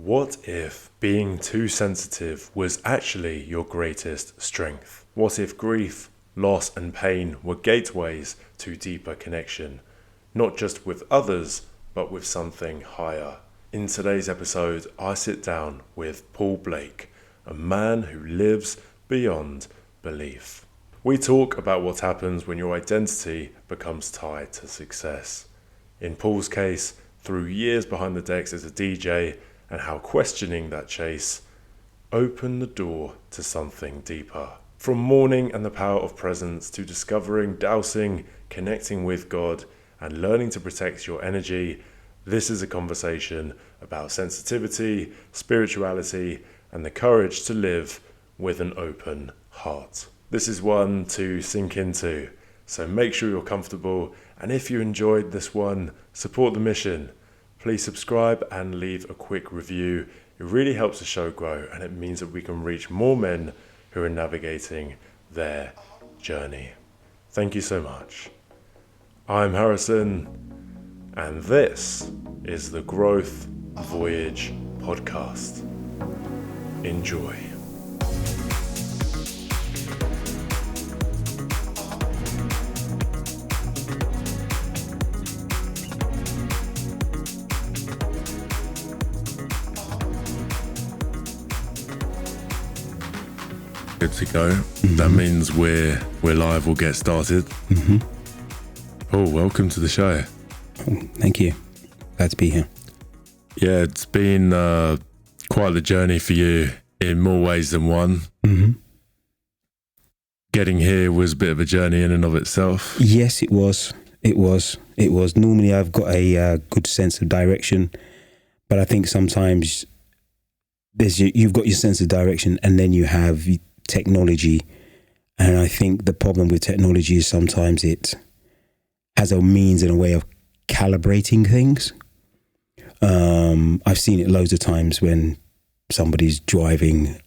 What if being too sensitive was actually your greatest strength? What if grief, loss, and pain were gateways to deeper connection, not just with others, but with something higher? In today's episode, I sit down with Paul Blake, a man who lives beyond belief. We talk about what happens when your identity becomes tied to success. In Paul's case, through years behind the decks as a DJ, and how questioning that chase opened the door to something deeper. From mourning and the power of presence to discovering, dousing, connecting with God, and learning to protect your energy, this is a conversation about sensitivity, spirituality, and the courage to live with an open heart. This is one to sink into, so make sure you're comfortable, and if you enjoyed this one, support the mission. Please subscribe and leave a quick review. It really helps the show grow, and it means that we can reach more men who are navigating their journey. Thank you so much. I'm Harrison, and this is the Growth Voyage Podcast. Enjoy. Good to go. That means we're live. We'll get started. Oh, welcome to the show. Oh, thank you. Glad to be here. Yeah, it's been quite the journey for you in more ways than one. Getting here was a bit of a journey in and of itself. Yes, it was. It was. Normally I've got a good sense of direction, but I think sometimes you've got your sense of direction and then you have technology, and I think the problem with technology is sometimes it has a means and a way of calibrating things. I've seen it loads of times when somebody's driving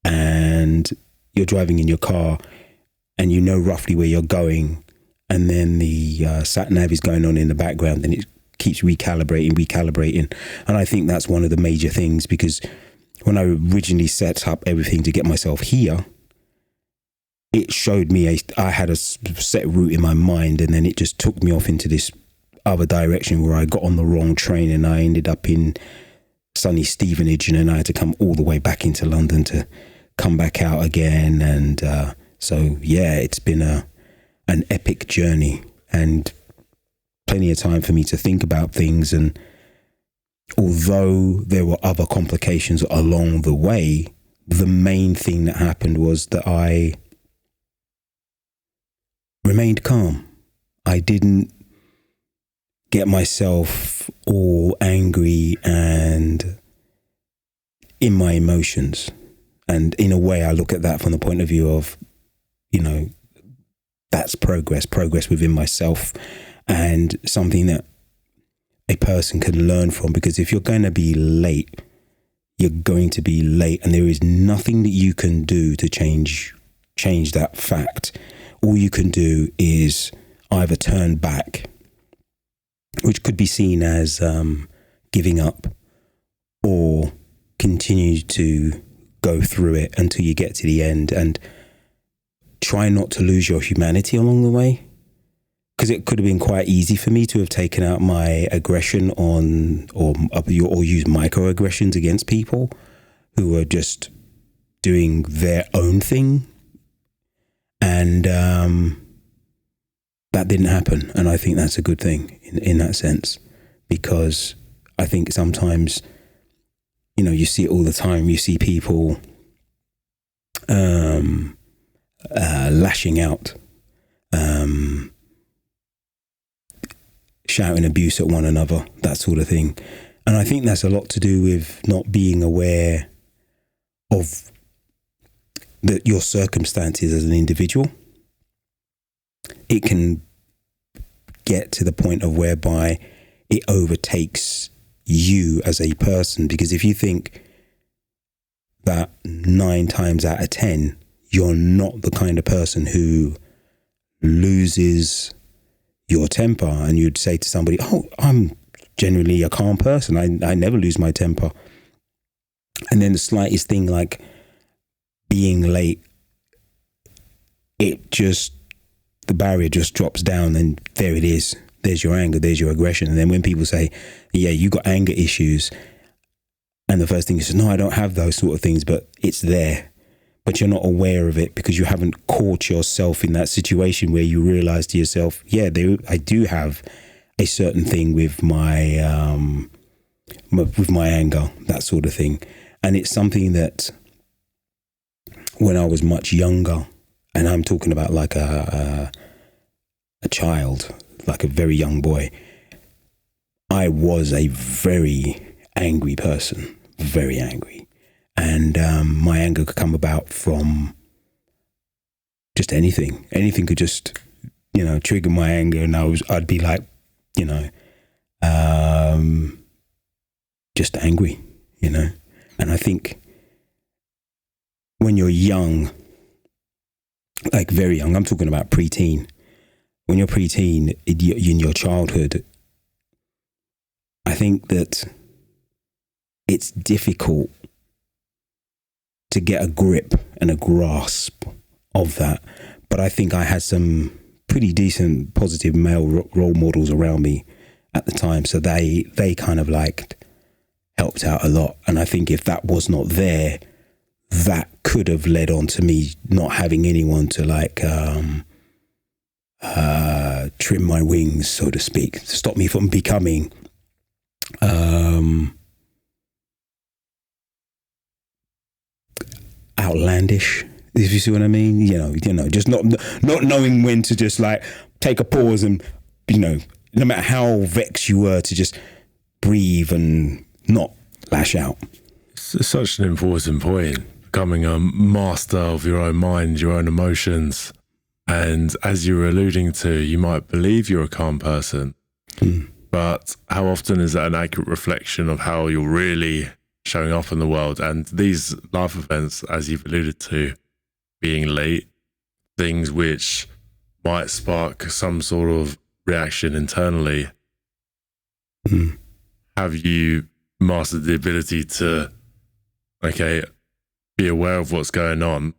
and you're driving in your car and you know roughly where you're going, and then the sat nav is going on in the background and it keeps recalibrating. And I think that's one of the major things, because when I originally set up everything to get myself here, it showed me I had a set route in my mind, and then it just took me off into this other direction where I got on the wrong train and I ended up in sunny Stevenage, and then I had to come all the way back into London to come back out again. And so, yeah, it's been an epic journey and plenty of time for me to think about things. And although there were other complications along the way, the main thing that happened was that I remained calm. I didn't get myself all angry and in my emotions. And in a way, I look at that from the point of view of, that's progress within myself, and something that a person can learn from. Because if you're going to be late, you're going to be late, and there is nothing that you can do to change that fact. All you can do is either turn back, which could be seen as giving up, or continue to go through it until you get to the end, and try not to lose your humanity along the way. Because it could have been quite easy for me to have taken out my aggression on, or use microaggressions against people who were just doing their own thing. And that didn't happen. And I think that's a good thing in that sense, because I think sometimes, you see it all the time. You see people lashing out, shouting abuse at one another, that sort of thing. And I think that's a lot to do with not being aware of your circumstances as an individual. It can get to the point of whereby it overtakes you as a person, because if you think that 9 times out of 10 you're not the kind of person who loses your temper, and you'd say to somebody, oh, I'm generally a calm person, I never lose my temper, And then the slightest thing like being late, the barrier just drops down, and there it is. There's your anger, there's your aggression. And then when people say, yeah, you got anger issues, and the first thing is, no, I don't have those sort of things, but it's there. But you're not aware of it because you haven't caught yourself in that situation where you realize to yourself, yeah, I do have a certain thing with my anger, that sort of thing. And it's something that when I was much younger, and I'm talking about like a child, like a very young boy, I was a very angry person, very angry. And my anger could come about from just anything. Anything could just, trigger my anger, and I'd be like, just angry, And I think when you're young, like very young, I'm talking about preteen. When you're preteen, in your childhood, I think that it's difficult to get a grip and a grasp of that. But I think I had some pretty decent positive male role models around me at the time. So they kind of like helped out a lot. And I think if that was not there, that could have led on to me not having anyone to like trim my wings, so to speak, to stop me from becoming outlandish, if you see what I mean. Just not knowing when to just like take a pause and, no matter how vexed you were, to just breathe and not lash out. It's such an important point, becoming a master of your own mind, your own emotions. And as you were alluding to, you might believe you're a calm person, but how often is that an accurate reflection of how you're really showing up in the world? And these life events, as you've alluded to, being late, things which might spark some sort of reaction internally. Have you mastered the ability to, be aware of what's going on,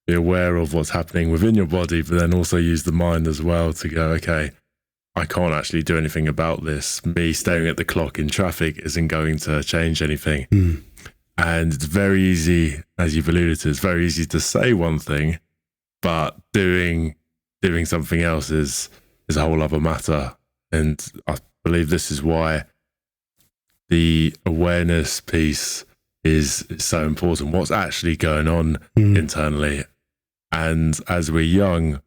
be aware of what's happening within your body, but then also use the mind as well to go, okay, I can't actually do anything about this. Me staring at the clock in traffic isn't going to change anything. And it's very easy, as you've alluded to, it's very easy to say one thing, but doing something else is a whole other matter. And I believe this is why the awareness piece is so important. What's actually going on internally? And as we're young,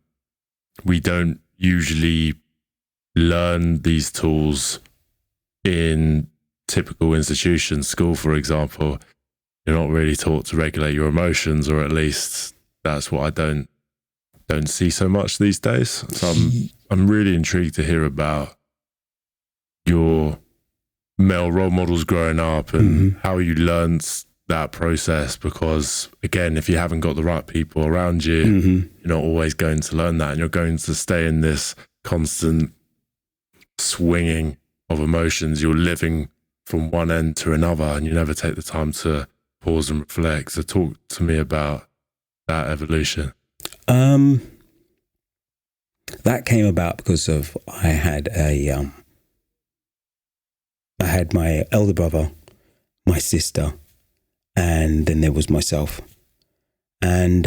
we don't usually learn these tools in typical institutions. School, for example, you're not really taught to regulate your emotions, or at least that's what I don't see so much these days. So I'm really intrigued to hear about your male role models growing up and how you learned that process, because again, if you haven't got the right people around you, you're not always going to learn that, and you're going to stay in this constant swinging of emotions. You're living from one end to another, and you never take the time to pause and reflect. So talk to me about that evolution. That came about because of I had my elder brother, my sister, and then there was myself. And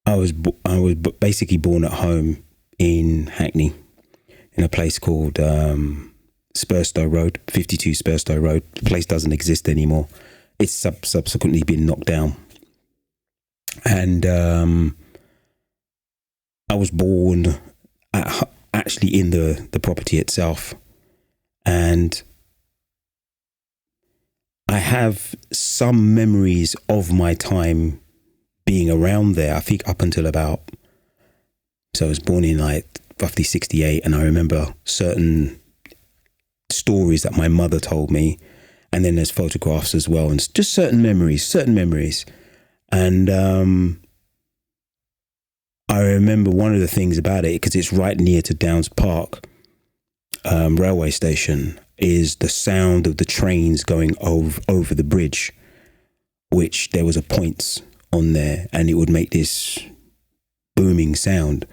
I was basically born at home in Hackney, in a place called Spurstow Road, 52 Spurstow Road. The place doesn't exist anymore. It's subsequently been knocked down. And I was born actually in the property itself. And I have some memories of my time being around there. I think up until so I was born in like roughly 68, and I remember certain stories that my mother told me, and then there's photographs as well, and just certain memories. And I remember one of the things about it, because it's right near to Downs Park railway station, is the sound of the trains going over the bridge, which there was a points on there, and it would make this booming sound.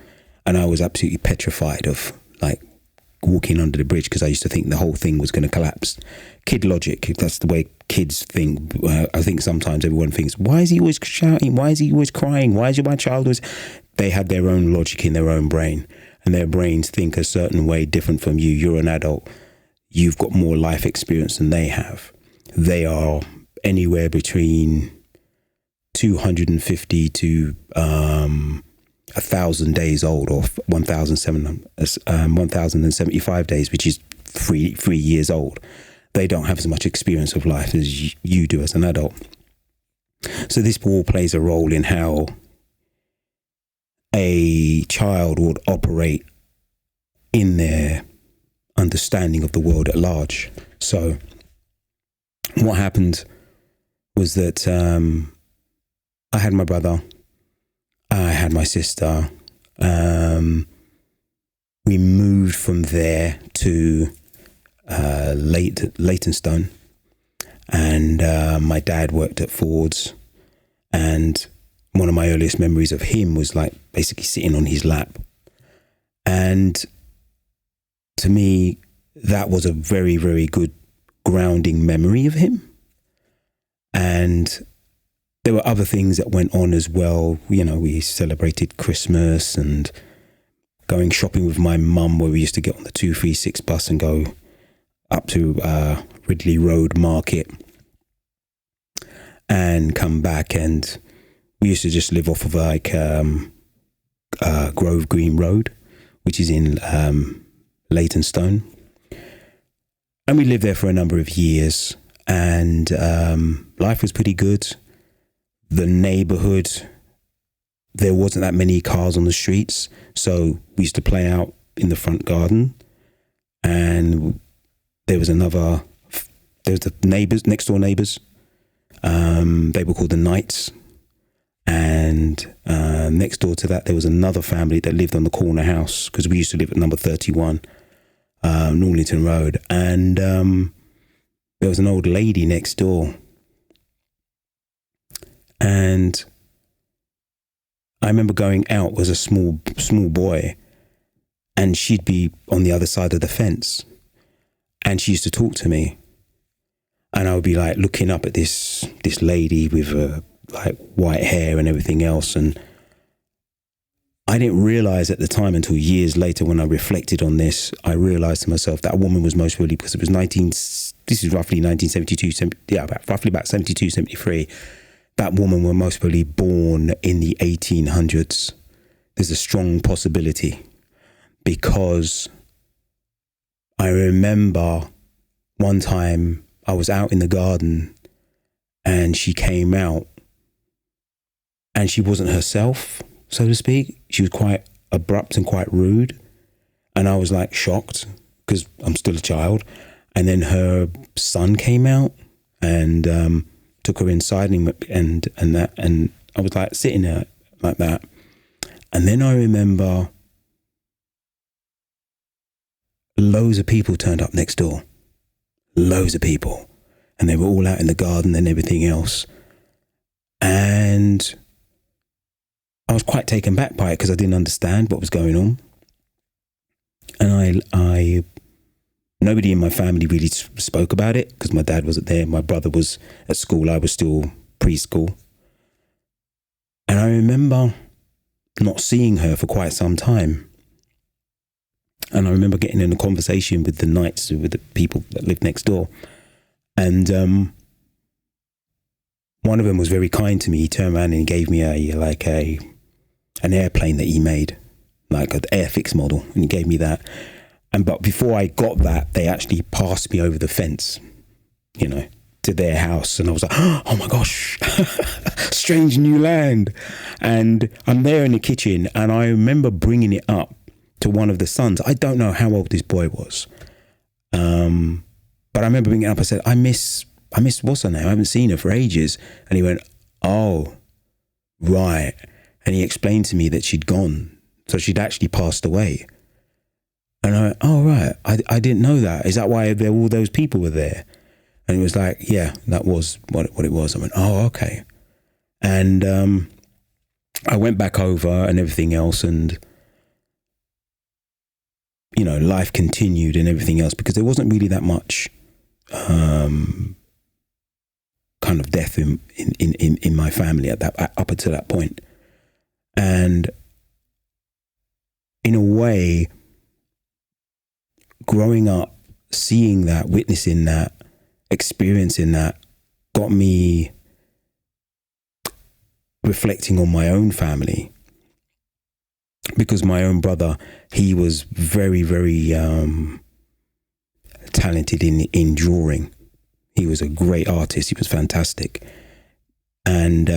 And I was absolutely petrified of like walking under the bridge, because I used to think the whole thing was going to collapse. Kid logic, that's the way kids think. I think sometimes everyone thinks, why is he always shouting? Why is he always crying? Why is my child always... They have their own logic in their own brain, and their brains think a certain way different from you. You're an adult. You've got more life experience than they have. They are anywhere between 250 to 1,000 days old, or 1,075 days, which is 3 years old. They don't have as much experience of life as you do as an adult. So this all plays a role in how a child would operate in their understanding of the world at large. So what happened was that I had my brother, I had my sister. We moved from there to Leytonstone, and my dad worked at Ford's, and one of my earliest memories of him was like basically sitting on his lap. And to me, that was a very, very good grounding memory of him. And there were other things that went on as well. You know, we celebrated Christmas and going shopping with my mum, where we used to get on the 236 bus and go up to Ridley Road Market and come back. And we used to just live off of like Grove Green Road, which is in Leytonstone. And we lived there for a number of years, and life was pretty good. The neighborhood, there wasn't that many cars on the streets, so we used to play out in the front garden. And there was the neighbors, next door neighbors. They were called the Knights. And next door to that, there was another family that lived on the corner house, because we used to live at number 31, Norlington Road. And there was an old lady next door. And I remember going out as a small boy, and she'd be on the other side of the fence, and she used to talk to me, and I would be like looking up at this lady with like white hair and everything else. And I didn't realize at the time, until years later when I reflected on this, I realized to myself that woman was most probably, because it was this is roughly 1972, roughly about 72, 73. That woman was most probably born in the 1800s. There's a strong possibility, because I remember one time I was out in the garden and she came out, and she wasn't herself, so to speak. She was quite abrupt and quite rude. And I was like shocked, because I'm still a child. And then her son came out and took her inside, and I was like sitting there like that. And then I remember loads of people turned up next door. Loads of people. And they were all out in the garden and everything else. And I was quite taken back by it, because I didn't understand what was going on. And I nobody in my family really spoke about it, because my dad wasn't there. My brother was at school. I was still preschool. And I remember not seeing her for quite some time. And I remember getting in a conversation with the Knights, with the people that lived next door. And one of them was very kind to me. He turned around and he gave me an airplane that he made, like an Airfix model, and he gave me that. But before I got that, they actually passed me over the fence, you know, to their house. And I was like, oh my gosh, strange new land. And I'm there in the kitchen, and I remember bringing it up to one of the sons. I don't know how old this boy was. But I remember bringing it up. I said, I miss what's her name? I haven't seen her for ages. And he went, oh, right. And he explained to me that she'd gone. So she'd actually passed away. And I went, oh, right. I didn't know that. Is that why all those people were there? And it was like, yeah, that was what it was. I went, oh, okay. And I went back over and everything else, and, you know, life continued and everything else, because there wasn't really that much kind of death in my family up until that point. And in a way, growing up, seeing that, witnessing that, experiencing that, got me reflecting on my own family, because my own brother, he was very, very talented in drawing. He was a great artist. He was fantastic and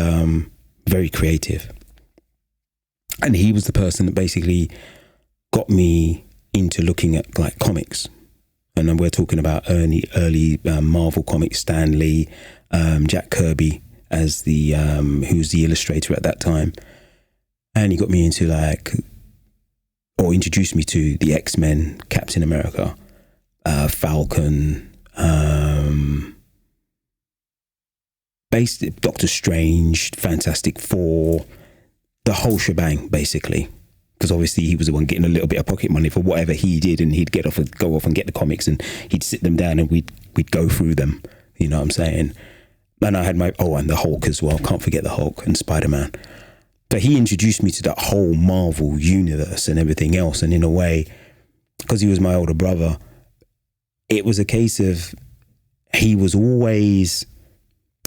very creative. And he was the person that basically got me into looking at like comics. And then we're talking about early Marvel comics, Stan Lee, Jack Kirby as who was the illustrator at that time. And he got me into or introduced me to the X-Men, Captain America, Falcon, Doctor Strange, Fantastic Four, the whole shebang, basically. Because obviously he was the one getting a little bit of pocket money for whatever he did, and he'd go off and get the comics, and he'd sit them down and we'd go through them. You know what I'm saying? And I had and the Hulk as well. Can't forget the Hulk and Spider-Man. So he introduced me to that whole Marvel universe and everything else. And in a way, because he was my older brother, it was a case of he was always,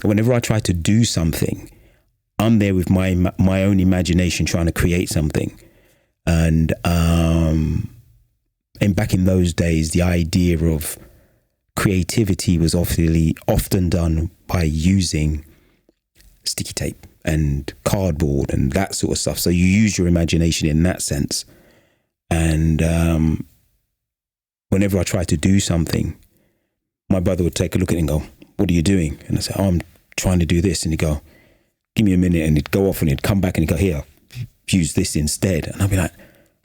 whenever I tried to do something, I'm there with my own imagination trying to create something. And back in those days, the idea of creativity was often done by using sticky tape and cardboard and that sort of stuff. So you use your imagination in that sense. And whenever I tried to do something, my brother would take a look at it and go, "What are you doing?" And I say, "Oh, I'm trying to do this." And he'd go, "Give me a minute." And he'd go off and he'd come back and he'd go, "Here, use this instead." And I'd be like,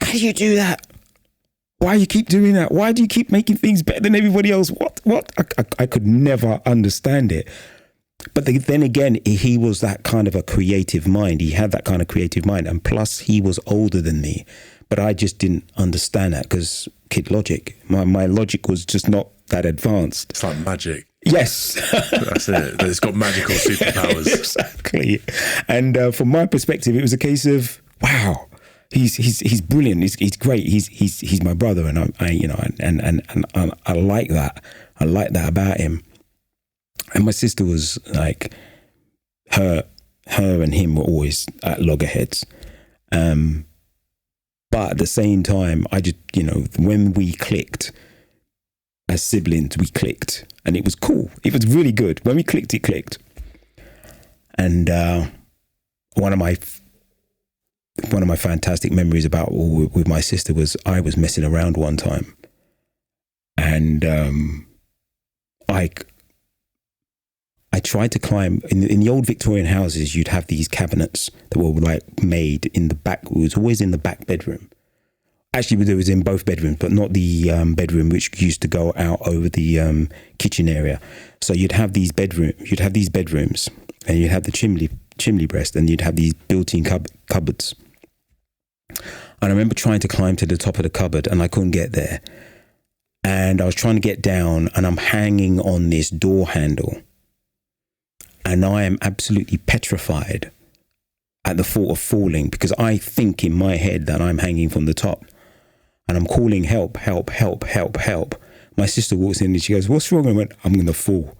"How do you do that? Why do you keep doing that? Why do you keep making things better than everybody else? What? I could never understand it. But then again, he was that kind of a creative mind. He had that kind of creative mind. And plus, he was older than me. But I just didn't understand that because kid logic. My logic was just not that advanced. It's like magic. Yes. That's it. It's got magical superpowers. Exactly. And from my perspective, it was a case of, wow, he's brilliant. He's great. He's my brother, and I like that. I like that about him. And my sister was like, her and him were always at loggerheads. But at the same time, I just, when we clicked as siblings, we clicked, and it was cool. It was really good. When we clicked, it clicked. And one of my fantastic memories with my sister was I was messing around one time, and I tried to climb in the old Victorian houses. You'd have these cabinets that were like made in the back. It was always in the back bedroom. Actually, it was in both bedrooms, but not the bedroom which used to go out over the kitchen area. So you'd have these bedrooms, and you'd have the chimney breast, and you'd have these built-in cupboards. And I remember trying to climb to the top of the cupboard, and I couldn't get there. And I was trying to get down, and I'm hanging on this door handle. And I am absolutely petrified at the thought of falling, because I think in my head that I'm hanging from the top. And I'm calling help, help, help, help, help. My sister walks in and she goes, "What's wrong?" I went, "I'm going to fall.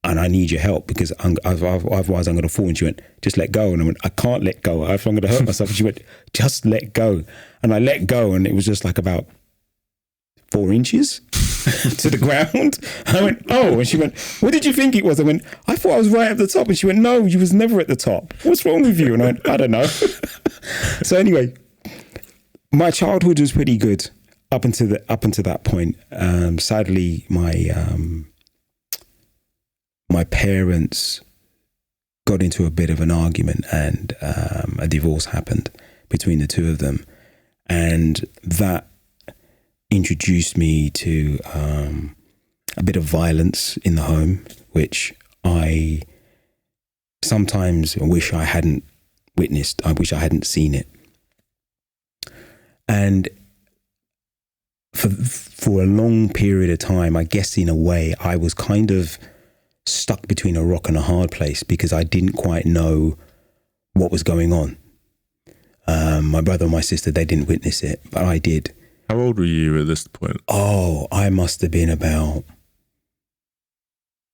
And I need your help because otherwise I'm going to fall." And she went, "Just let go." And I went, "I can't let go. I'm going to hurt myself." And she went, "Just let go." And I let go, and it was just like about 4 inches to the ground. I went, "Oh." And she went, "What did you think it was?" I went, "I thought I was right at the top." And she went, "No, you was never at the top. What's wrong with you?" And I went, "I don't know." So anyway, my childhood was pretty good up until that point. Sadly, my parents got into a bit of an argument, and a divorce happened between the two of them, and that introduced me to a bit of violence in the home, which I sometimes wish I hadn't witnessed. I wish I hadn't seen it. And for a long period of time, I guess in a way, I was kind of stuck between a rock and a hard place because I didn't quite know what was going on. My brother and my sister, they didn't witness it, but I did. How old were you at this point? Oh, I must have been about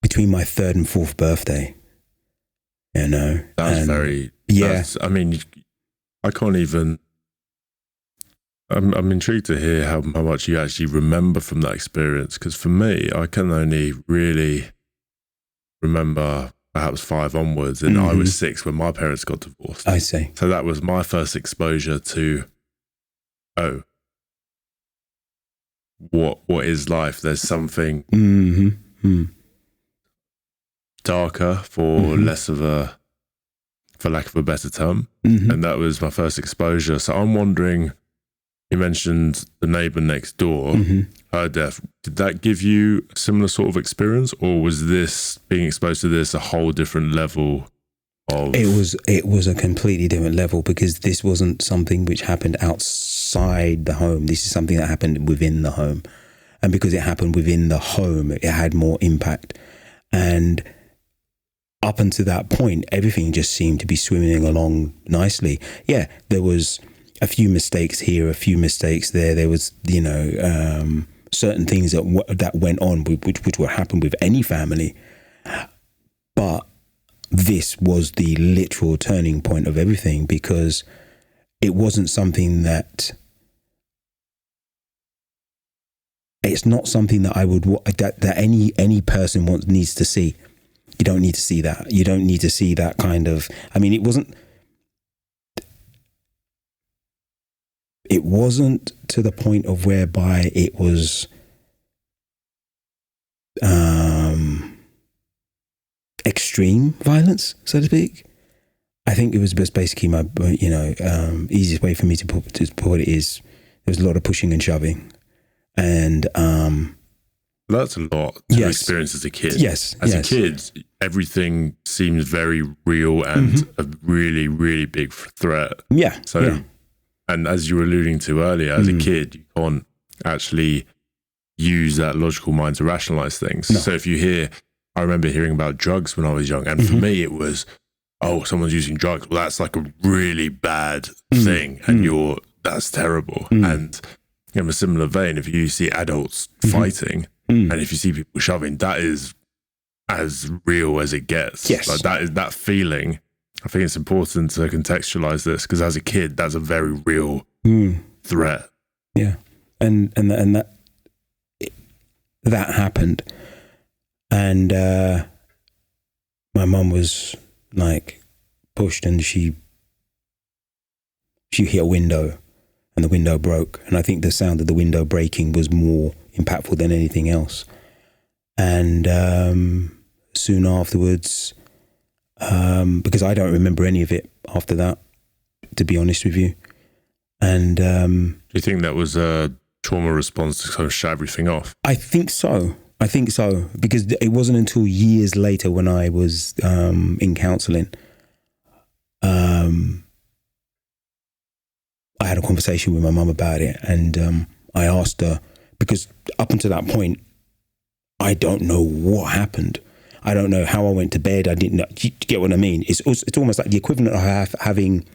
between my 3rd and 4th birthday. You know, I mean, I can't even. I'm intrigued to hear how much you actually remember from that experience. Because for me, I can only really remember perhaps 5 onwards, and I was 6 when my parents got divorced. I see. So that was my first exposure to, what is life? There's something darker, for lack of a better term, and that was my first exposure. So I'm wondering, you mentioned the neighbour next door, her death. Did that give you a similar sort of experience, or was this, being exposed to this, a whole different level of? It was a completely different level, because this wasn't something which happened outside the home. This is something that happened within the home, and because it happened within the home, it had more impact. And up until that point, everything just seemed to be swimming along nicely. Yeah, there was a few mistakes here, a few mistakes there. There was, certain things that went on, which would happen with any family. But this was the literal turning point of everything, because it wasn't something that. It's not something that I would that any person needs to see. You don't need to see that. You don't need to see that kind of. I mean, it wasn't to the point of whereby it was extreme violence, so to speak. I think it was just basically my, easiest way for me to put it is there was a lot of pushing and shoving, and that's a lot to experience as a kid. Yes. As a kid, everything seems very real and a really, really big threat. Yeah. So, and as you were alluding to earlier, as a kid, you can't actually use that logical mind to rationalize things. No. So if you hear, I remember hearing about drugs when I was young, and for me it was, someone's using drugs. Well, that's like a really bad thing, and that's terrible. And in a similar vein, if you see adults fighting, and if you see people shoving, that is as real as it gets. Yes. Like that feeling. I think it's important to contextualize this, because as a kid, that's a very real threat. Yeah. And that happened. And my mum was like pushed, and she hit a window, and the window broke. And I think the sound of the window breaking was more impactful than anything else. And soon afterwards, because I don't remember any of it after that, to be honest with you. And do you think that was a trauma response to kind of shut everything off? I think so, because it wasn't until years later, when I was in counselling, I had a conversation with my mum about it, and I asked her, because up until that point, I don't know what happened. I don't know how I went to bed. I didn't know. Do you get what I mean? It's almost like the equivalent of having.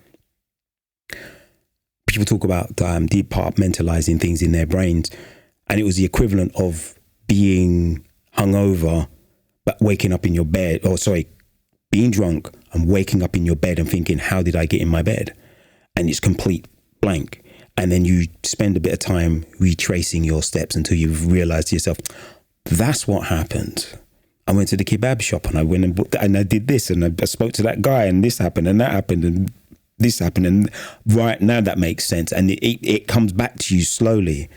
People talk about departmentalizing things in their brains, and it was the equivalent of being hungover, but waking up in your bed. Being drunk and waking up in your bed and thinking, "How did I get in my bed?" And it's complete blank. And then you spend a bit of time retracing your steps until you've realized to yourself, "That's what happened. I went to the kebab shop, and I went and I did this, and I spoke to that guy, and this happened, and that happened, and this happened." And right now that makes sense. And it comes back to you slowly.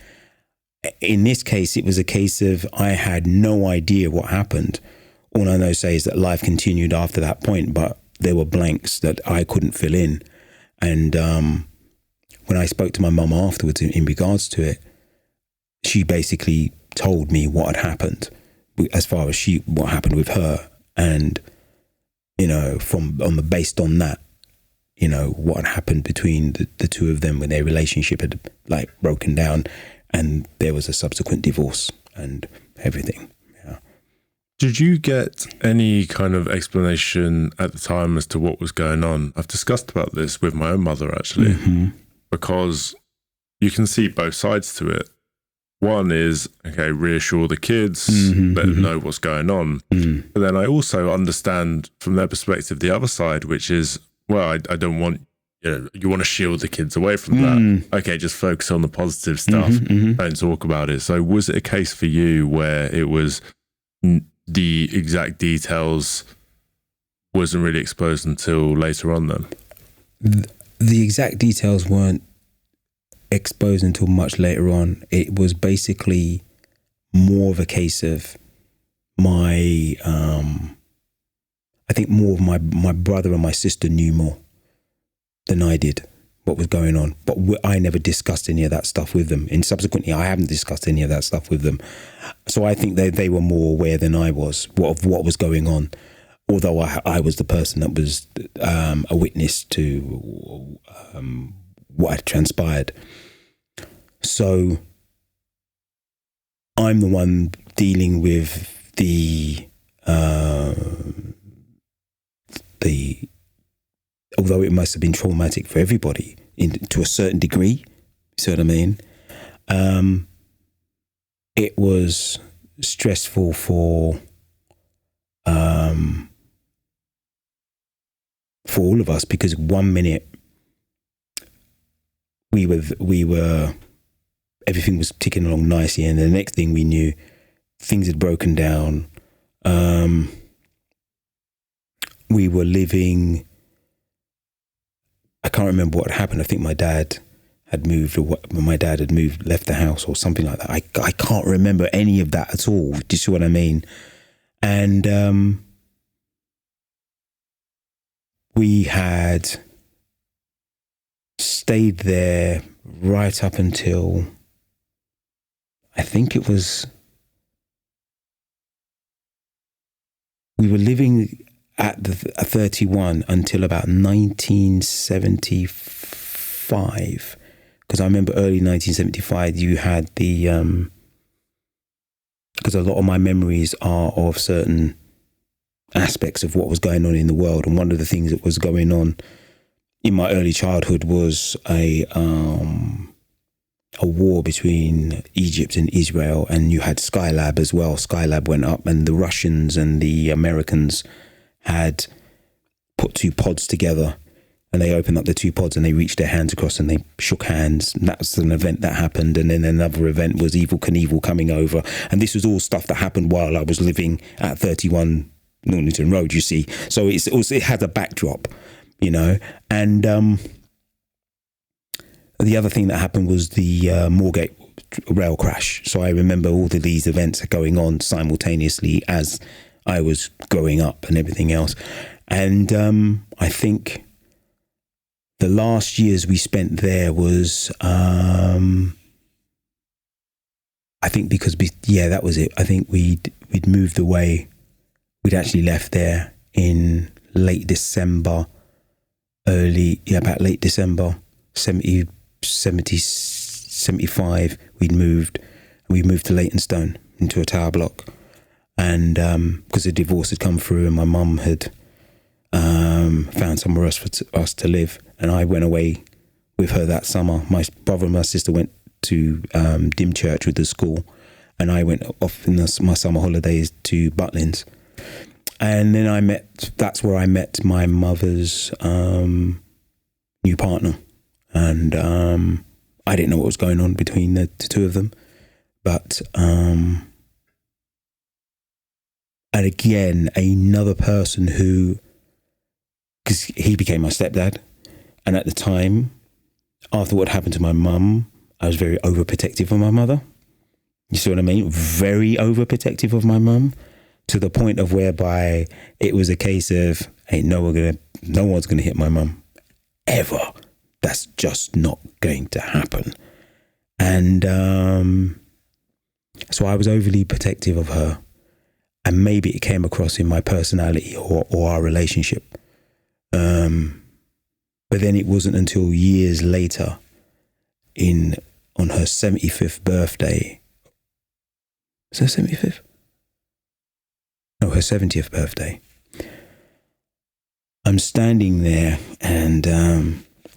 In this case, it was a case of I had no idea what happened. All I know is that life continued after that point, but there were blanks that I couldn't fill in. And when I spoke to my mum afterwards in regards to it, she basically told me what had happened as far as what happened with her. And, you know, based on that, you know, what had happened between the two of them when their relationship had like broken down, and there was a subsequent divorce and everything. Yeah. Did you get any kind of explanation at the time as to what was going on? I've discussed about this with my own mother, actually, because you can see both sides to it. One is, okay, reassure the kids, let them know what's going on. But then I also understand from their perspective the other side, which is, well, I don't want, you want to shield the kids away from that. Okay, just focus on the positive stuff. Don't talk about it. So was it a case for you where it was the exact details wasn't really exposed until later on then? The exact details weren't exposed until much later on. It was basically more of a case of my I think more of my brother and my sister knew more than I did what was going on, but I never discussed any of that stuff with them, and subsequently I haven't discussed any of that stuff with them. So I think they were more aware than I was of what was going on, although I was the person that was a witness to what had transpired. So I'm the one dealing with the although it must have been traumatic for everybody to a certain degree, you see what I mean? It was stressful for all of us, because 1 minute we were everything was ticking along nicely, and the next thing we knew, things had broken down. We were living, I can't remember what had happened. I think my dad had moved, left the house or something like that. I can't remember any of that at all. Do you see what I mean? And we had stayed there right up until, I think it was, we were living at 31 until about 1975, because I remember early 1975 you had the because a lot of my memories are of certain aspects of what was going on in the world, and one of the things that was going on in my early childhood was a war between Egypt and Israel, and you had Skylab as well. Skylab went up, and the Russians and the Americans had put two pods together, and they opened up the two pods and they reached their hands across and they shook hands. And that was an event that happened. And then another event was Evel Knievel coming over. And this was all stuff that happened while I was living at 31 Northampton Road, you see. So it had a backdrop, you know. And the other thing that happened was the Moorgate rail crash. So I remember all of these events going on simultaneously as I was growing up and everything else. And I think the last years we spent there was, I think because, that was it. I think we'd moved away. We'd actually left there in late December, about late December, 75, we moved to Leytonstone into a tower block. And because the divorce had come through and my mum had found somewhere else for us to live, and I went away with her that summer. My brother and my sister went to Dymchurch with the school, and I went off in my summer holidays to Butlins. And then that's where I met my mother's new partner. And I didn't know what was going on between the two of them. But, and again, another person who, because he became my stepdad. And at the time, after what happened to my mum, I was very overprotective of my mother. You see what I mean? Very overprotective of my mum, to the point of whereby it was a case of, no one's gonna hit my mum ever. That's just not going to happen. And So I was overly protective of her, and maybe it came across in my personality or our relationship. But then it wasn't until years later, on her 75th birthday. Is her 75th? No, her 70th birthday. I'm standing there, and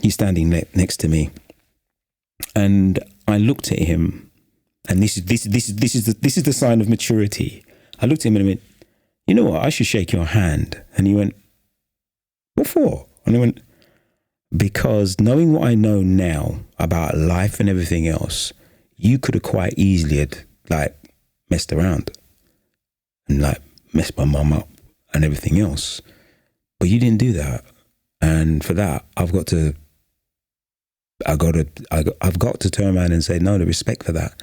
he's standing next to me, and I looked at him, and this is the sign of maturity. I looked at him and I went, "You know what? I should shake your hand." And he went, "What for?" And I went, "Because knowing what I know now about life and everything else, you could have quite easily messed around and messed my mum up and everything else. But you didn't do that. And for that, I've got to turn around and say, no, the respect for that."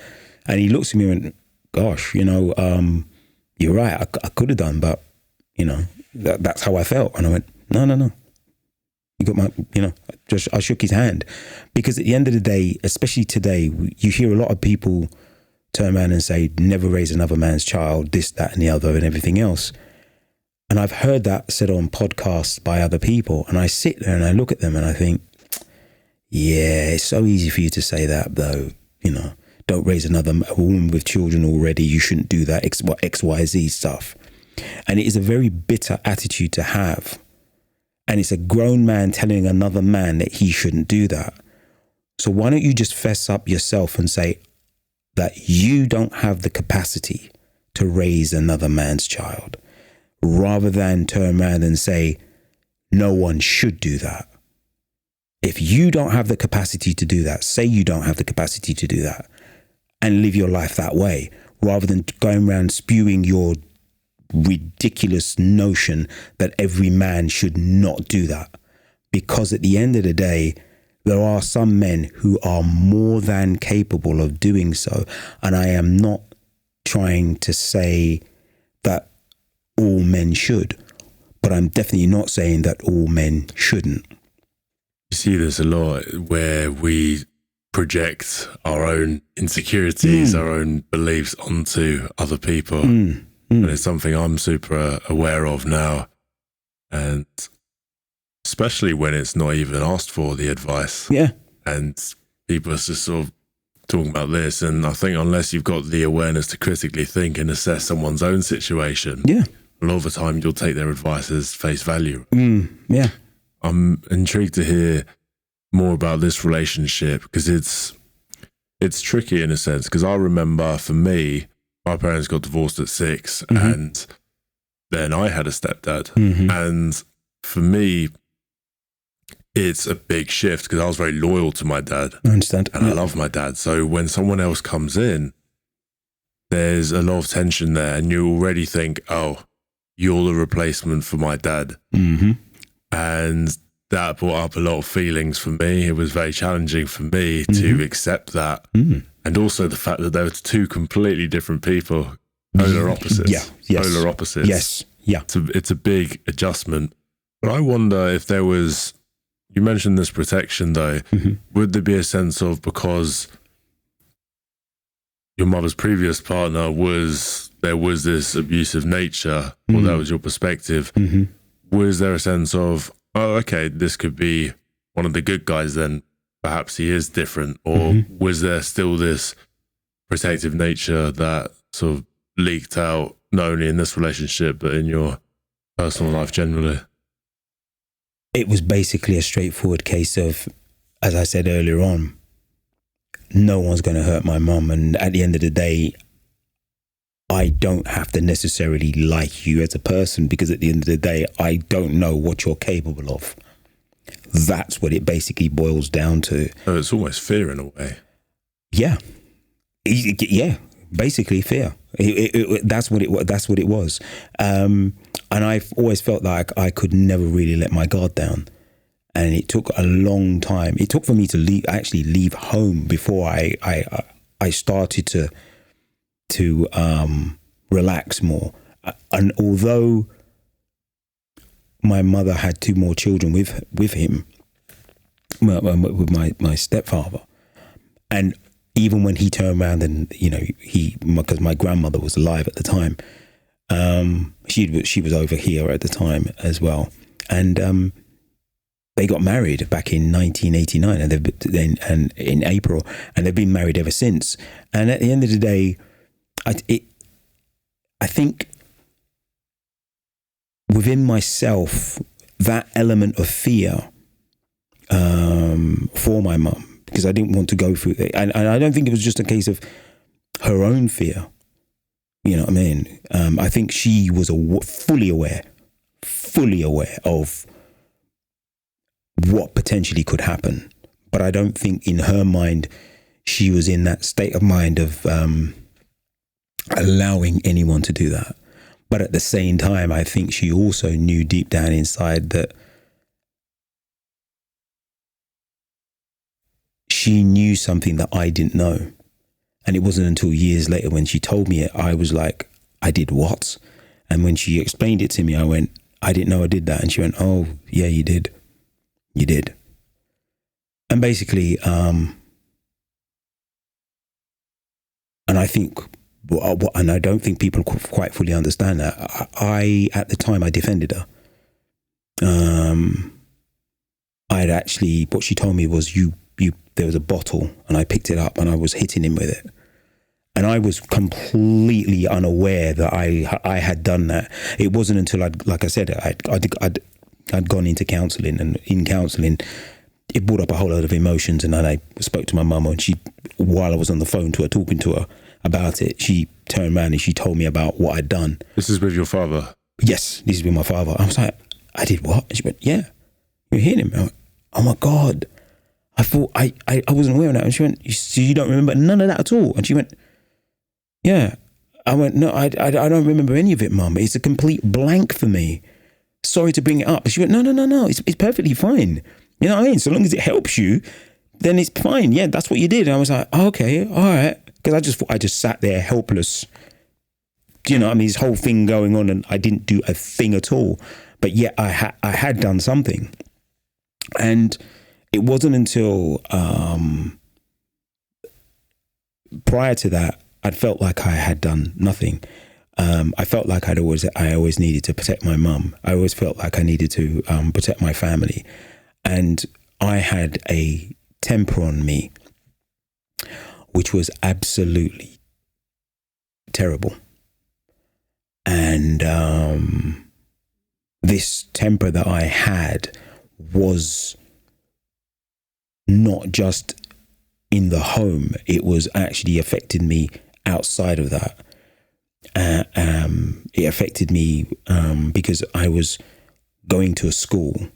And he looks at me and went, "Gosh, you're right. I could have done, but that's how I felt." And I went, no. You got my, I shook his hand, because at the end of the day, especially today, you hear a lot of people turn around and say, never raise another man's child, this, that, and the other, and everything else. And I've heard that said on podcasts by other people, and I sit there and I look at them and I think, yeah, it's so easy for you to say that, though. Don't raise a woman with children already. You shouldn't do that, X, Y, Z stuff. And it is a very bitter attitude to have. And it's a grown man telling another man that he shouldn't do that. So why don't you just fess up yourself and say that you don't have the capacity to raise another man's child, rather than turn around and say, no one should do that. If you don't have the capacity to do that, say you don't have the capacity to do that, and live your life that way, rather than going around spewing your ridiculous notion that every man should not do that. Because at the end of the day, there are some men who are more than capable of doing so. And I am not trying to say that all men should, but I'm definitely not saying that all men shouldn't. You see this a lot, where we project our own insecurities, our own beliefs onto other people. And it's something I'm super aware of now. And especially when it's not even asked for, the advice. Yeah. And people are just sort of talking about this. And I think unless you've got the awareness to critically think and assess someone's own situation, a lot of the time you'll take their advice as face value. Yeah. I'm intrigued to hear more about this relationship, because it's tricky in a sense. Because I remember, for me, my parents got divorced at 6, and then I had a stepdad. And for me, it's a big shift, because I was very loyal to my dad. I understand. And I love my dad. So when someone else comes in, there's a lot of tension there, and you already think, oh, you're the replacement for my dad. And that brought up a lot of feelings for me. It was very challenging for me to accept that. And also the fact that they were two completely different people, polar opposites. Polar opposites. Yes. Yeah. It's a big adjustment. But I wonder if there was, you mentioned this protection though, would there be a sense of, because your mother's previous partner there was this abusive nature, or that was your perspective, was there a sense of, oh, okay, this could be one of the good guys then, perhaps he is different, or was there still this protective nature that sort of leaked out, not only in this relationship, but in your personal life generally? It was basically a straightforward case of, as I said earlier on, no one's going to hurt my mum. And at the end of the day, I don't have to necessarily like you as a person, because at the end of the day, I don't know what you're capable of. That's what it basically boils down to. Oh, it's almost fear in a way. Yeah. Yeah. Basically fear. That's what it was. And I've always felt like I could never really let my guard down. And it took a long time. It took for me to leave home before I started to relax more. And although my mother had 2 more children with him, with my stepfather, and even when he turned around and, because my grandmother was alive at the time, she was over here at the time as well. And they got married back in 1989 and in April, and they've been married ever since. And at the end of the day, I think within myself, that element of fear for my mum, because I didn't want to go through it. And I don't think it was just a case of her own fear. You know what I mean? I think she was fully aware of what potentially could happen. But I don't think in her mind, she was in that state of mind of allowing anyone to do that. But at the same time, I think she also knew deep down inside that she knew something that I didn't know. And it wasn't until years later when she told me it, I was like, I did what? And when she explained it to me, I went, I didn't know I did that. And she went, oh, yeah, you did. You did. And basically, and I think, and I don't think people quite fully understand that. At the time, I defended her. I'd actually, what she told me was, there was a bottle and I picked it up and I was hitting him with it. And I was completely unaware that I had done that. It wasn't until like I said, I'd gone into counselling, and in counselling, it brought up a whole load of emotions. And then I spoke to my mum, and she, while I was on the phone to her, talking to her about it, she turned around and she told me about what I'd done. This is with your father? Yes, this is with my father. I was like, I did what? And she went, yeah, you're hitting him. I went, oh my God. I thought I wasn't aware of that. And she went, so you don't remember none of that at all? And she went, yeah. I went, no, I don't remember any of it, Mum. It's a complete blank for me. Sorry to bring it up. And she went, no. It's perfectly fine. You know what I mean? So long as it helps you, then it's fine. Yeah, that's what you did. And I was like, oh, okay, all right. Because I just thought I just sat there helpless. You know what I mean? This whole thing going on and I didn't do a thing at all. But yet I had done something. And it wasn't until prior to that, I'd felt like I had done nothing. I felt like I always needed to protect my mum. I always felt like I needed to protect my family. And I had a temper on me, which was absolutely terrible. And this temper that I had was not just in the home, it was actually affecting me outside of that. It affected me because I was going to a school,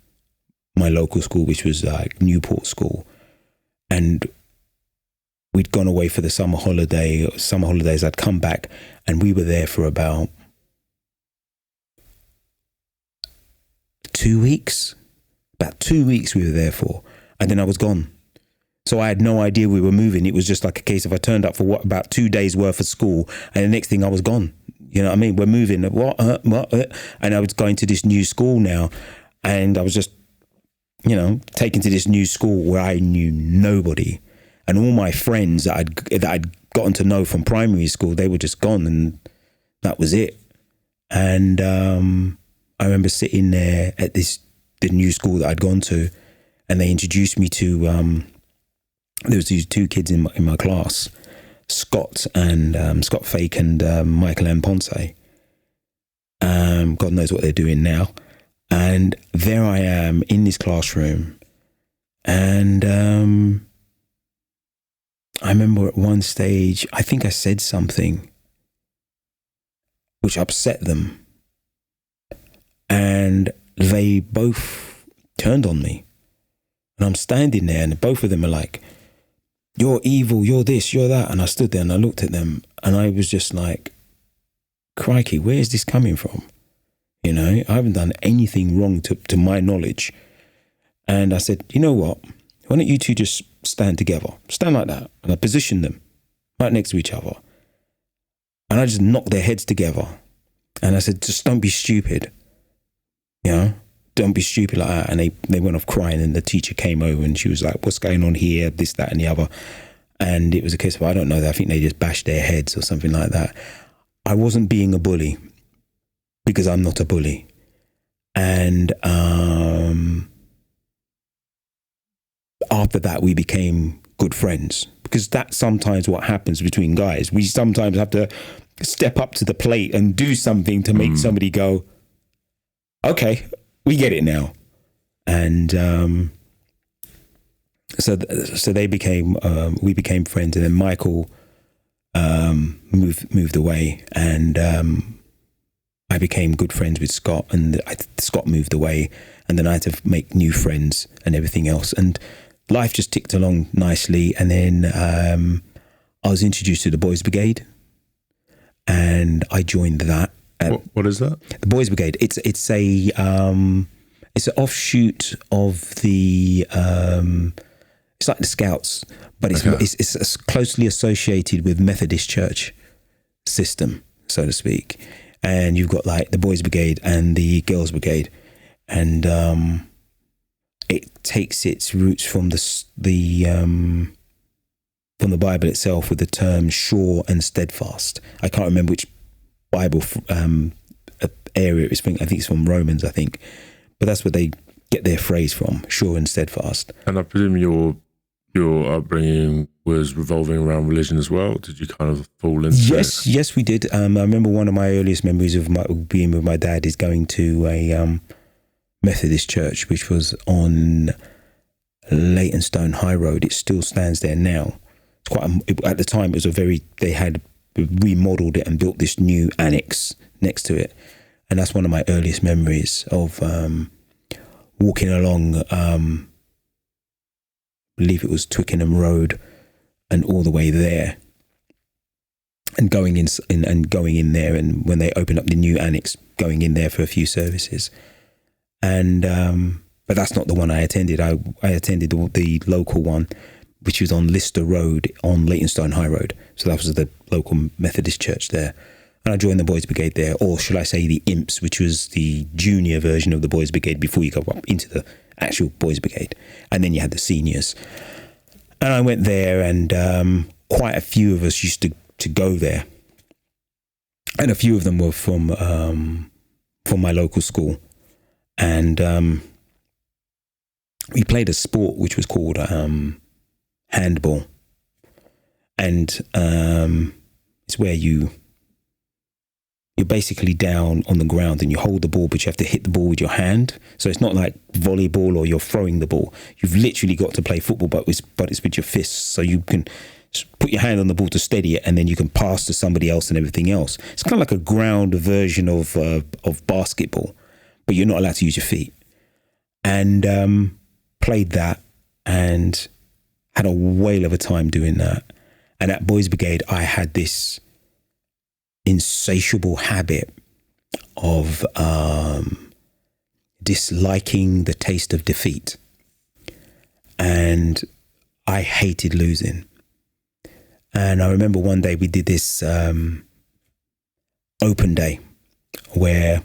my local school, which was like Newport School, and we'd gone away for the summer holidays. I'd come back and we were there for about 2 weeks. About 2 weeks we were there for, and then I was gone. So I had no idea we were moving. It was just like a case of I turned up for about 2 days worth of school, and the next thing I was gone. You know what I mean? We're moving. What? And I was going to this new school now, and I was just, taken to this new school where I knew nobody, and all my friends that I'd gotten to know from primary school, they were just gone, and that was it. And I remember sitting there at the new school that I'd gone to, and they introduced me to there was these two kids in my class, Scott Fake and Michael M. Ponce. God knows what they're doing now. And there I am in this classroom, and I remember at one stage, I think I said something which upset them, and they both turned on me. And I'm standing there, and both of them are like, you're evil, you're this, you're that. And I stood there and I looked at them, and I was just like, crikey, where is this coming from? I haven't done anything wrong to my knowledge. And I said, you know what? Why don't you two just stand together? Stand like that. And I positioned them right next to each other. And I just knocked their heads together. And I said, just don't be stupid. Don't be stupid like that. And they went off crying, and the teacher came over and she was like, what's going on here? This, that, and the other. And it was a case of, I don't know, I think they just bashed their heads or something like that. I wasn't being a bully because I'm not a bully. And after that, we became good friends, because that's sometimes what happens between guys. We sometimes have to step up to the plate and do something to make somebody go, okay, we get it now. And so they became, we became friends, and then Michael moved away, and I became good friends with Scott, and Scott moved away, and then I had to make new friends and everything else, and life just ticked along nicely. And then I was introduced to the Boys Brigade, and I joined that. What is that? The Boys Brigade. It's an offshoot of the. It's like the Scouts, but it's closely associated with Methodist Church system, so to speak. And you've got like the Boys Brigade and the Girls Brigade, and it takes its roots from the Bible itself, with the term sure and steadfast. I can't remember which Bible area it was from. I think it's from Romans, I think, but that's where they get their phrase from, sure and steadfast. And I presume your upbringing was revolving around religion as well. Did you kind of fall into it? Yes, we did. I remember one of my earliest memories of being with my dad is going to a Methodist church, which was on Leytonstone High Road. It still stands there now. It's quite at the time, it was they had remodeled it and built this new annex next to it. And that's one of my earliest memories of walking along, I believe it was Twickenham Road, and all the way there, and going in there, and when they opened up the new annex, going in there for a few services. And but that's not the one I attended. I attended the local one, which was on Lister Road on Leytonstone High Road. So that was the local Methodist church there. And I joined the Boys Brigade there, or should I say the Imps, which was the junior version of the Boys Brigade before you go up into the actual Boys Brigade. And then you had the seniors. And I went there, and quite a few of us used to go there. And a few of them were from my local school. And we played a sport which was called handball. And it's where you're basically down on the ground and you hold the ball, but you have to hit the ball with your hand. So it's not like volleyball or you're throwing the ball. You've literally got to play football, but it's with your fists. So you can put your hand on the ball to steady it, and then you can pass to somebody else and everything else. It's kind of like a ground version of basketball, but you're not allowed to use your feet. And played that and had a whale of a time doing that. And at Boys Brigade, I had this insatiable habit of disliking the taste of defeat. And I hated losing. And I remember one day we did this open day where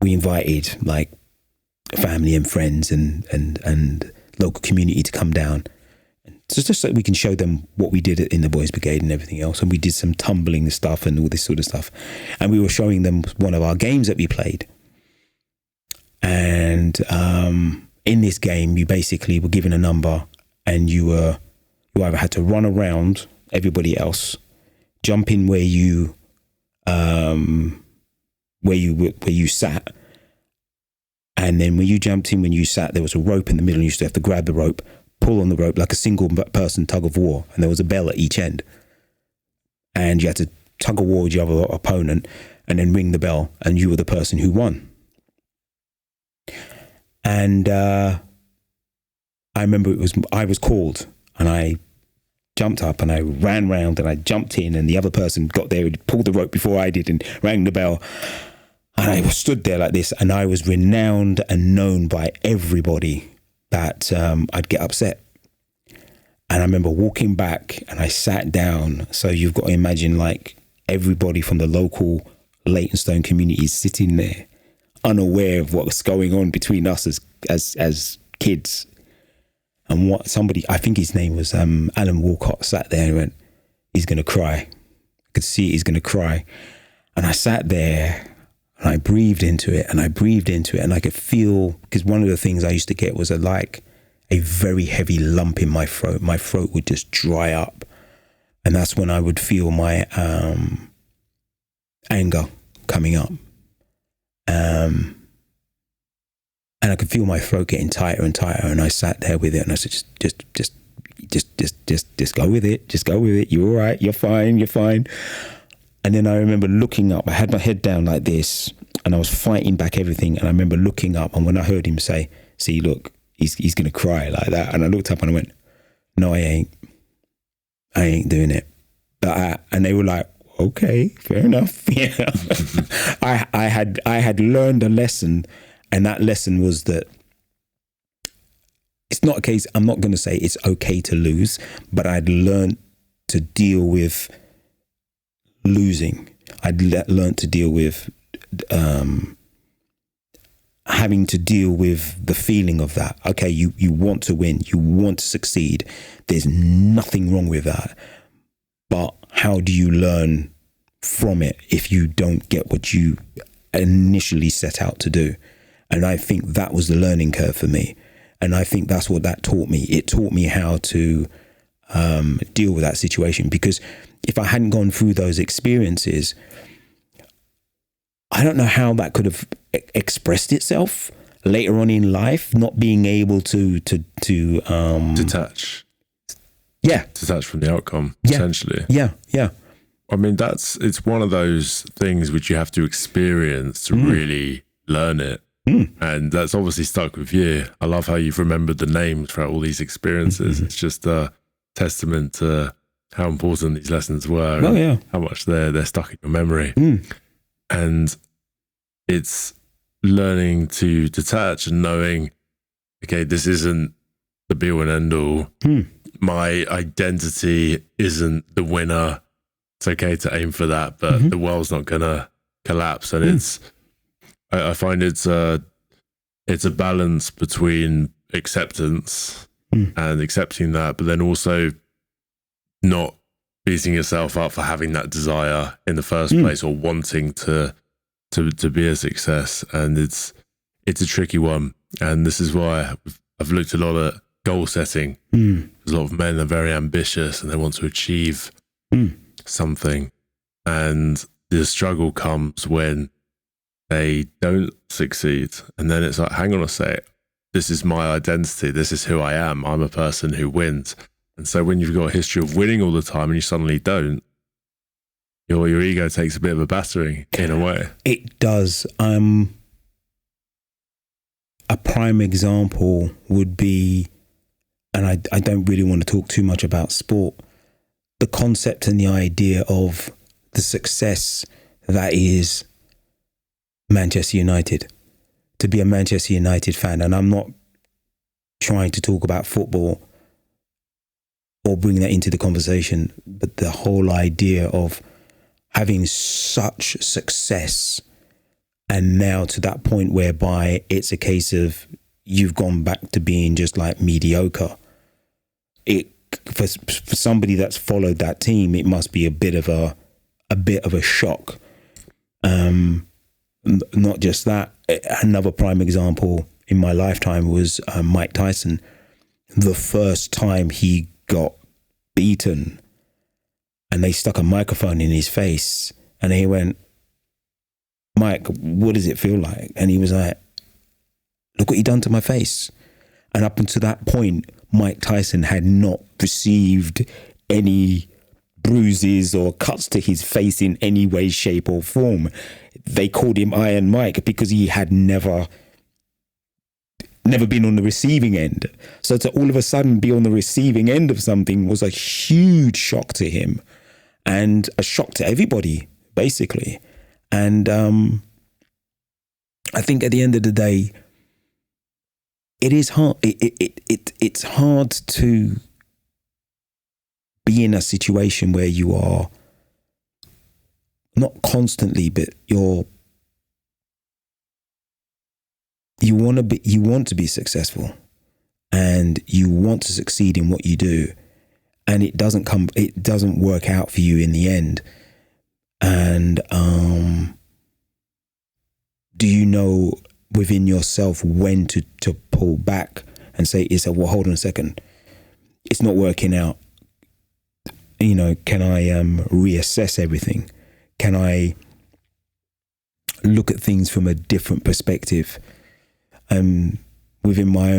we invited like family and friends and local community to come down. So just so we can show them what we did in the Boys Brigade and everything else. And we did some tumbling stuff and all this sort of stuff. And we were showing them one of our games that we played. And in this game, you basically were given a number, and you either had to run around everybody else, jump in where you sat. And then when you jumped in, when you sat, there was a rope in the middle, and you used to have to grab the rope, pull on the rope like a single person tug of war, and there was a bell at each end, and you had to tug of war with your other opponent and then ring the bell, and you were the person who won. And I remember I was called, and I jumped up and I ran round and I jumped in, and the other person got there and pulled the rope before I did and rang the bell. And I stood there like this, and I was renowned and known by everybody that I'd get upset. And I remember walking back, and I sat down. So you've got to imagine like everybody from the local Leytonstone community is sitting there, unaware of what was going on between us as kids. And what somebody, I think his name was Alan Walcott, sat there and went, he's going to cry. I could see it, he's going to cry. And I sat there and I breathed into it and I breathed into it and I could feel, because one of the things I used to get was a very heavy lump in my throat. My throat would just dry up. And that's when I would feel my anger coming up. And I could feel my throat getting tighter and tighter. And I sat there with it and I said, just go with it. Just go with it. You're all right. You're fine. You're fine. And then I remember looking up. I had my head down like this and I was fighting back everything. And I remember looking up, and when I heard him say, see, look, he's going to cry like that. And I looked up and I went, no, I ain't doing it. And they were like, okay, fair enough. Yeah. I had learned a lesson, and that lesson was that it's not a case, I'm not going to say it's okay to lose, but I'd learned to deal with losing. I'd learned to deal with having to deal with the feeling of that. Okay, you want to win, you want to succeed. There's nothing wrong with that. But how do you learn from it if you don't get what you initially set out to do? And I think that was the learning curve for me. And I think that's what that taught me. It taught me how to deal with that situation. Because if I hadn't gone through those experiences, I don't know how that could have expressed itself later on in life, not being able to detach. Yeah. Detach from the outcome, yeah. essentially. Yeah, yeah. I mean, it's one of those things which you have to experience to really learn it. And that's obviously stuck with you. I love how you've remembered the names throughout all these experiences. It's just a testament to how important these lessons were. Oh, yeah. How much they're stuck in your memory. And it's learning to detach and knowing, okay, this isn't the be all and end all. My identity isn't the winner. It's okay to aim for that, but the world's not gonna collapse. And I find it's a balance between acceptance and accepting that, but then also not beating yourself up for having that desire in the first place or wanting to be a success. And it's a tricky one. And this is why I've looked a lot at goal setting. A lot of men are very ambitious and they want to achieve something. And the struggle comes when they don't succeed. And then it's like, hang on a sec, this is my identity. This is who I am. I'm a person who wins. And so when you've got a history of winning all the time and you suddenly don't, your ego takes a bit of a battering in a way. It does. A prime example would be, and I don't really want to talk too much about sport, the concept and the idea of the success that is Manchester United. To be a Manchester United fan, and I'm not trying to talk about football or bring that into the conversation, but the whole idea of having such success and now to that point whereby it's a case of you've gone back to being just like mediocre. For somebody that's followed that team, it must be a bit of a shock. Not just that. Another prime example in my lifetime was Mike Tyson. The first time he got beaten and they stuck a microphone in his face and he went, Mike, what does it feel like? And he was like, look what you done to my face. And up until that point, Mike Tyson had not received any bruises or cuts to his face in any way, shape or form. They called him Iron Mike because he had never been on the receiving end. So to all of a sudden be on the receiving end of something was a huge shock to him and a shock to everybody, basically. And I think at the end of the day, it is hard. It's hard to be in a situation where you are not constantly, but you want to be successful, and you want to succeed in what you do, and it doesn't work out for you in the end. And do you know within yourself when to pull back and say, well, hold on a second, it's not working out. You know, can I reassess everything? Can I look at things from a different perspective? Within my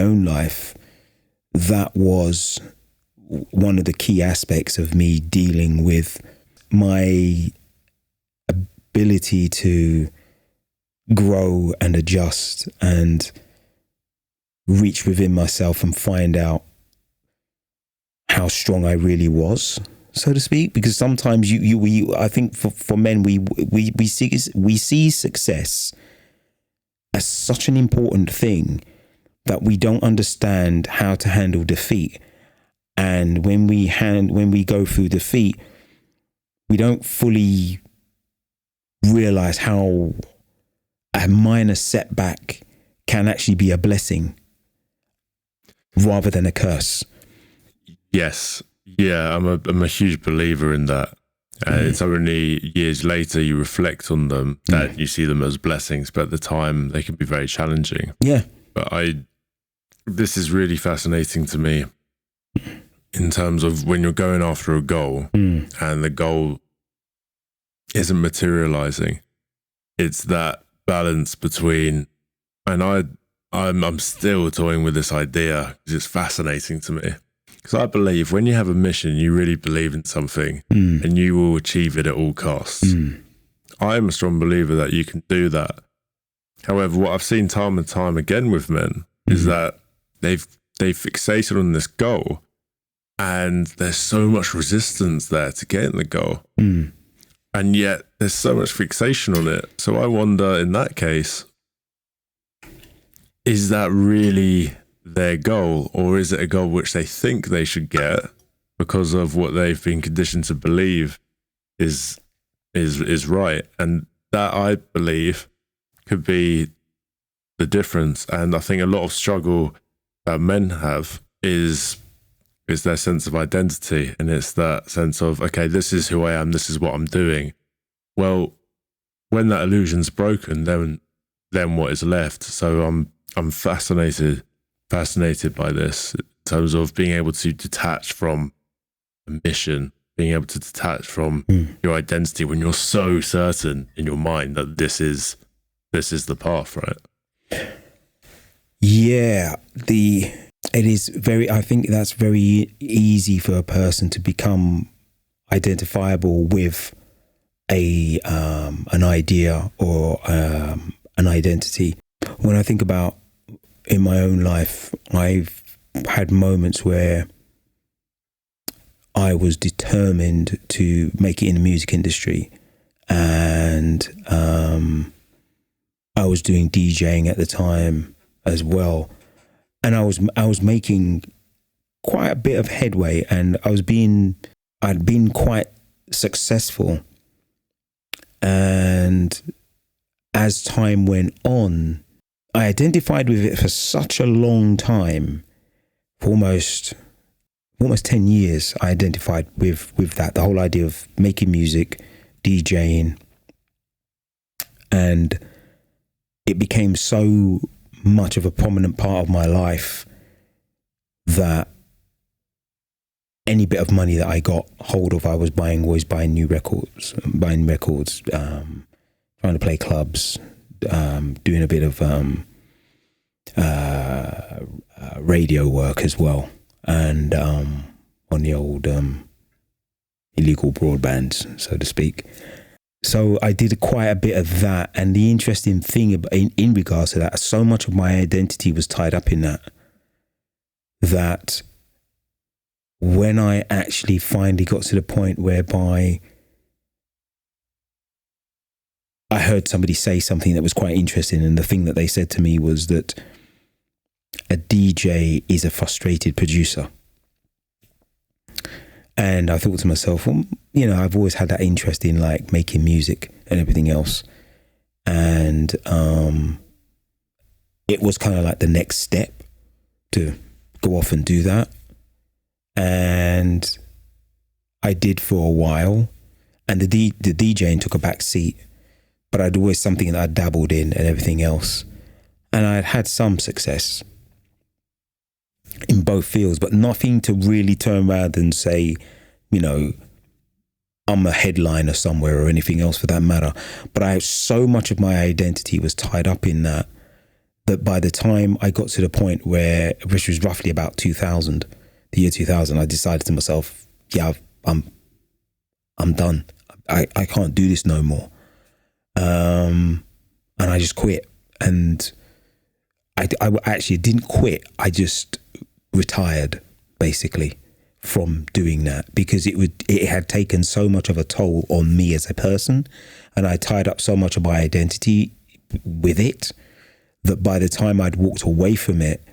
own life, that was one of the key aspects of me dealing with my ability to grow and adjust and reach within myself and find out how strong I really was, so to speak. Because sometimes I think for men, we see success as such an important thing that we don't understand how to handle defeat. And when we go through defeat, we don't fully realize how a minor setback can actually be a blessing rather than a curse. Yes. Yeah, I'm a huge believer in that. It's only years later you reflect on them that you see them as blessings, but at the time they can be very challenging. Yeah. But this is really fascinating to me in terms of when you're going after a goal and the goal isn't materializing. It's that balance between, and I'm still toying with this idea because it's fascinating to me. Because I believe when you have a mission, you really believe in something and you will achieve it at all costs. I'm a strong believer that you can do that. However, what I've seen time and time again with men is that they've fixated on this goal and there's so much resistance there to getting the goal. And yet there's so much fixation on it. So I wonder, in that case, is that really their goal, or is it a goal which they think they should get because of what they've been conditioned to believe is right? And that, I believe, could be the difference. And I think a lot of struggle that men have is their sense of identity, and it's that sense of, okay, this is who I am, this is what I'm doing. Well, when that illusion's broken, then what is left? So I'm fascinated by this in terms of being able to detach from a mission, being able to detach from your identity when you're so certain in your mind that this is the path, right? Yeah, it is very, I think that's very easy for a person to become identifiable with an idea or an identity. When I think about in my own life, I've had moments where I was determined to make it in the music industry, and I was doing DJing at the time as well, and I was making quite a bit of headway, and I'd been quite successful. And as time went on, I identified with it for such a long time, for almost 10 years. I identified with that, the whole idea of making music, DJing, and it became so much of a prominent part of my life that any bit of money that I got hold of, I was always buying new records, trying to play clubs, doing a bit of radio work as well, and on the old illegal broadband, so to speak. So I did quite a bit of that, and the interesting thing in regards to that, so much of my identity was tied up in that when I actually finally got to the point whereby I heard somebody say something that was quite interesting, and the thing that they said to me was that a DJ is a frustrated producer. And I thought to myself, well, I've always had that interest in like making music and everything else. And it was kind of like the next step to go off and do that. And I did for a while, and the DJing took a back seat, but I'd always something that I dabbled in and everything else. And I'd had some success in both fields, but nothing to really turn around and say, you know, I'm a headliner somewhere or anything else for that matter. But so much of my identity was tied up in that by the time I got to the point where, which was roughly about 2000, the year 2000, I decided to myself, yeah, I'm done. I can't do this no more. And I just quit. And I actually didn't quit. I just retired, basically, from doing that, because it had taken so much of a toll on me as a person, and I tied up so much of my identity with it that by the time I'd walked away from it,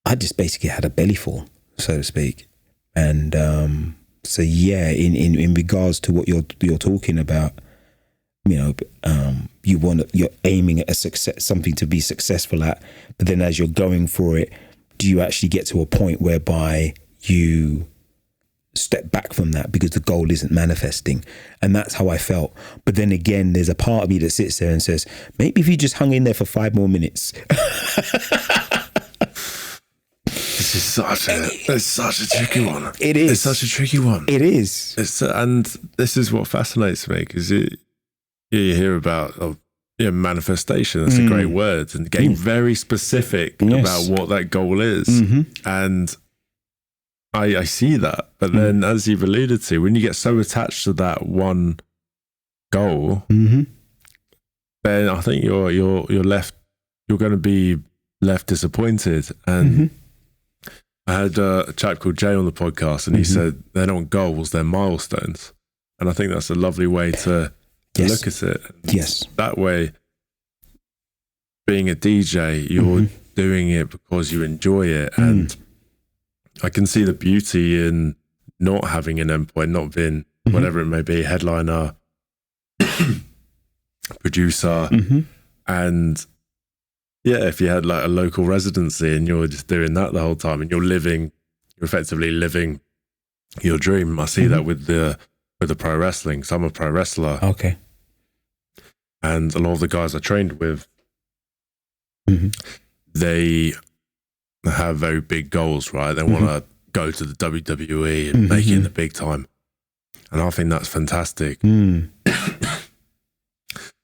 I just basically had a bellyful, so to speak. And so yeah, in regards to what you're talking about, you know, you're aiming at a success, something to be successful at, but then as you're going for it, do you actually get to a point whereby you step back from that because the goal isn't manifesting? And that's how I felt. But then again, there's a part of me that sits there and says, maybe if you just hung in there for 5 more minutes. This is such a tricky one. It is. It's such a tricky one. It is. And this is what fascinates me, because you hear about manifestation. That's a great word, and getting very specific about what that goal is. Mm-hmm. And I see that, but then as you've alluded to, when you get so attached to that one goal, then I think you're going to be left disappointed. And I had a chap called Jay on the podcast, and he said they're not goals, they're milestones. And I think that's a lovely way to look at it. Yes. That way, being a DJ, you're doing it because you enjoy it. And I can see the beauty in not having an endpoint, not being whatever it may be, headliner, producer. And yeah, if you had like a local residency and you're just doing that the whole time, and you're effectively living your dream. I see that with the pro wrestling. So I'm a pro wrestler. Okay. And a lot of the guys I trained with, they have very big goals, right? They want to go to the WWE and make it in the big time. And I think that's fantastic.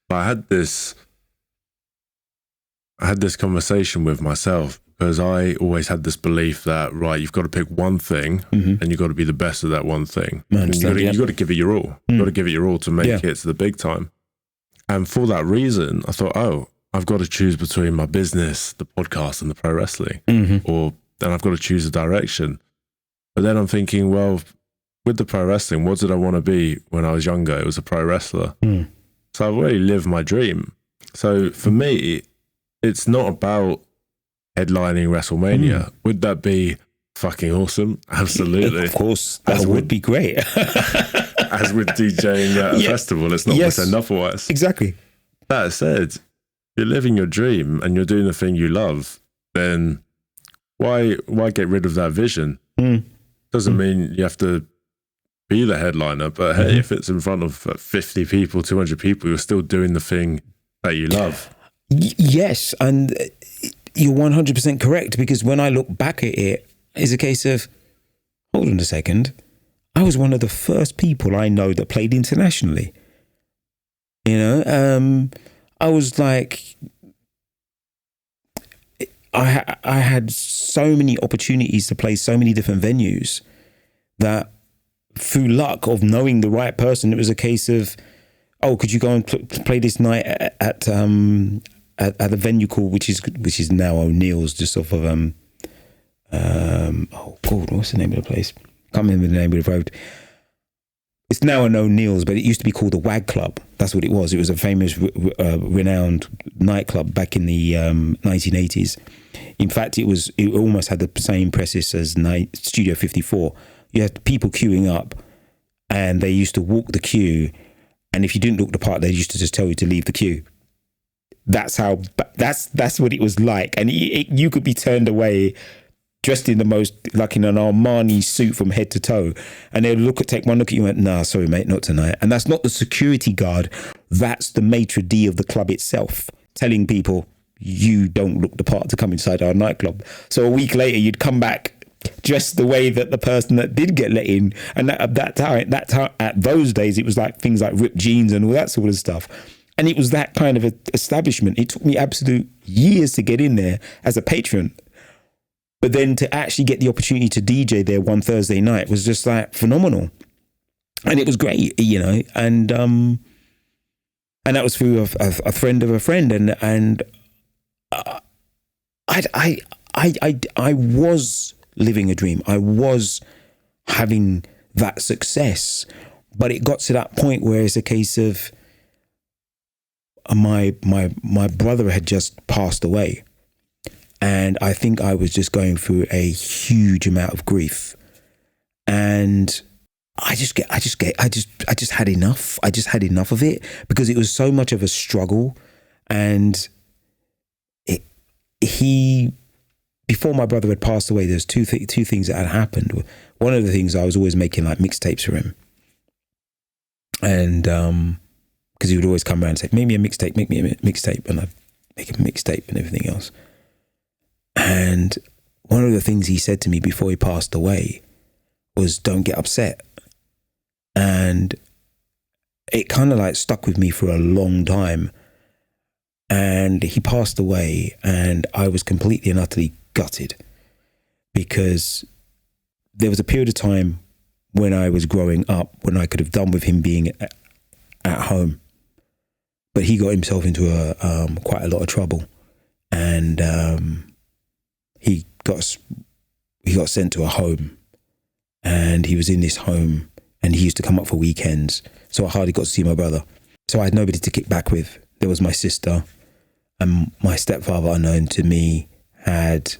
But I had this conversation with myself, because I always had this belief that, right, you've got to pick one thing and you've got to be the best at that one thing. You've got to give it your all. You've got to give it your all to make it to the big time. And for that reason, I thought, I've got to choose between my business, the podcast, and the pro wrestling. Or then I've got to choose a direction. But then I'm thinking, well, with the pro wrestling, what did I want to be when I was younger? It was a pro wrestler. So I've already lived my dream. So for me, it's not about headlining WrestleMania. Would that be fucking awesome? Absolutely. Of course, that would be great. As with DJing at a festival, it's not pretend otherwise. Exactly. That said, you're living your dream and you're doing the thing you love, then why get rid of that vision? Doesn't mean you have to be the headliner, but hey, if it's in front of 50 people, 200 people, you're still doing the thing that you love. Yes, and you're 100% correct, because when I look back at it, it's a case of, hold on a second, I was one of the first people I know that played internationally. You know, I was like, I had so many opportunities to play so many different venues that through luck of knowing the right person, it was a case of, could you go and play this night at a venue called, which is now O'Neill's, just off of what's the name of the place? Can't remember the name of the road. It's now an O'Neill's, but it used to be called the Wag Club. That's what it was. It was a famous, renowned nightclub back in the 1980s. In fact, it almost had the same premise as Studio 54. You had people queuing up, and they used to walk the queue. And if you didn't look the part, they used to just tell you to leave the queue. That's what it was like. And you could be turned away dressed in the most, like in an Armani suit from head to toe. And they'll take one look at you and went, nah, sorry, mate, not tonight. And that's not the security guard. That's the maitre d' of the club itself, telling people, you don't look the part to come inside our nightclub. So a week later, you'd come back dressed the way that the person that did get let in. And at those days, it was like things like ripped jeans and all that sort of stuff. And it was that kind of a establishment. It took me absolute years to get in there as a patron. But then to actually get the opportunity to DJ there one Thursday night was just like phenomenal. And it was great, you know, and that was through a friend of a friend. And I was living a dream. I was having that success, but it got to that point where it's a case of my brother had just passed away. And I think I was just going through a huge amount of grief, and I just had enough. I just had enough of it because it was so much of a struggle. And before my brother had passed away, there's two things that had happened. One of the things, I was always making like mixtapes for him, and because he would always come around and say, make me a mixtape, and I'd make a mixtape and everything else. And one of the things he said to me before he passed away was, don't get upset. And it kind of like stuck with me for a long time. And he passed away, and I was completely and utterly gutted, because there was a period of time when I was growing up when I could have done with him being at home, but he got himself into quite a lot of trouble, and he got sent to a home, and he was in this home, and he used to come up for weekends, so I hardly got to see my brother. So I had nobody to kick back with. There was my sister, and my stepfather, unknown to me, had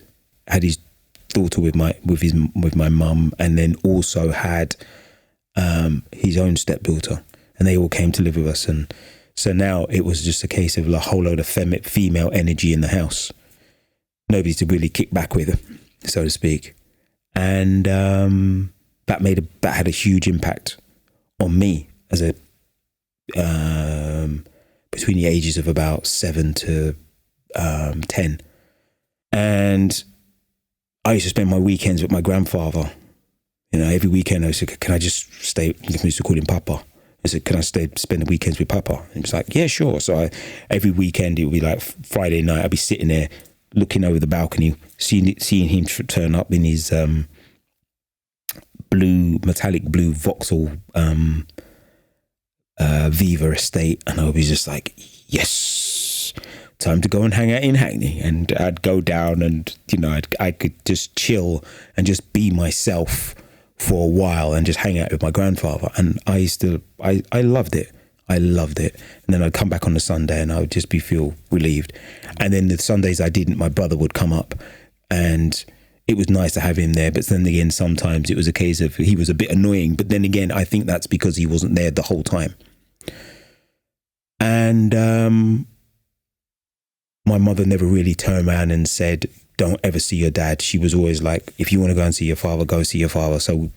his daughter with my mum, and then also had his own stepdaughter, and they all came to live with us. And so now it was just a case of a whole load of female energy in the house. Nobody to really kick back with, so to speak. And that had a huge impact on me as a between the ages of about 7 to 10. And I used to spend my weekends with my grandfather. You know, every weekend I said, can I just stay? We used to call him Papa. I said, can I spend the weekends with Papa? And he was like, yeah, sure. So every weekend it would be like Friday night, I'd be sitting there looking over the balcony, seeing him turn up in his metallic blue Vauxhall Viva estate, and I would be just like, yes, time to go and hang out in Hackney. And I'd go down, and you know, I could just chill and just be myself for a while and just hang out with my grandfather. And I loved it. I loved it. And then I'd come back on the Sunday and I would just feel relieved. And then the Sundays I didn't, my brother would come up, and it was nice to have him there. But then again, sometimes it was a case of he was a bit annoying. But then again, I think that's because he wasn't there the whole time. And my mother never really turned around and said, don't ever see your dad. She was always like, if you want to go and see your father, go see your father. So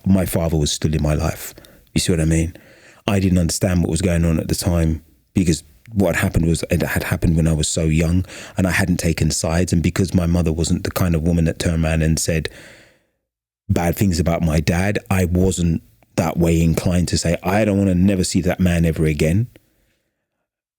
my father was still in my life. You see what I mean? I didn't understand what was going on at the time, because what happened was it had happened when I was so young and I hadn't taken sides. And because my mother wasn't the kind of woman that turned around and said bad things about my dad, I wasn't that way inclined to say, I don't want to never see that man ever again.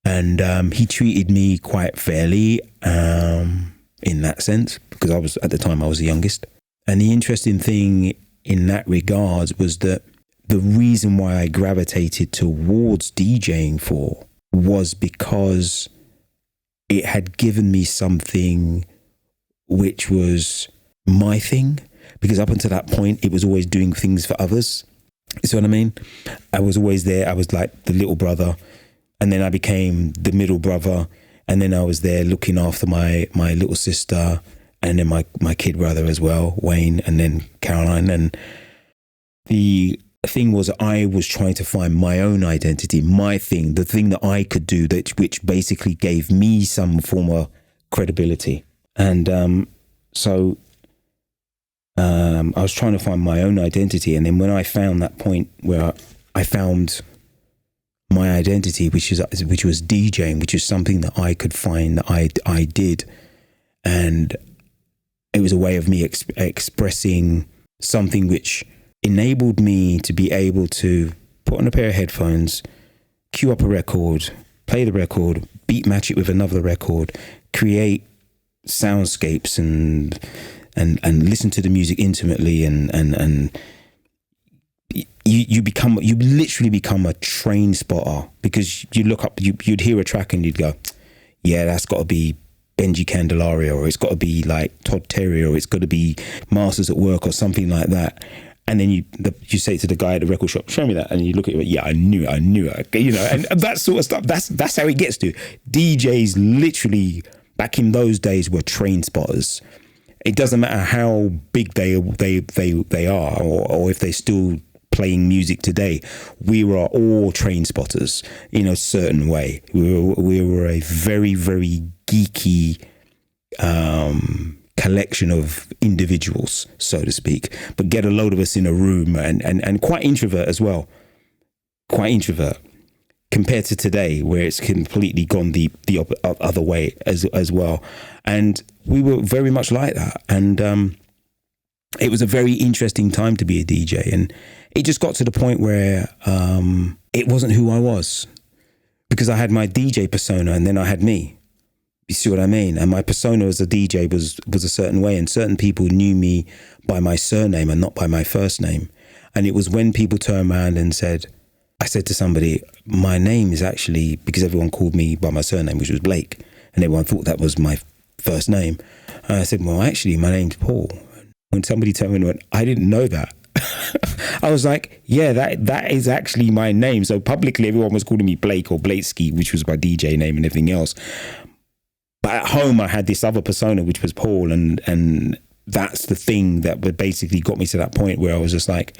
And he treated me quite fairly in that sense, because at the time I was the youngest. And the interesting thing in that regard was that the reason why I gravitated towards DJing was because it had given me something which was my thing. Because up until that point, it was always doing things for others. You see what I mean? I was always there. I was like the little brother, and then I became the middle brother, and then I was there looking after my little sister, and then my kid brother as well, Wayne, and then Caroline. And the thing was I was trying to find my own identity, my thing, the thing that I could do, which basically gave me some form of credibility. And so I was trying to find my own identity. And then when I found that point where I found my identity, which was DJing, which is something that I could find that I did, and it was a way of me expressing something which enabled me to be able to put on a pair of headphones, cue up a record, play the record, beat match it with another record, create soundscapes and listen to the music intimately, and you literally become a train spotter, because you look up, you'd hear a track and you'd go, yeah, that's got to be Benji Candelaria, or it's got to be like Todd Terry, or it's got to be Masters at Work, or something like that. And then you say to the guy at the record shop, show me that. And you look at it, yeah, I knew it, you know, and that sort of stuff. That's how it gets to. DJs literally back in those days were train spotters. It doesn't matter how big they are, or if they're still playing music today. We were all train spotters in a certain way. We were a very, very geeky collection of individuals, so to speak, but get a load of us in a room, and quite introvert as well. Quite introvert compared to today, where it's completely gone the other way as well. And we were very much like that. And it was a very interesting time to be a DJ. And it just got to the point where it wasn't who I was, because I had my DJ persona and then I had me. You see what I mean? And my persona as a DJ was a certain way, and certain people knew me by my surname and not by my first name. And it was when people turned around and I said to somebody, my name is actually, because everyone called me by my surname, which was Blake, and everyone thought that was my first name. And I said, well, actually, my name's Paul. When somebody told me, and went, I didn't know that. I was like, yeah, that is actually my name. So publicly, everyone was calling me Blake or Blakeski, which was my DJ name and everything else. But at home, I had this other persona, which was Paul. And that's the thing that basically got me to that point where I was just like,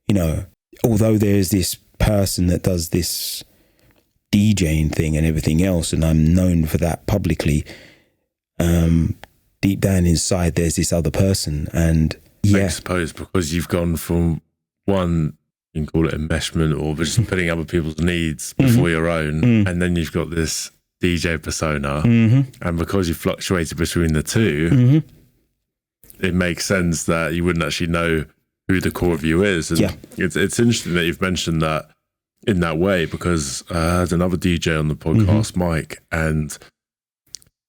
you know, although there's this person that does this DJing thing and everything else, and I'm known for that publicly, deep down inside, there's this other person. And yeah, I suppose because you've gone from one, you can call it enmeshment, or just putting other people's needs before your own, and then you've got this DJ persona, and because you fluctuated between the two, it makes sense that you wouldn't actually know who the core of you is. And it's interesting that you've mentioned that in that way, because I had another DJ on the podcast, Mike, and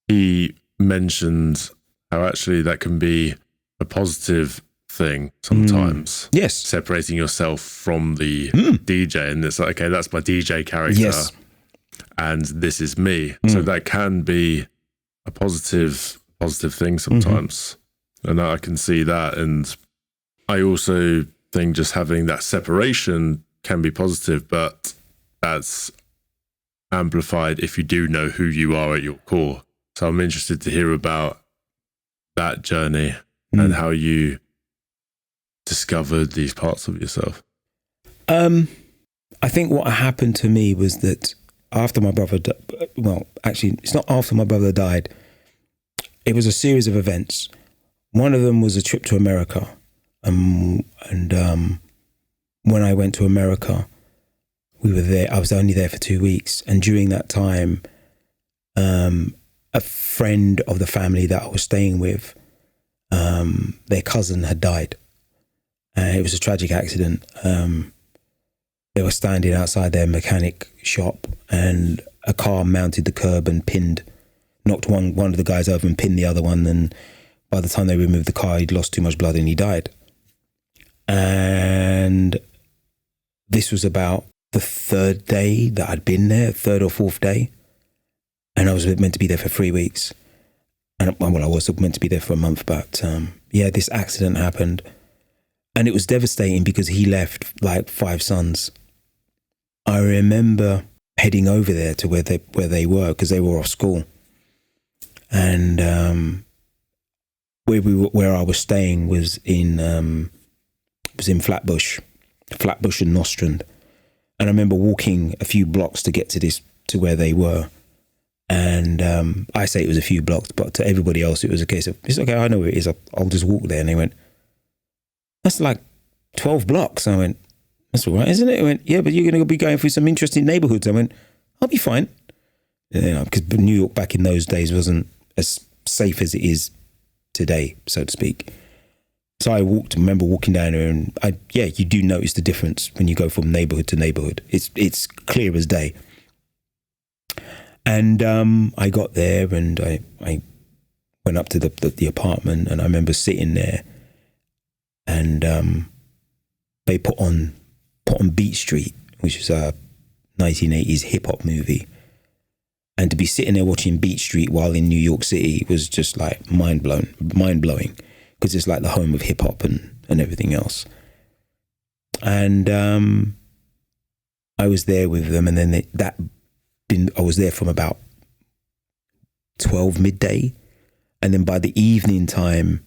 he mentioned how actually that can be a positive thing sometimes. Yes. Separating yourself from the DJ, and it's like, okay, that's my DJ character. Yes. And this is me. So that can be a positive thing sometimes. And I can see that. And I also think just having that separation can be positive, but that's amplified if you do know who you are at your core. So I'm interested to hear about that journey and how you discovered these parts of yourself. I think what happened to me was that after my brother, well, actually, it's not after my brother died. It was a series of events. One of them was a trip to America. And when I went to America, we were there. I was only there for 2 weeks. And during that time, a friend of the family that I was staying with, their cousin had died. It was a tragic accident. They were standing outside their mechanic shop, and a car mounted the curb and knocked one of the guys over and pinned the other one. And by the time they removed the car, he'd lost too much blood and he died. And this was about the third day that I'd been there, third or fourth day. And I was meant to be there for 3 weeks. And well, I was meant to be there for a month, but this accident happened. And it was devastating because he left like 5 sons. I remember heading over there to where they were, because they were off school. And where I was staying was in Flatbush, Flatbush and Nostrand. And I remember walking a few blocks to get to where they were. And I say it was a few blocks, but to everybody else, it was a case of, it's okay, I know where it is. I'll just walk there. And they went, that's like 12 blocks. I went, that's all right, isn't it? I went, yeah, but you're going to be going through some interesting neighborhoods. I went, I'll be fine. You know, because New York back in those days wasn't as safe as it is today, so to speak. So I remember walking down there, and you do notice the difference when you go from neighborhood to neighborhood. It's clear as day. And I got there, and I went up to the apartment, and I remember sitting there, and they put on Beat Street, which is a 1980s hip hop movie. And to be sitting there watching Beat Street while in New York City was just like mind blowing, because it's like the home of hip hop and everything else. And I was there with them, and then I was there from about 12 midday, and then by the evening time,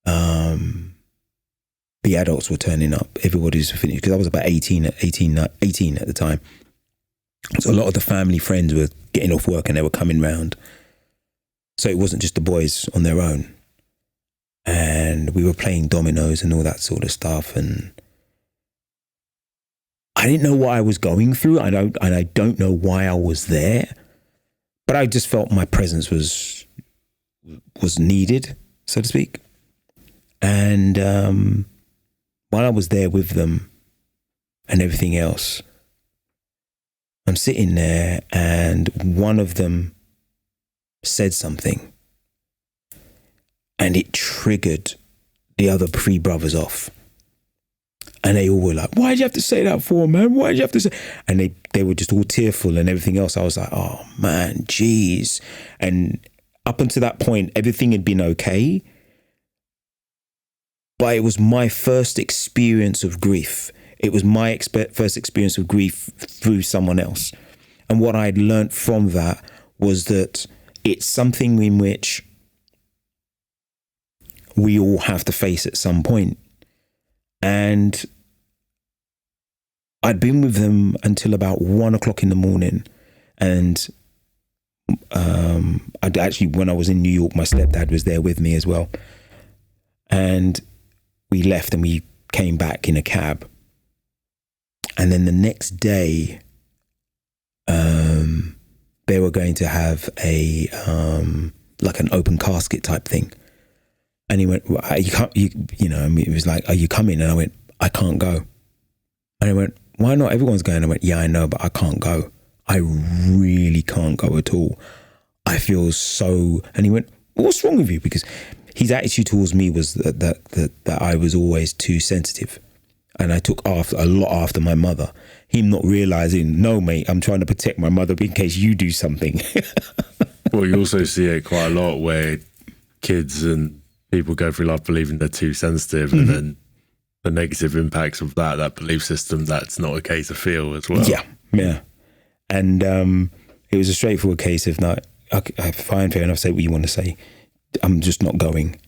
the adults were turning up. Everybody's finished, because I was about 18 at the time. So a lot of the family friends were getting off work and they were coming round. So it wasn't just the boys on their own. And we were playing dominoes and all that sort of stuff. And I didn't know what I was going through. I don't know why I was there. But I just felt my presence was needed, so to speak. And while I was there with them and everything else, I'm sitting there, and one of them said something, and it triggered the other three brothers off. And they all were like, why'd you have to say that for, man? Why'd you have to say? And they were just all tearful and everything else. I was like, oh man, geez. And up until that point, everything had been okay. But it was my first experience of grief. It was my first experience of grief through someone else. And what I'd learned from that was that it's something in which we all have to face at some point. And I'd been with them until about 1 o'clock in the morning. And I'd actually, when I was in New York, my stepdad was there with me as well. And we left and we came back in a cab. And then the next day, they were going to have a like an open casket type thing. And he went, it was like, are you coming? And I went, I can't go. And he went, why not? Everyone's going. I went, yeah, I know, but I can't go. I really can't go at all. I feel so. And he went, what's wrong with you? Because his attitude towards me was that I was always too sensitive. And I took a lot after my mother. Him not realizing, no, mate, I'm trying to protect my mother in case you do something. Well, you also see it quite a lot where kids and people go through life believing they're too sensitive, and then the negative impacts of that belief system, that's not okay to feel as well. Yeah. And it was a straightforward case of, no, okay, fine, fair enough, say what you want to say. I'm just not going.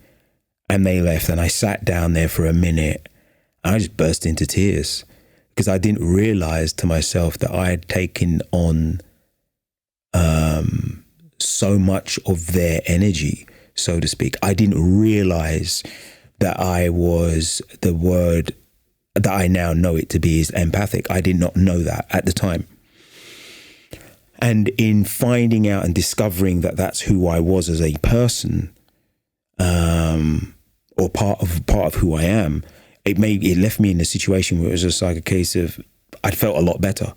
And they left, and I sat down there for a minute. I just burst into tears because I didn't realize to myself that I had taken on so much of their energy, so to speak. I didn't realize that I was, the word that I now know it to be is empathic. I did not know that at the time. And in finding out and discovering that that's who I was as a person, or part of who I am, it left me in a situation where it was just like a case of, I felt a lot better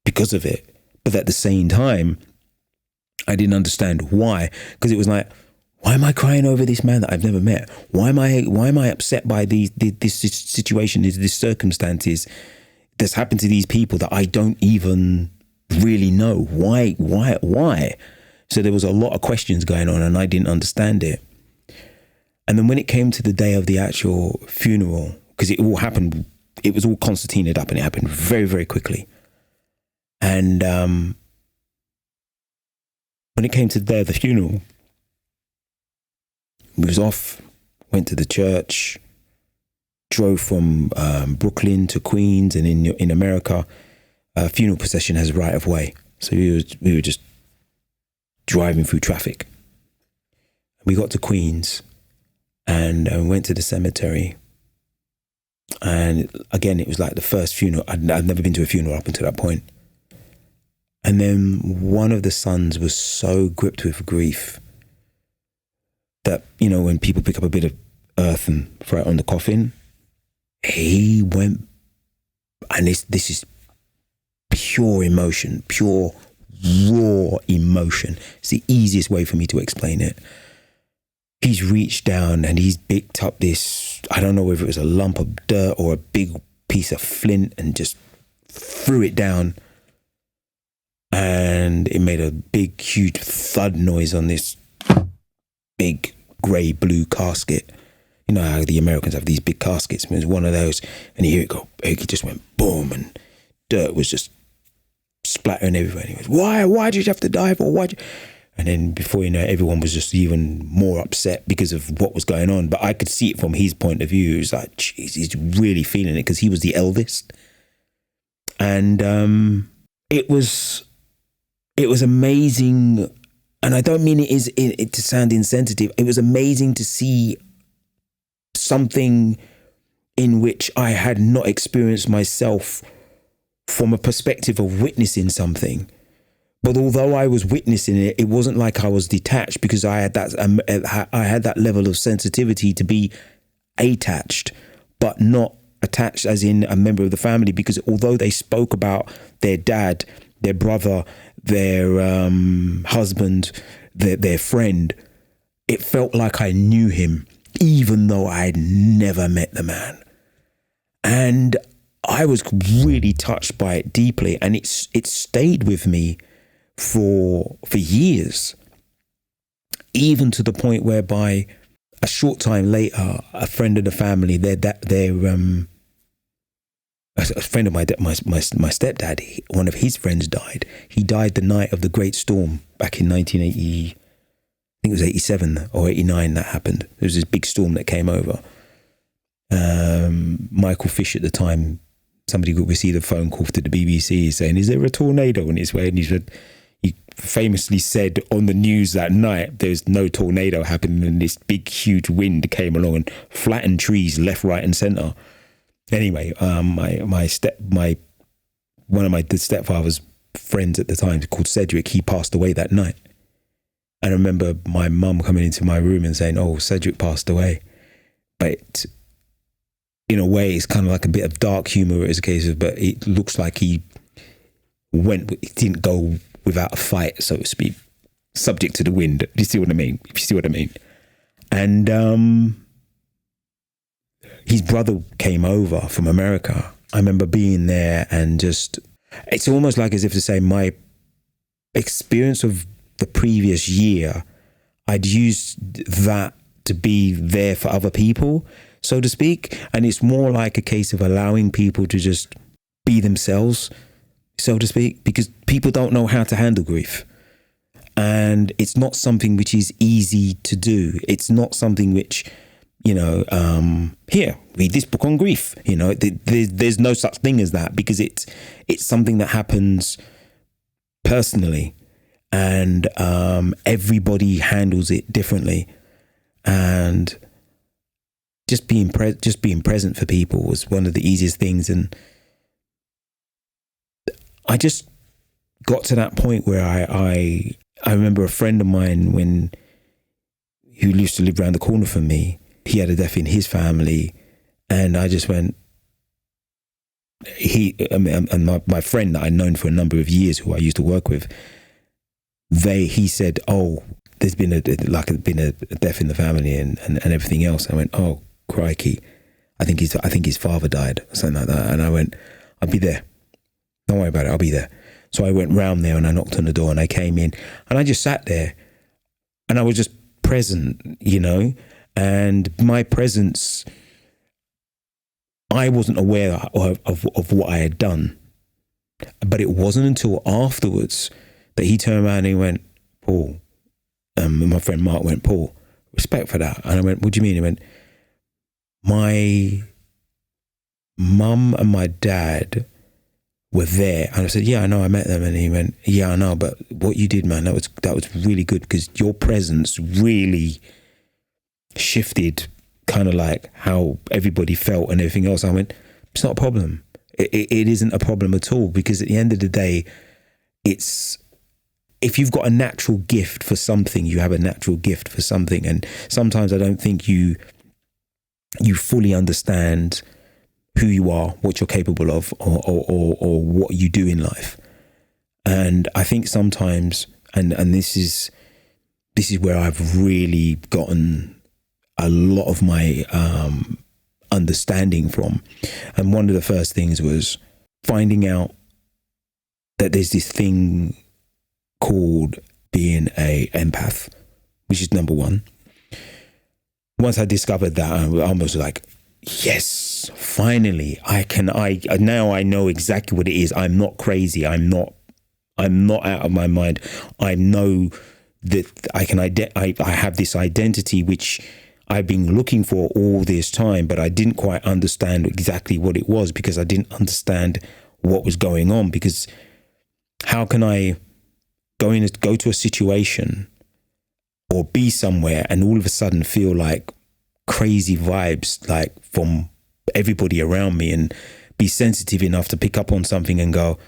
because of it. But at the same time, I didn't understand why, because it was like, why am I crying over this man that I've never met? Why am I upset by this situation, these circumstances that's happened to these people that I don't even really know? Why? So there was a lot of questions going on, and I didn't understand it. And then when it came to the day of the actual funeral, because it all happened, it was all concertinaed up and it happened very, very quickly. And when it came to the day of the funeral, we was off, went to the church, drove from Brooklyn to Queens, and in America, a funeral procession has right of way. So we were just driving through traffic. We got to Queens and went to the cemetery. And again, it was like the first funeral. I'd never been to a funeral up until that point. And then one of the sons was so gripped with grief that, you know, when people pick up a bit of earth and throw it on the coffin, he went, and this is pure emotion, pure raw emotion. It's the easiest way for me to explain it. He's reached down and he's picked up this, I don't know whether it was a lump of dirt or a big piece of flint, and just threw it down. And it made a big, huge thud noise on this big grey blue casket. You know how the Americans have these big caskets? It was one of those, and you hear it go, it just went boom, and dirt was just splattering everywhere. And he goes, why did you have to die for? And then before you know it, everyone was just even more upset because of what was going on. But I could see it from his point of view. It was like, geez, he's really feeling it because he was the eldest. And it was amazing. And I don't mean it to sound insensitive. It was amazing to see something in which I had not experienced myself from a perspective of witnessing something. But although I was witnessing it, it wasn't like I was detached, because I had that level of sensitivity to be attached, but not attached as in a member of the family. Because although they spoke about their dad, their brother, their husband, their friend, it felt like I knew him, even though I had never met the man. And I was really touched by it deeply, and it stayed with me for years, even to the point whereby a short time later, a friend of the family, a friend of my stepdad, one of his friends died. He died the night of the Great Storm back in 1980. I think it was 87 or 89 that happened. There was this big storm that came over. Michael Fish at the time, somebody received a phone call to the BBC saying, "Is there a tornado on its way?" And he famously said on the news that night, "There's no tornado happening," and this big, huge wind came along and flattened trees left, right, and centre. Anyway, one of my stepfather's friends at the time, called Cedric, he passed away that night. And I remember my mum coming into my room and saying, "Oh, Cedric passed away." But in a way, it's kind of like a bit of dark humour as a case of, but it looks like he didn't go without a fight, so to speak, subject to the wind. Do you see what I mean? If you see what I mean. And his brother came over from America. I remember being there, and just, it's almost like as if to say my experience of the previous year, I'd used that to be there for other people, so to speak. And it's more like a case of allowing people to just be themselves, so to speak, because people don't know how to handle grief. And it's not something which is easy to do. It's not something which, you know, here, read this book on grief. You know, there's no such thing as that, because it's something that happens personally, and everybody handles it differently. And just being present for people was one of the easiest things. And I just got to that point where I remember a friend of mine who used to live around the corner from me. He had a death in his family, and I just went. My friend that I'd known for a number of years, who I used to work with, he said, "Oh, there's been a death in the family and everything else." I went, "Oh, crikey, I think his father died," or something like that. And I went, "I'll be there. Don't worry about it. I'll be there." So I went round there and I knocked on the door and I came in and I just sat there and I was just present, you know. And my presence, I wasn't aware of what I had done. But it wasn't until afterwards that he turned around and he went, "Paul," my friend Mark went, "Paul, respect for that." And I went, "What do you mean?" He went, mum and my dad were there, and I said, yeah, I know, I met them. And he went, yeah, I know, but what you did, man, that was really good, because your presence really shifted kind of like how everybody felt and everything else. I went, it's not a problem. It isn't a problem at all, because at the end of the day, it's, if you've got a natural gift for something, you have a natural gift for something. And sometimes I don't think you fully understand who you are, what you're capable of, or what you do in life. And I think sometimes, and this is where I've really gotten a lot of my understanding from. And one of the first things was finding out that there's this thing called being a empath, which is number one. Once I discovered that, I was like, yes, finally, now I know exactly what it is. I'm not crazy. I'm not out of my mind. I know that I have this identity which I've been looking for all this time, but I didn't quite understand exactly what it was, because I didn't understand what was going on. Because how can I go to a situation or be somewhere and all of a sudden feel like crazy vibes, like from everybody around me, and be sensitive enough to pick up on something and go,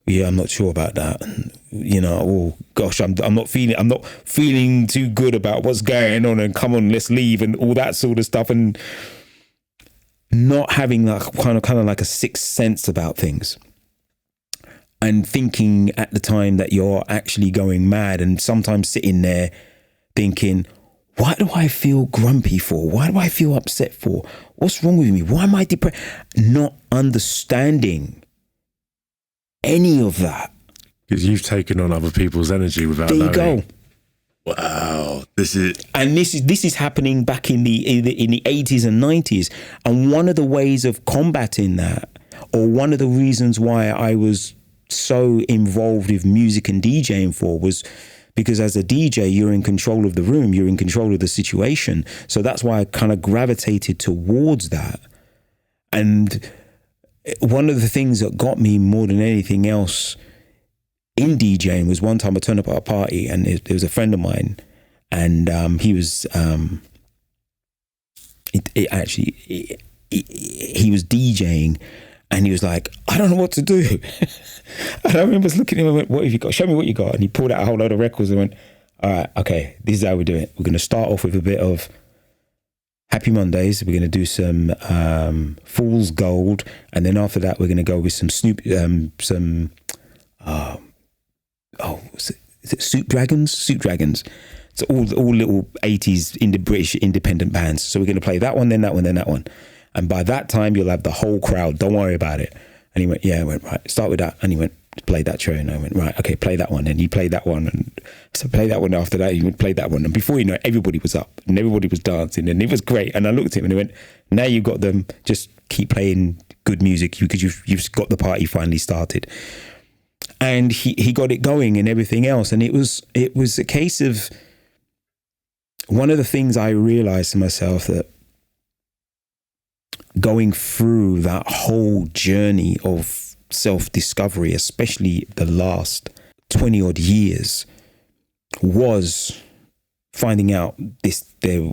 yeah, I'm not sure about that. And, oh gosh, I'm not feeling too good about what's going on, and come on, let's leave, and all that sort of stuff. And not having that kind of like a sixth sense about things, and thinking at the time that you're actually going mad, and sometimes sitting there thinking, why do I feel grumpy for? Why do I feel upset for? What's wrong with me? Why am I depressed? Not understanding any of that. Because you've taken on other people's energy without knowing. There you go. Wow, this is happening back in the 80s and 90s. And one of the ways of combating that, or one of the reasons why I was so involved with music and DJing was because as a DJ, you're in control of the room, you're in control of the situation. So that's why I kind of gravitated towards that. And one of the things that got me more than anything else in DJing was one time I turned up at a party, and there was a friend of mine, and he was he was DJing, and he was like, I don't know what to do. And I remember looking at him and went, what have you got? Show me what you got. And he pulled out a whole load of records and went, all right, okay, this is how we do it. We're going to start off with a bit of Happy Mondays. We're going to do some Fool's Gold. And then after that, we're going to go with some is it Soup Dragons? Soup Dragons. So all little 80s British independent bands. So we're going to play that one, then that one, then that one. And by that time, you'll have the whole crowd. Don't worry about it. And he went, yeah. I went, right, start with that. And he went, play that tune. And I went, right, okay, play that one. And he played that one. And so play that one after that. He went, play that one. And before you know it, everybody was up and everybody was dancing. And it was great. And I looked at him and he went, now you've got them. Just keep playing good music because you've got the party finally started. And he got it going and everything else. And it was a case of, one of the things I realized to myself, that going through that whole journey of self-discovery, especially the last 20 odd years, was finding out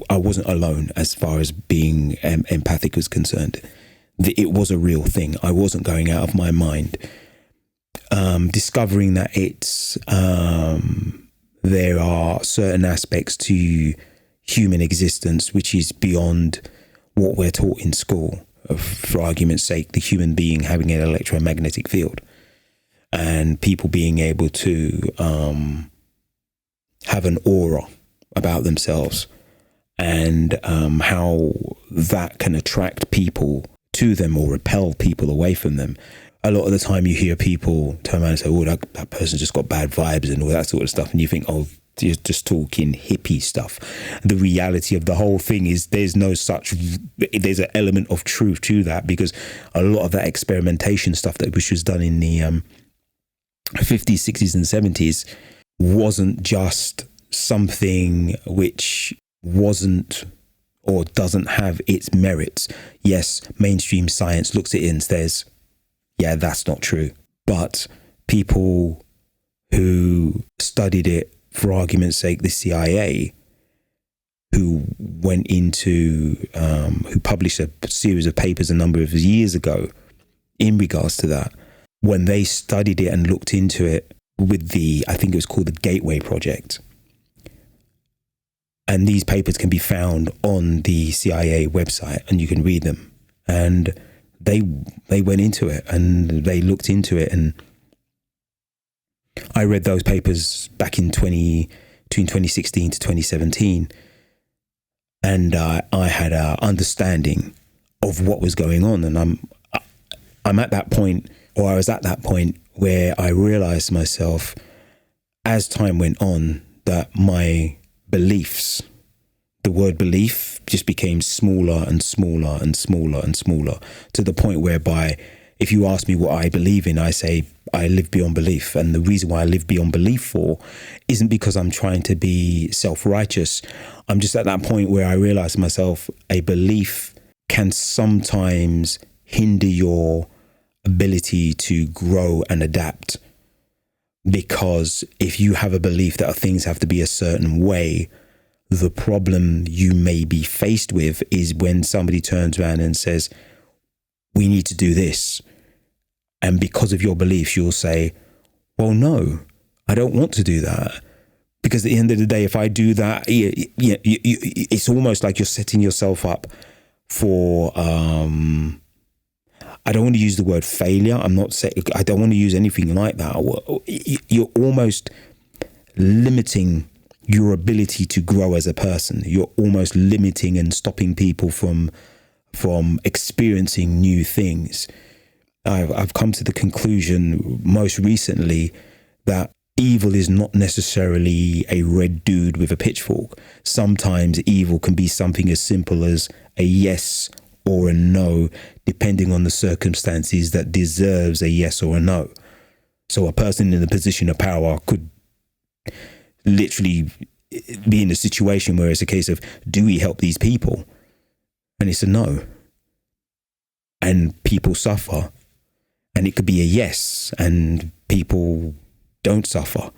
I wasn't alone as far as being empathic was concerned. It was a real thing. I wasn't going out of my mind. Discovering that there are certain aspects to human existence which is beyond what we're taught in school. For argument's sake, the human being having an electromagnetic field, and people being able to have an aura about themselves, and how that can attract people to them or repel people away from them. A lot of the time you hear people turn around and say, oh, that person just got bad vibes and all that sort of stuff. And you think, oh, you're just talking hippie stuff. The reality of the whole thing is there's an element of truth to that, because a lot of that experimentation stuff which was done in the 50s, 60s and 70s wasn't just something which wasn't or doesn't have its merits. Yes, mainstream science looks at it and says, yeah, that's not true. But people who studied it, for argument's sake, the CIA, who went into, who published a series of papers a number of years ago in regards to that, when they studied it and looked into it with the, I think it was called the Gateway Project. And these papers can be found on the CIA website and you can read them. And they went into it and they looked into it. And I read those papers back in between 2016 to 2017. And I had an understanding of what was going on. And I'm at that point, or I was at that point where I realized to myself, as time went on, that my beliefs, the word belief just became smaller and smaller and smaller and smaller, to the point whereby if you ask me what I believe in, I say I live beyond belief. And the reason why I live beyond belief for isn't because I'm trying to be self-righteous. I'm just at that point where I realize to myself, a belief can sometimes hinder your ability to grow and adapt. Because if you have a belief that things have to be a certain way, the problem you may be faced with is when somebody turns around and says, we need to do this. And because of your beliefs, you'll say, well, no, I don't want to do that. Because at the end of the day, if I do that, it's almost like you're setting yourself up for, I don't want to use the word failure. I don't want to use anything like that. You're almost limiting your ability to grow as a person. You're almost limiting and stopping people from experiencing new things. I've come to the conclusion most recently that evil is not necessarily a red dude with a pitchfork. Sometimes evil can be something as simple as a yes or a no, depending on the circumstances that deserves a yes or a no. So a person in a position of power could literally be in a situation where it's a case of, do we help these people? And it's a no. And people suffer. And it could be a yes, and people don't suffer.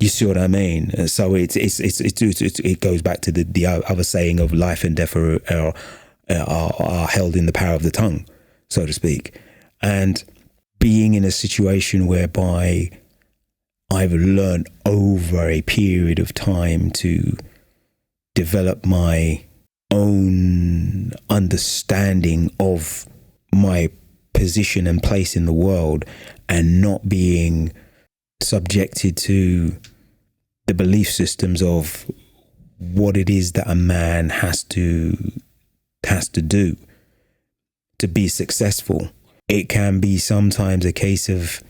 You see what I mean? So it goes back to the other saying of life and death are held in the power of the tongue, so to speak. And being in a situation whereby I've learned over a period of time to develop my own understanding of my position and place in the world, and not being subjected to the belief systems of what it is that a man has to do to be successful. It can be sometimes a case of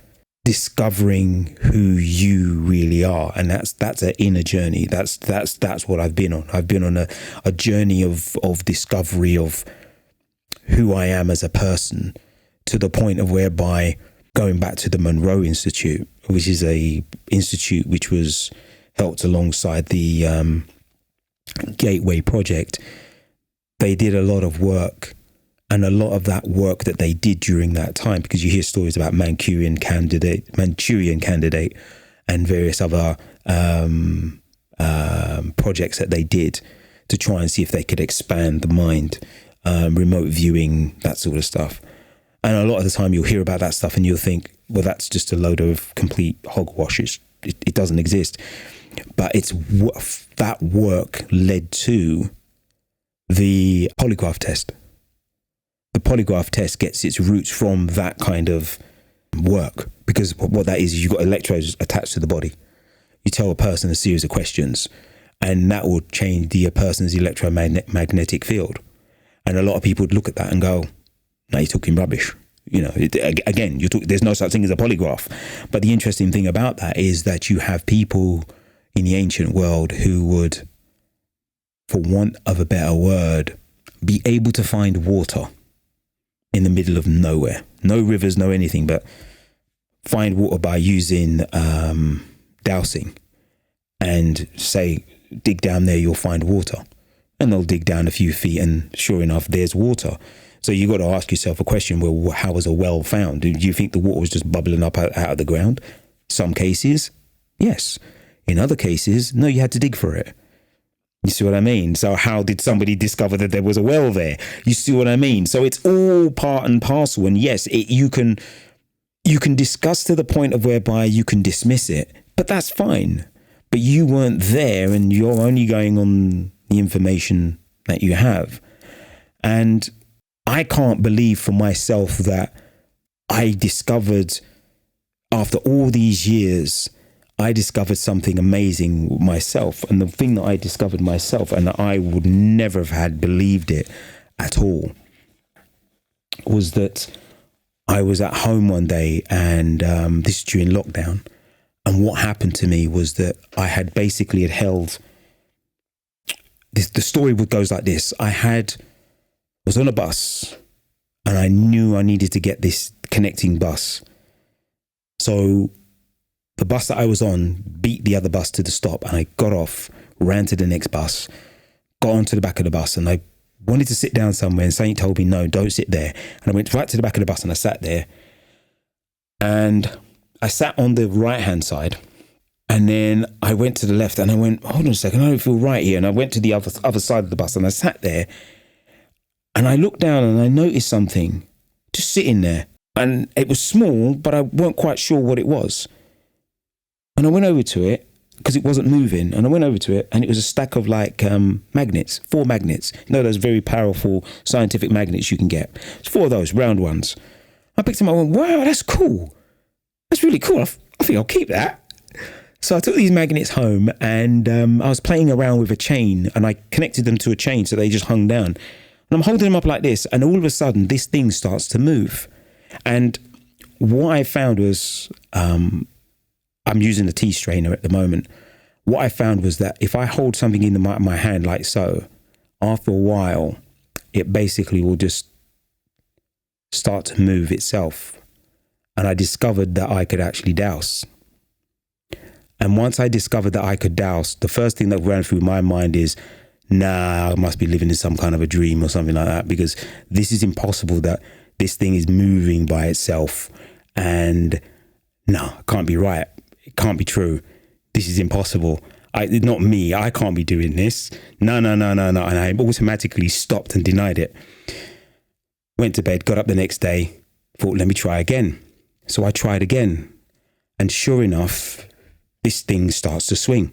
discovering who you really are, and that's an inner journey. That's what I've been on. I've been on a journey of discovery of who I am as a person, to the point of whereby, going back to the Monroe Institute, which is a institute which was helped alongside the Gateway Project, they did a lot of work. And a lot of that work that they did during that time, because you hear stories about Manchurian candidate, and various other projects that they did to try and see if they could expand the mind, remote viewing, that sort of stuff. And a lot of the time you'll hear about that stuff and you'll think, well, that's just a load of complete hogwash. It doesn't exist. But it's that work led to the polygraph test. The polygraph test gets its roots from that kind of work, because what that is you've got electrodes attached to the body. You tell a person a series of questions, and that will change the person's electromagnetic field. And a lot of people would look at that and go, no, you're talking rubbish. There's no such thing as a polygraph. But the interesting thing about that is that you have people in the ancient world who would, for want of a better word, be able to find water in the middle of nowhere. No rivers, no anything, but find water by using dowsing, and say, dig down there, you'll find water. And they'll dig down a few feet and sure enough, there's water. So you got to ask yourself a question, well, how was a well found? Do you think the water was just bubbling up out of the ground? Some cases, yes. In other cases, no, you had to dig for it. You see what I mean? So how did somebody discover that there was a well there? You see what I mean? So it's all part and parcel. And yes, you can discuss to the point of whereby you can dismiss it, but that's fine. But you weren't there and you're only going on the information that you have. And I can't believe for myself that I discovered, after all these years, I discovered something amazing myself. And the thing that I discovered myself, and that I would never have had believed it at all, was that I was at home one day, and this is during lockdown. And what happened to me was that I had basically held this. The story goes like this. I was on a bus and I knew I needed to get this connecting bus. So the bus that I was on beat the other bus to the stop, and I got off, ran to the next bus, got onto the back of the bus, and I wanted to sit down somewhere, and something told me, no, don't sit there. And I went right to the back of the bus and I sat there, and I sat on the right hand side, and then I went to the left and I went, hold on a second, I don't feel right here. And I went to the other side of the bus and I sat there, and I looked down and I noticed something just sitting there, and it was small, but I weren't quite sure what it was. And I went over to it because it wasn't moving. And I went over to it, and it was a stack of like magnets, 4 magnets. You know, those very powerful scientific magnets you can get. It's 4 of those round ones. I picked them up and went, wow, that's cool. That's really cool. I think I'll keep that. So I took these magnets home, and I was playing around with a chain, and I connected them to a chain so they just hung down. And I'm holding them up like this, and all of a sudden this thing starts to move. And what I found was, I'm using a tea strainer at the moment. What I found was that if I hold something in my hand like so, after a while, it basically will just start to move itself. And I discovered that I could actually dowse. And once I discovered that I could dowse, the first thing that ran through my mind is, nah, I must be living in some kind of a dream or something like that, because this is impossible that this thing is moving by itself. And no, it can't be right. It can't be true. This is impossible. Not me. I can't be doing this. No. And I automatically stopped and denied it. Went to bed, got up the next day, thought, let me try again. So I tried again. And sure enough, this thing starts to swing.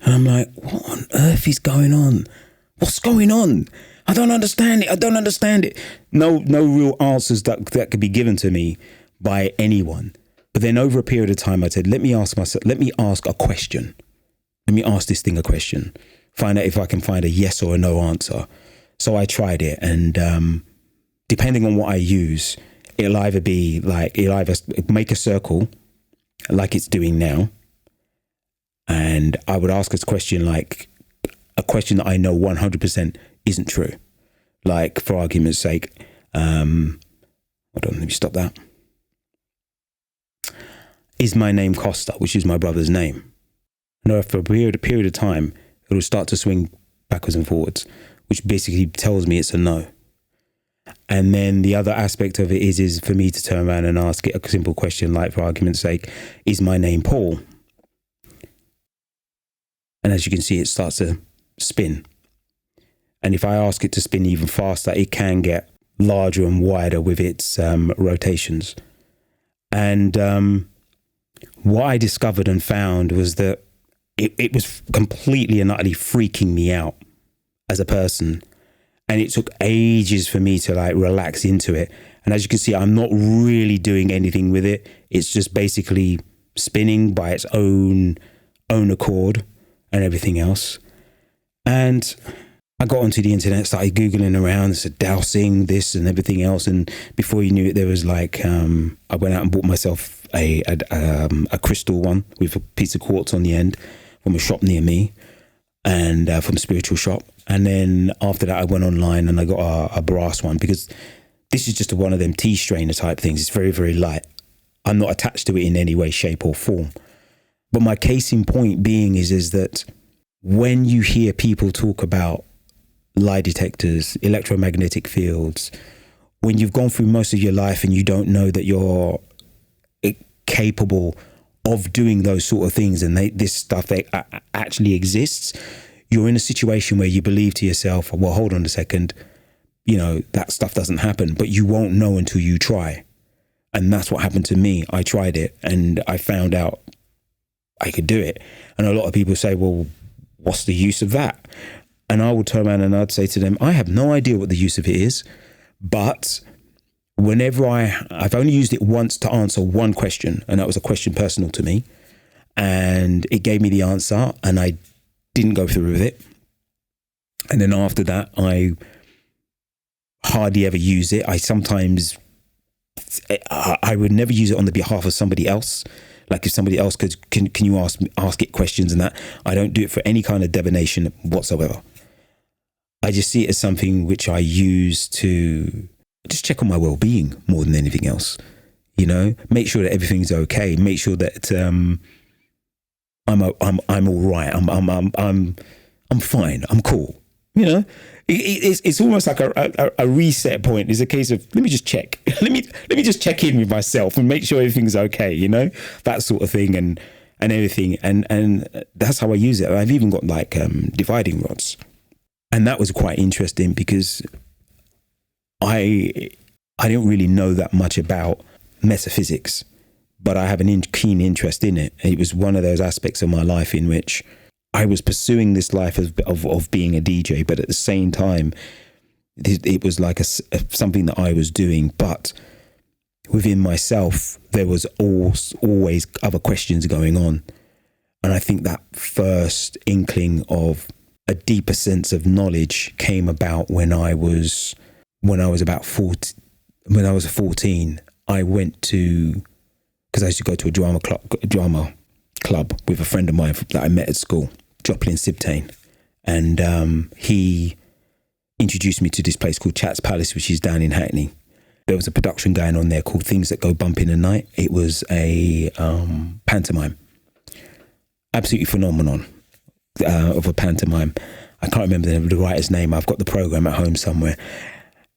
And I'm like, what on earth is going on? What's going on? I don't understand it. No real answers that could be given to me by anyone. But then over a period of time, I said, let me ask a question. Let me ask this thing a question. Find out if I can find a yes or a no answer. So I tried it. And depending on what I use, it'll either make a circle like it's doing now. And I would ask this question, like a question that I know 100% isn't true. Like, for argument's sake, hold on, let me stop that. Is my name Costa, which is my brother?'s name. And after a period of time, it will start to swing backwards and forwards, which basically tells me it's a no. And then the other aspect of it is for me to turn around and ask it a simple question, like, for argument's sake, is my name Paul? And as you can see, it starts to spin. And if I ask it to spin even faster, it can get larger and wider with its rotations. And what I discovered and found was that it was completely and utterly freaking me out as a person. And it took ages for me to like relax into it. And as you can see, I'm not really doing anything with it. It's just basically spinning by its own accord and everything else. And I got onto the internet, started Googling around, said dowsing, this and everything else. And before you knew it, there was like, I went out and bought myself a crystal one with a piece of quartz on the end from a shop near me, and from a spiritual shop. And then after that, I went online and I got a brass one, because this is just one of them tea strainer type things. It's very, very light. I'm not attached to it in any way, shape or form. But my case in point being is that when you hear people talk about lie detectors, electromagnetic fields, when you've gone through most of your life and you don't know that you're capable of doing those sort of things, and this stuff actually exists, you're in a situation where you believe to yourself, well, hold on a second, that stuff doesn't happen, but you won't know until you try. And that's what happened to me. I tried it and I found out I could do it. And a lot of people say, well, what's the use of that? And I would turn around and I'd say to them, I have no idea what the use of it is, but whenever I've only used it once to answer one question, and that was a question personal to me, and it gave me the answer and I didn't go through with it. And then after that, I hardly ever use it. I would never use it on the behalf of somebody else. Like if somebody else can you ask it questions and that. I don't do it for any kind of divination whatsoever. I just see it as something which I use to just check on my well-being more than anything else. Make sure that everything's okay. Make sure that I'm all right. I'm fine. I'm cool. It's almost like a reset point. It's a case of let me just check. let me just check in with myself and make sure everything's okay. That sort of thing and everything. And that's how I use it. I've even got like dividing rods, and that was quite interesting because I don't really know that much about metaphysics, but I have a keen interest in it. It was one of those aspects of my life in which I was pursuing this life of being a DJ, but at the same time, it was like something that I was doing. But within myself, there was always other questions going on. And I think that first inkling of a deeper sense of knowledge came about when I was about 14. When I was 14, I went to, because I used to go to a drama club with a friend of mine that I met at school, Joplin Sibtain, and he introduced me to this place called Chat's Palace, which is down in Hackney. There was a production going on there called Things That Go Bump in the Night. It was a pantomime, absolutely phenomenon of a pantomime. I can't remember the writer's name. I've got the program at home somewhere.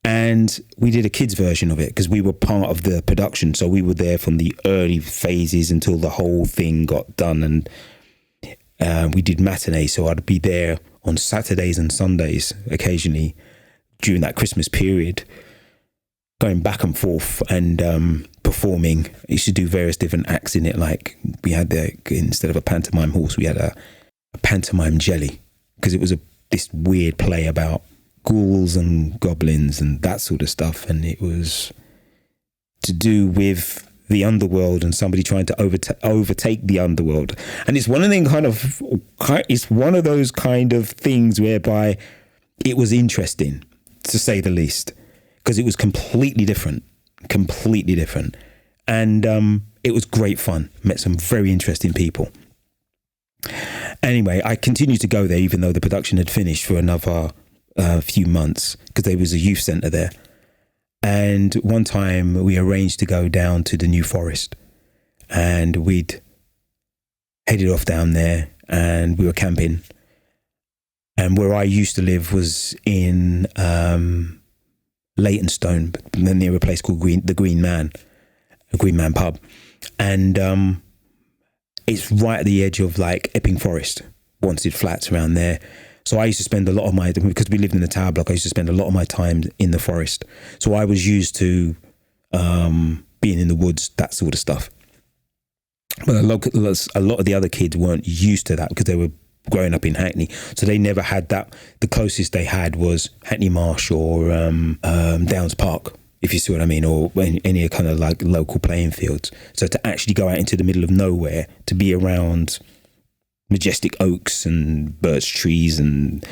And we did a kids version of it because we were part of the production. So we were there from the early phases until the whole thing got done. And we did matinee. So I'd be there on Saturdays and Sundays occasionally during that Christmas period, going back and forth and performing. I used to do various different acts in it. Like we had instead of a pantomime horse, we had a pantomime jelly, because it was this weird play about ghouls and goblins and that sort of stuff, and it was to do with the underworld and somebody trying to overtake the underworld. And it's one of those kind of things whereby it was interesting, to say the least, because it was completely different, and it was great fun. Met some very interesting people. Anyway, I continued to go there even though the production had finished for another few months, because there was a youth centre there. And one time we arranged to go down to the New Forest, and we'd headed off down there and we were camping. And where I used to live was in Leytonstone, near a place called the Green Man pub. And it's right at the edge of like Epping Forest, Wanstead Flats around there. So I used to spend a lot of my, because we lived in a tower block, I used to spend a lot of my time in the forest. So I was used to being in the woods, that sort of stuff. But a lot of the other kids weren't used to that because they were growing up in Hackney. So they never had that. The closest they had was Hackney Marsh or Downs Park, if you see what I mean, or any kind of like local playing fields. So to actually go out into the middle of nowhere, to be around majestic oaks and birch trees and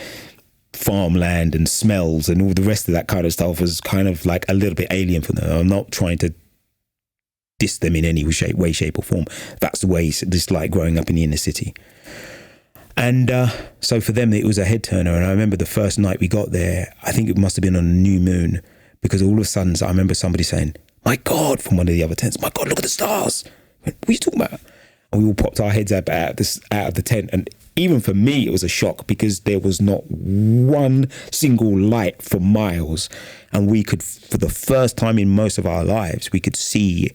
farmland and smells and all the rest of that kind of stuff was kind of like a little bit alien for them. I'm not trying to diss them in any way, shape or form. That's the way it's like growing up in the inner city. And so for them, it was a head turner. And I remember the first night we got there, I think it must have been on a new moon, because all of a sudden I remember somebody saying, "My God," from one of the other tents, "My God, look at the stars." I went, "What are you talking about?" And we all popped our heads out of the tent, and even for me, it was a shock because there was not one single light for miles. And we could, for the first time in most of our lives, we could see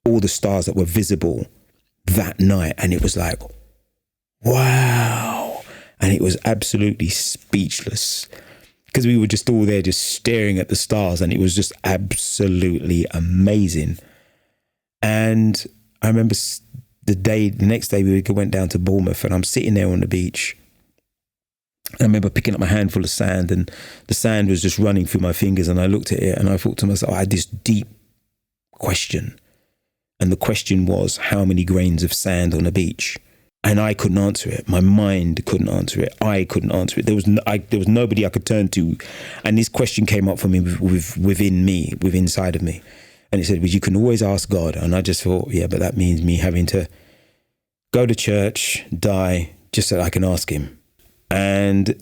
all the stars that were visible that night. And it was like, wow. And it was absolutely speechless because we were just all there just staring at the stars, and it was just absolutely amazing. And I remember the next day we went down to Bournemouth, and I'm sitting there on the beach. I remember picking up a handful of sand, and the sand was just running through my fingers, and I looked at it and I thought to myself, I had this deep question. And the question was, how many grains of sand on a beach? And I couldn't answer it. My mind couldn't answer it. I couldn't answer it. There was nobody I could turn to. And this question came up for me within inside of me. And it said, well, you can always ask God. And I just thought, yeah, but that means me having to go to church, die, just so that I can ask him. And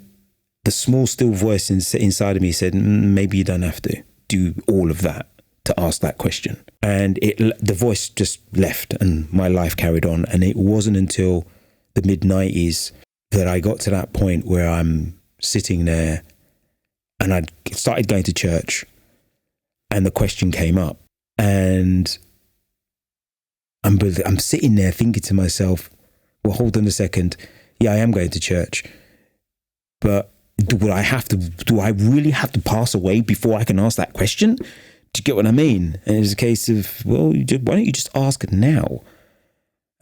the small, still voice inside of me said, maybe you don't have to do all of that to ask that question. And the voice just left and my life carried on. And it wasn't until the mid-90s that I got to that point where I'm sitting there and I'd started going to church and the question came up. And I'm sitting there thinking to myself, well, hold on a second. Yeah, I am going to church. But do I really have to pass away before I can ask that question? Do you get what I mean? And it was a case of, well, why don't you just ask it now?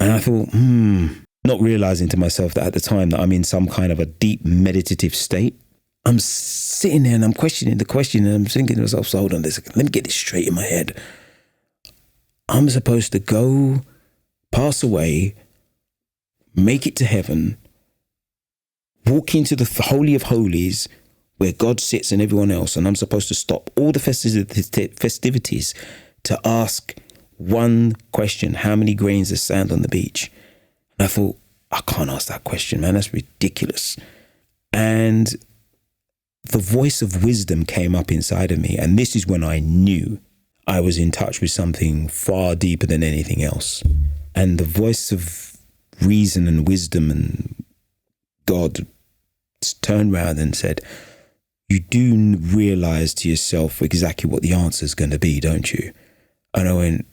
And I thought, not realizing to myself that at the time that I'm in some kind of a deep meditative state. I'm sitting there and I'm questioning the question and I'm thinking to myself, so hold on a second, let me get this straight in my head. I'm supposed to go, pass away, make it to heaven, walk into the Holy of Holies where God sits and everyone else, and I'm supposed to stop all the festivities to ask one question: how many grains of sand on the beach? And I thought, I can't ask that question, man. That's ridiculous. And the voice of wisdom came up inside of me, and this is when I knew I was in touch with something far deeper than anything else. And the voice of reason and wisdom and God turned around and said, you do realize to yourself exactly what the answer is going to be, don't you? And I went,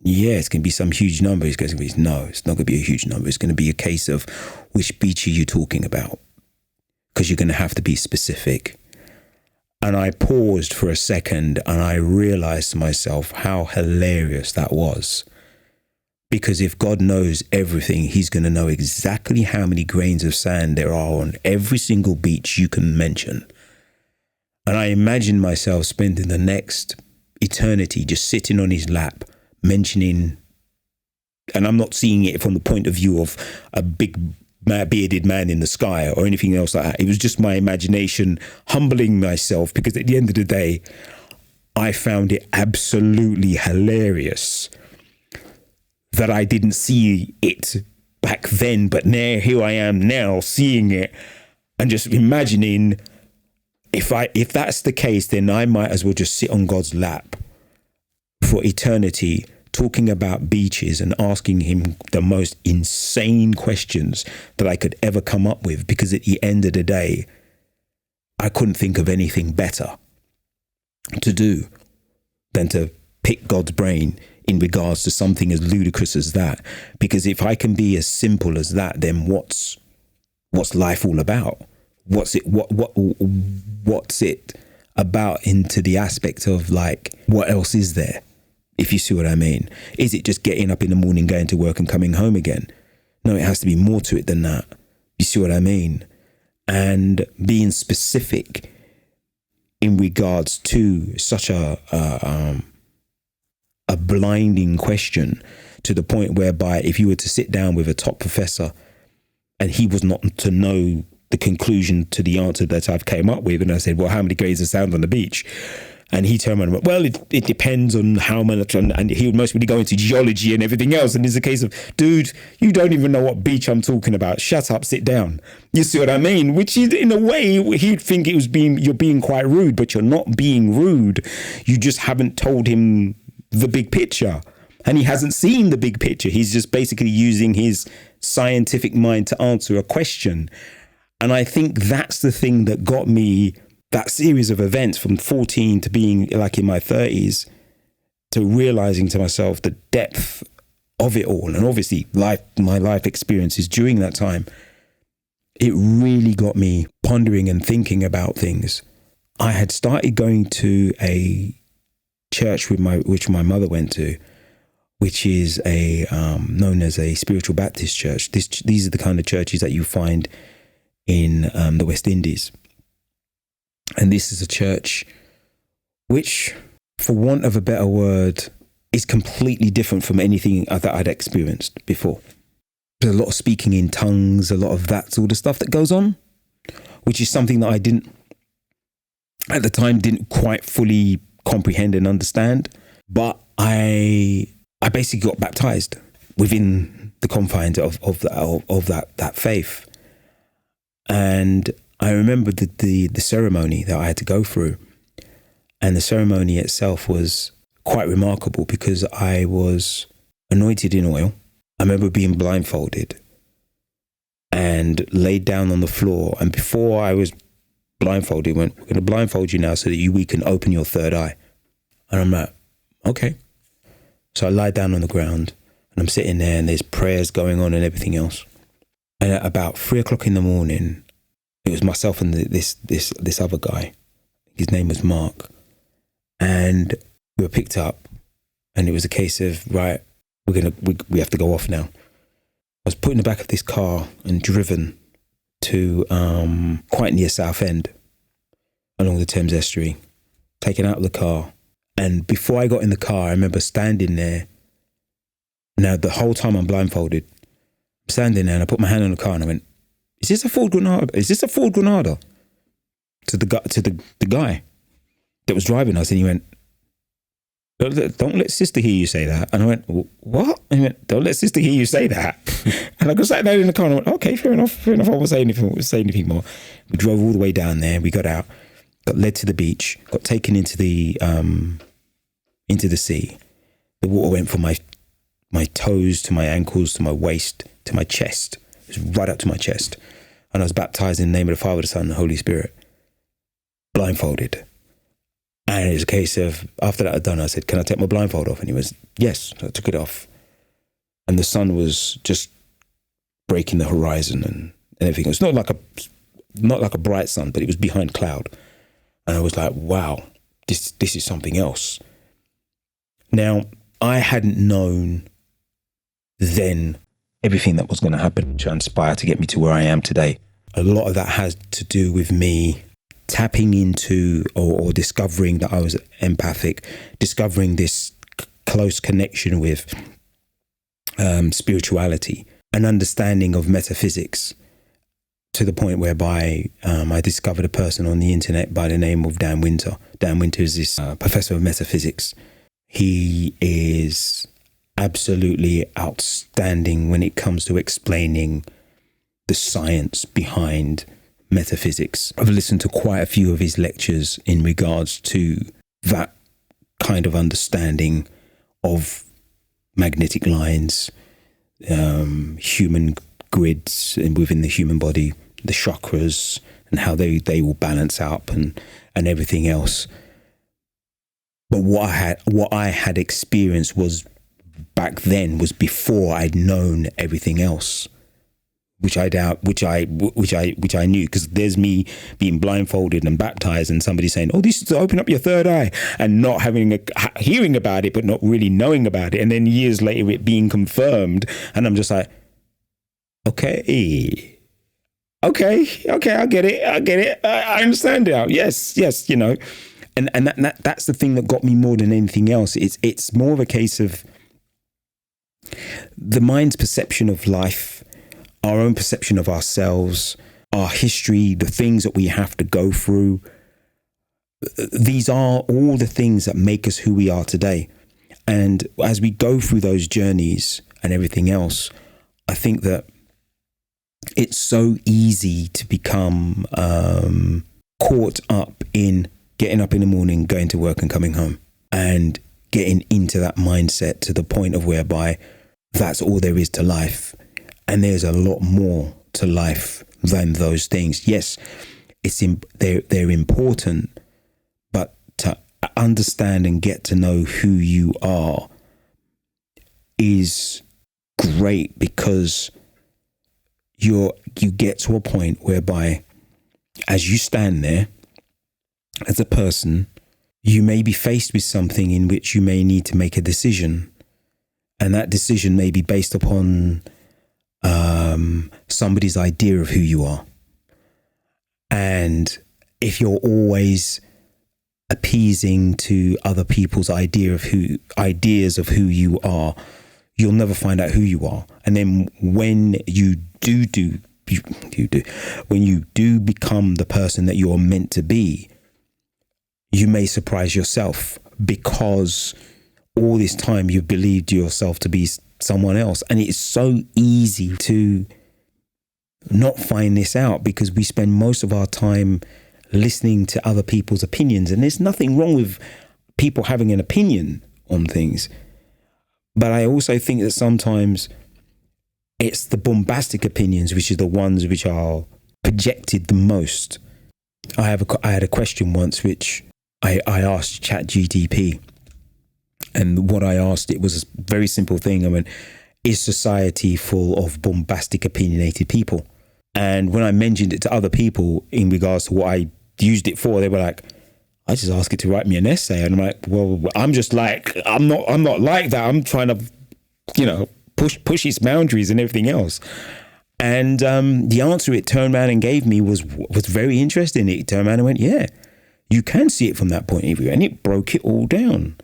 yeah, it's going to be some huge number. He's going to be, no, it's not going to be a huge number. It's going to be a case of which beach are you talking about? Because you're going to have to be specific. And I paused for a second and I realized to myself how hilarious that was. Because if God knows everything, he's going to know exactly how many grains of sand there are on every single beach you can mention. And I imagined myself spending the next eternity just sitting on his lap, mentioning, and I'm not seeing it from the point of view of a big bearded man in the sky or anything else like that. It was just my imagination humbling myself, because at the end of the day, I found it absolutely hilarious that I didn't see it back then, but now here I am now seeing it and just imagining, if that's the case, then I might as well just sit on God's lap for eternity, talking about beaches and asking him the most insane questions that I could ever come up with, because at the end of the day, I couldn't think of anything better to do than to pick God's brain in regards to something as ludicrous as that. Because if I can be as simple as that, then what's life all about? What's it about into the aspect of, like, what else is there? If you see what I mean. Is it just getting up in the morning, going to work and coming home again? No, it has to be more to it than that. You see what I mean? And being specific in regards to such a blinding question, to the point whereby if you were to sit down with a top professor and he was not to know the conclusion to the answer that I've came up with, and I said, well, how many grains of sand on the beach? And he turned around and went, well, it depends on how much, and he would mostly go into geology and everything else. And it's a case of, dude, you don't even know what beach I'm talking about. Shut up, sit down. You see what I mean? Which is, in a way, he'd think you're being quite rude, but you're not being rude. You just haven't told him the big picture. And he hasn't seen the big picture. He's just basically using his scientific mind to answer a question. And I think that's the thing that got me, that series of events from 14 to being like in my 30s, to realizing to myself the depth of it all. And obviously my life experiences during that time, it really got me pondering and thinking about things. I had started going to a church which my mother went to, which is known as a spiritual Baptist church. These are the kind of churches that you find in the West Indies. And this is a church which, for want of a better word, is completely different from anything that I'd experienced before. There's a lot of speaking in tongues, a lot of that sort of stuff that goes on, which is something that I at the time didn't quite fully comprehend and understand. But I basically got baptized within the confines of that faith. And I remember the ceremony that I had to go through. And the ceremony itself was quite remarkable because I was anointed in oil. I remember being blindfolded and laid down on the floor. And before I was blindfolded, went, "We're going to blindfold you now so that we can open your third eye." And I'm like, okay. So I lie down on the ground and I'm sitting there and there's prayers going on and everything else. And at about 3:00 in the morning, it was myself and this other guy. His name was Mark. And we were picked up and it was a case of, right, we have to go off now. I was put in the back of this car and driven to quite near Southend along the Thames Estuary, taken out of the car. And before I got in the car, I remember standing there. Now, the whole time I'm blindfolded, I'm standing there and I put my hand on the car and I went, "Is this a Ford Granada? Is this a Ford Granada?" To the guy that was driving us. And he went, "Don't let sister hear you say that." And I went, "What?" And he went, "Don't let sister hear you say that." And I got sat down in the car and I went, "Okay, fair enough. I won't say anything more." We drove all the way down there. We got out, got led to the beach, got taken into the sea. The water went from my toes to my ankles to my waist to my chest. It was right up to my chest. And I was baptized in the name of the Father, the Son, and the Holy Spirit, blindfolded. And it was a case of, after that had done, I said, "Can I take my blindfold off?" And he was, "Yes." So I took it off. And the sun was just breaking the horizon and everything. It was not like a bright sun, but it was behind cloud. And I was like, wow, this is something else. Now, I hadn't known then everything that was going to happen, transpire to get me to where I am today. A lot of that has to do with me tapping into or discovering that I was empathic, discovering this close connection with spirituality, an understanding of metaphysics, to the point whereby I discovered a person on the internet by the name of Dan Winter. Dan Winter is this professor of metaphysics. He is absolutely outstanding when it comes to explaining the science behind metaphysics. I've listened to quite a few of his lectures in regards to that kind of understanding of magnetic lines, human grids within the human body, the chakras, and how they will balance out and everything else. But what I had experienced was back then was before I'd known everything else, which I knew, because there's me being blindfolded and baptized and somebody saying, "Oh, this is to open up your third eye," and not hearing about it, but not really knowing about it. And then years later it being confirmed. And I'm just like, okay, I get it. I understand now. Yes, you know. And that's the thing that got me more than anything else. It's more of a case of the mind's perception of life, our own perception of ourselves, our history, the things that we have to go through. These are all the things that make us who we are today. And as we go through those journeys and everything else, I think that it's so easy to become caught up in getting up in the morning, going to work and coming home, and getting into that mindset to the point of whereby that's all there is to life. And there's a lot more to life than those things. Yes, they're important, but to understand and get to know who you are is great, because you get to a point whereby as you stand there as a person, you may be faced with something in which you may need to make a decision, and that decision may be based upon somebody's idea of who you are. And if you're always appeasing to other people's ideas of who you are, you'll never find out who you are. And then when you when you do become the person that you're meant to be, you may surprise yourself, because all this time you've believed yourself to be someone else. And it's so easy to not find this out, because we spend most of our time listening to other people's opinions. And there's nothing wrong with people having an opinion on things. But I also think that sometimes it's the bombastic opinions, which are the ones which are projected the most. I had a question once, which I asked ChatGPT. And what I asked, it was a very simple thing. I went, is society full of bombastic, opinionated people? And when I mentioned it to other people in regards to what I used it for, they were like, I just asked it to write me an essay. And I'm like, well, I'm just like, I'm not like that. I'm trying to, push its boundaries and everything else. And the answer it turned around and gave me was very interesting. It turned around and went, yeah, you can see it from that point of view. And it broke it all down.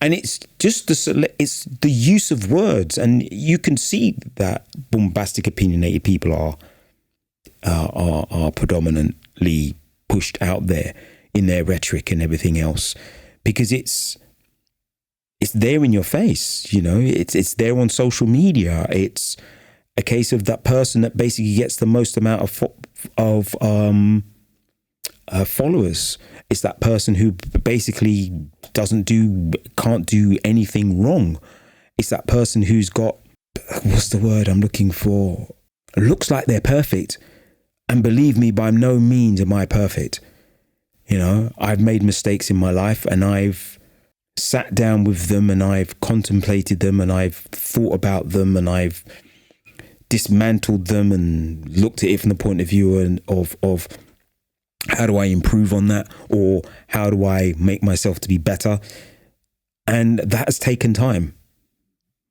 And it's just it's the use of words, and you can see that bombastic, opinionated people are predominantly pushed out there in their rhetoric and everything else, because it's there in your face. It's there on social media. It's a case of that person that basically gets the most amount of followers. It's that person who basically can't do anything wrong. It's that person who's got, what's the word I'm looking for? Looks like they're perfect. And believe me, by no means am I perfect. I've made mistakes in my life, and I've sat down with them, and I've contemplated them, and I've thought about them, and I've dismantled them and looked at it from the point of view of how do I improve on that, or how do I make myself to be better? And that has taken time.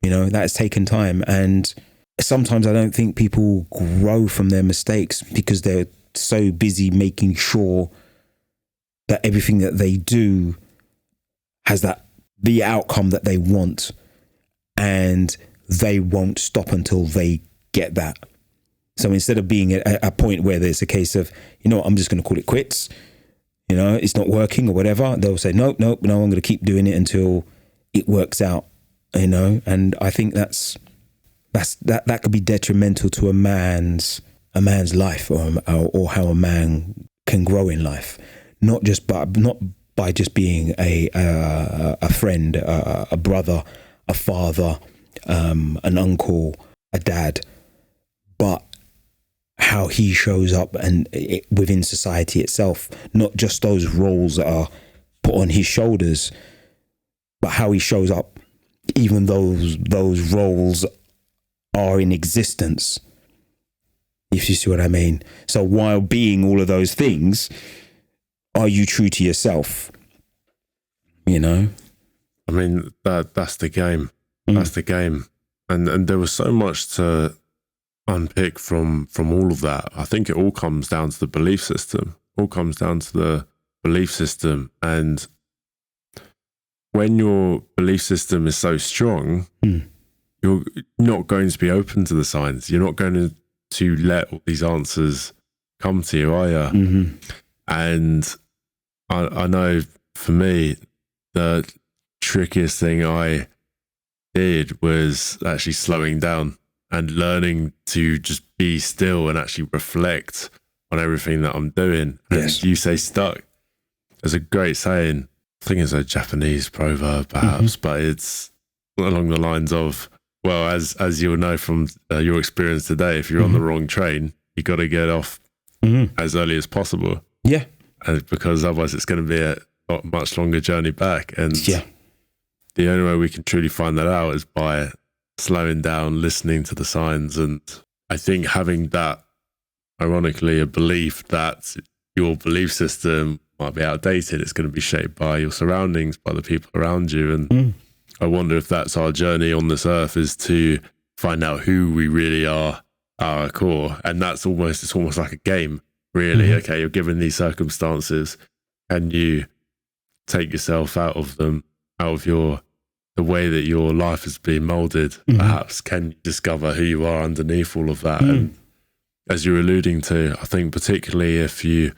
That has taken time. And sometimes I don't think people grow from their mistakes, because they're so busy making sure that everything that they do has the outcome that they want, and they won't stop until they get that. So instead of being at a point where there's a case of, I'm just going to call it quits, it's not working or whatever, they'll say, no, I'm going to keep doing it until it works out, and I think that could be detrimental to a man's life, or how a man can grow in life, not by just being a friend, a brother, a father, an uncle, a dad, but how he shows up within society itself, not just those roles that are put on his shoulders, but how he shows up, even those roles are in existence, if you see what I mean. So while being all of those things, are you true to yourself? I mean, that's the game. That's the game. And there was so much to unpick from all of that. I think it all comes down to the belief system. And when your belief system is so strong, you're not going to be open to the signs. You're not going to let all these answers come to you, are you? Mm-hmm. And I know for me, the trickiest thing I did was actually slowing down and learning to just be still and actually reflect on everything that I'm doing. And yes. You say stuck. There's a great saying I think it's a Japanese proverb perhaps, but it's along the lines of, well, as you'll know from your experience today, if you're on the wrong train, you got to get off as early as possible. Yeah. And because otherwise it's going to be a much longer journey back. And yeah, the only way we can truly find that out is by slowing down, listening to the signs. And I think having that, ironically, a belief that your belief system might be outdated, it's going to be shaped by your surroundings, by the people around you. And I wonder if that's our journey on this earth, is to find out who we really are at our core. And it's almost like a game, really. Okay, you're given these circumstances, and you take yourself out of them, out of the way that your life has been molded. Perhaps can you discover who you are underneath all of that? And as you're alluding to, I think particularly if you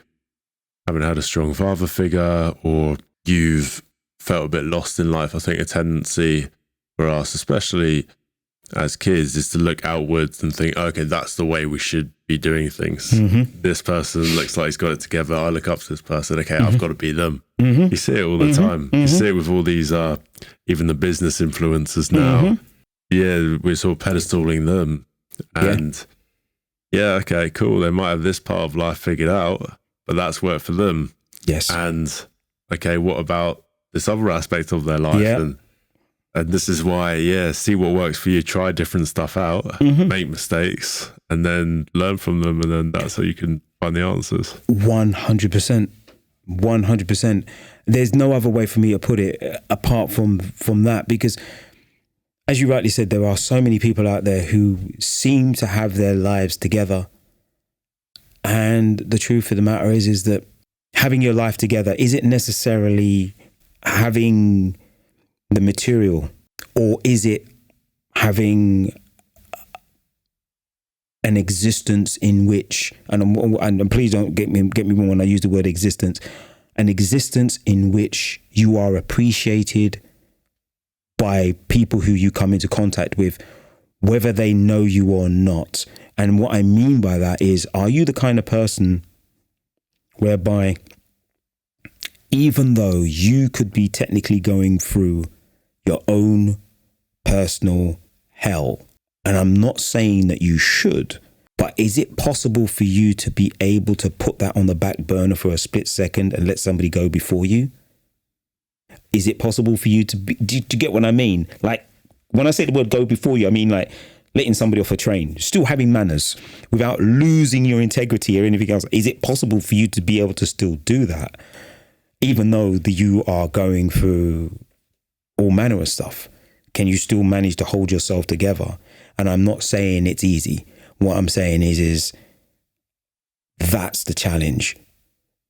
haven't had a strong father figure, or you've felt a bit lost in life, I think a tendency for us, especially as kids, is to look outwards and think, okay, that's the way we should be doing things. This person looks like he's got it together. I look up to this person. Okay, I've got to be them. You see it all the time. You see it with all these, even the business influencers now. Yeah, we're sort of pedestaling them. And okay, cool. They might have this part of life figured out, but that's worked for them. Yes. And okay, what about this other aspect of their life? And this is why, see what works for you. Try different stuff out, make mistakes, and then learn from them. And then that's how you can find the answers. 100%. 100%. There's no other way for me to put it apart from that, because as you rightly said, there are so many people out there who seem to have their lives together. And the truth of the matter is that having your life together isn't necessarily having the material, or is it having an existence in which, and please don't get me wrong when I use the word existence, an existence in which you are appreciated by people who you come into contact with, whether they know you or not. And what I mean by that is, are you the kind of person whereby even though you could be technically going through your own personal hell, and I'm not saying that you should, but is it possible for you to be able to put that on the back burner for a split second and let somebody go before you? Is it possible for you to get what I mean? Like, when I say the word go before you, I mean like letting somebody off a train, still having manners without losing your integrity or anything else. Is it possible for you to be able to still do that, even though you are going through all manner of stuff? Can you still manage to hold yourself together? And I'm not saying it's easy. What I'm saying is that's the challenge.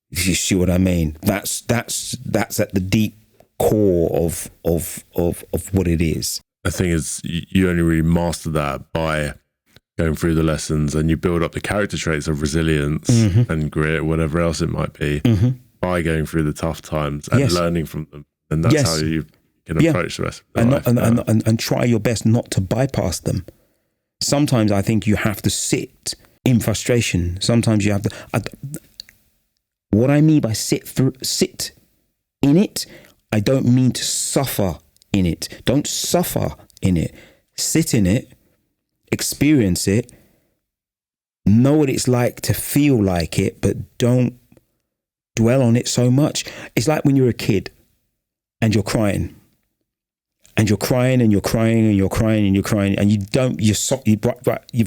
You see what I mean? That's at the deep core of what it is. I think it's, you only really master that by going through the lessons, and you build up the character traits of resilience and grit, whatever else it might be, by going through the tough times and learning from them. And that's how you can approach the rest of life. And try your best not to bypass them. Sometimes I think you have to sit in frustration. Sometimes you have to. What I mean by sit in it, I don't mean to suffer in it. Don't suffer in it. Sit in it, experience it, know what it's like to feel like it, but don't dwell on it so much. It's like when you're a kid and you're crying. And you're crying and you're crying and you're crying and you're crying, and you've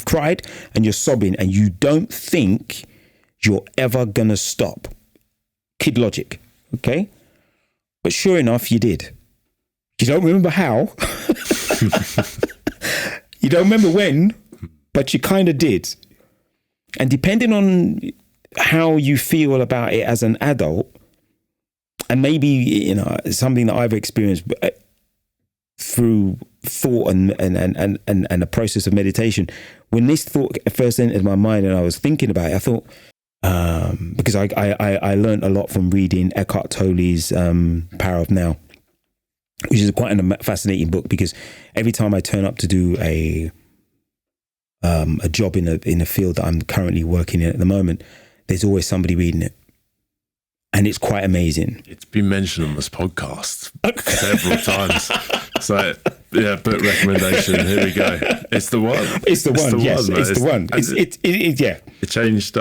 cried and you're sobbing, and you don't think you're ever gonna stop. Kid logic, okay? But sure enough, you did. You don't remember how. You don't remember when, but you kind of did. And depending on how you feel about it as an adult, and maybe something that I've experienced through thought and a process of meditation, when this thought first entered my mind and I was thinking about it, I thought, because I learned a lot from reading Eckhart Tolle's Power of Now, which is quite a fascinating book, because every time I turn up to do a job in a field that I'm currently working in at the moment, there's always somebody reading it. And it's quite amazing. It's been mentioned on this podcast several times. So, yeah, book recommendation. Here we go. It's the one. It's the one. Yes, it's the one. Yeah. It changed,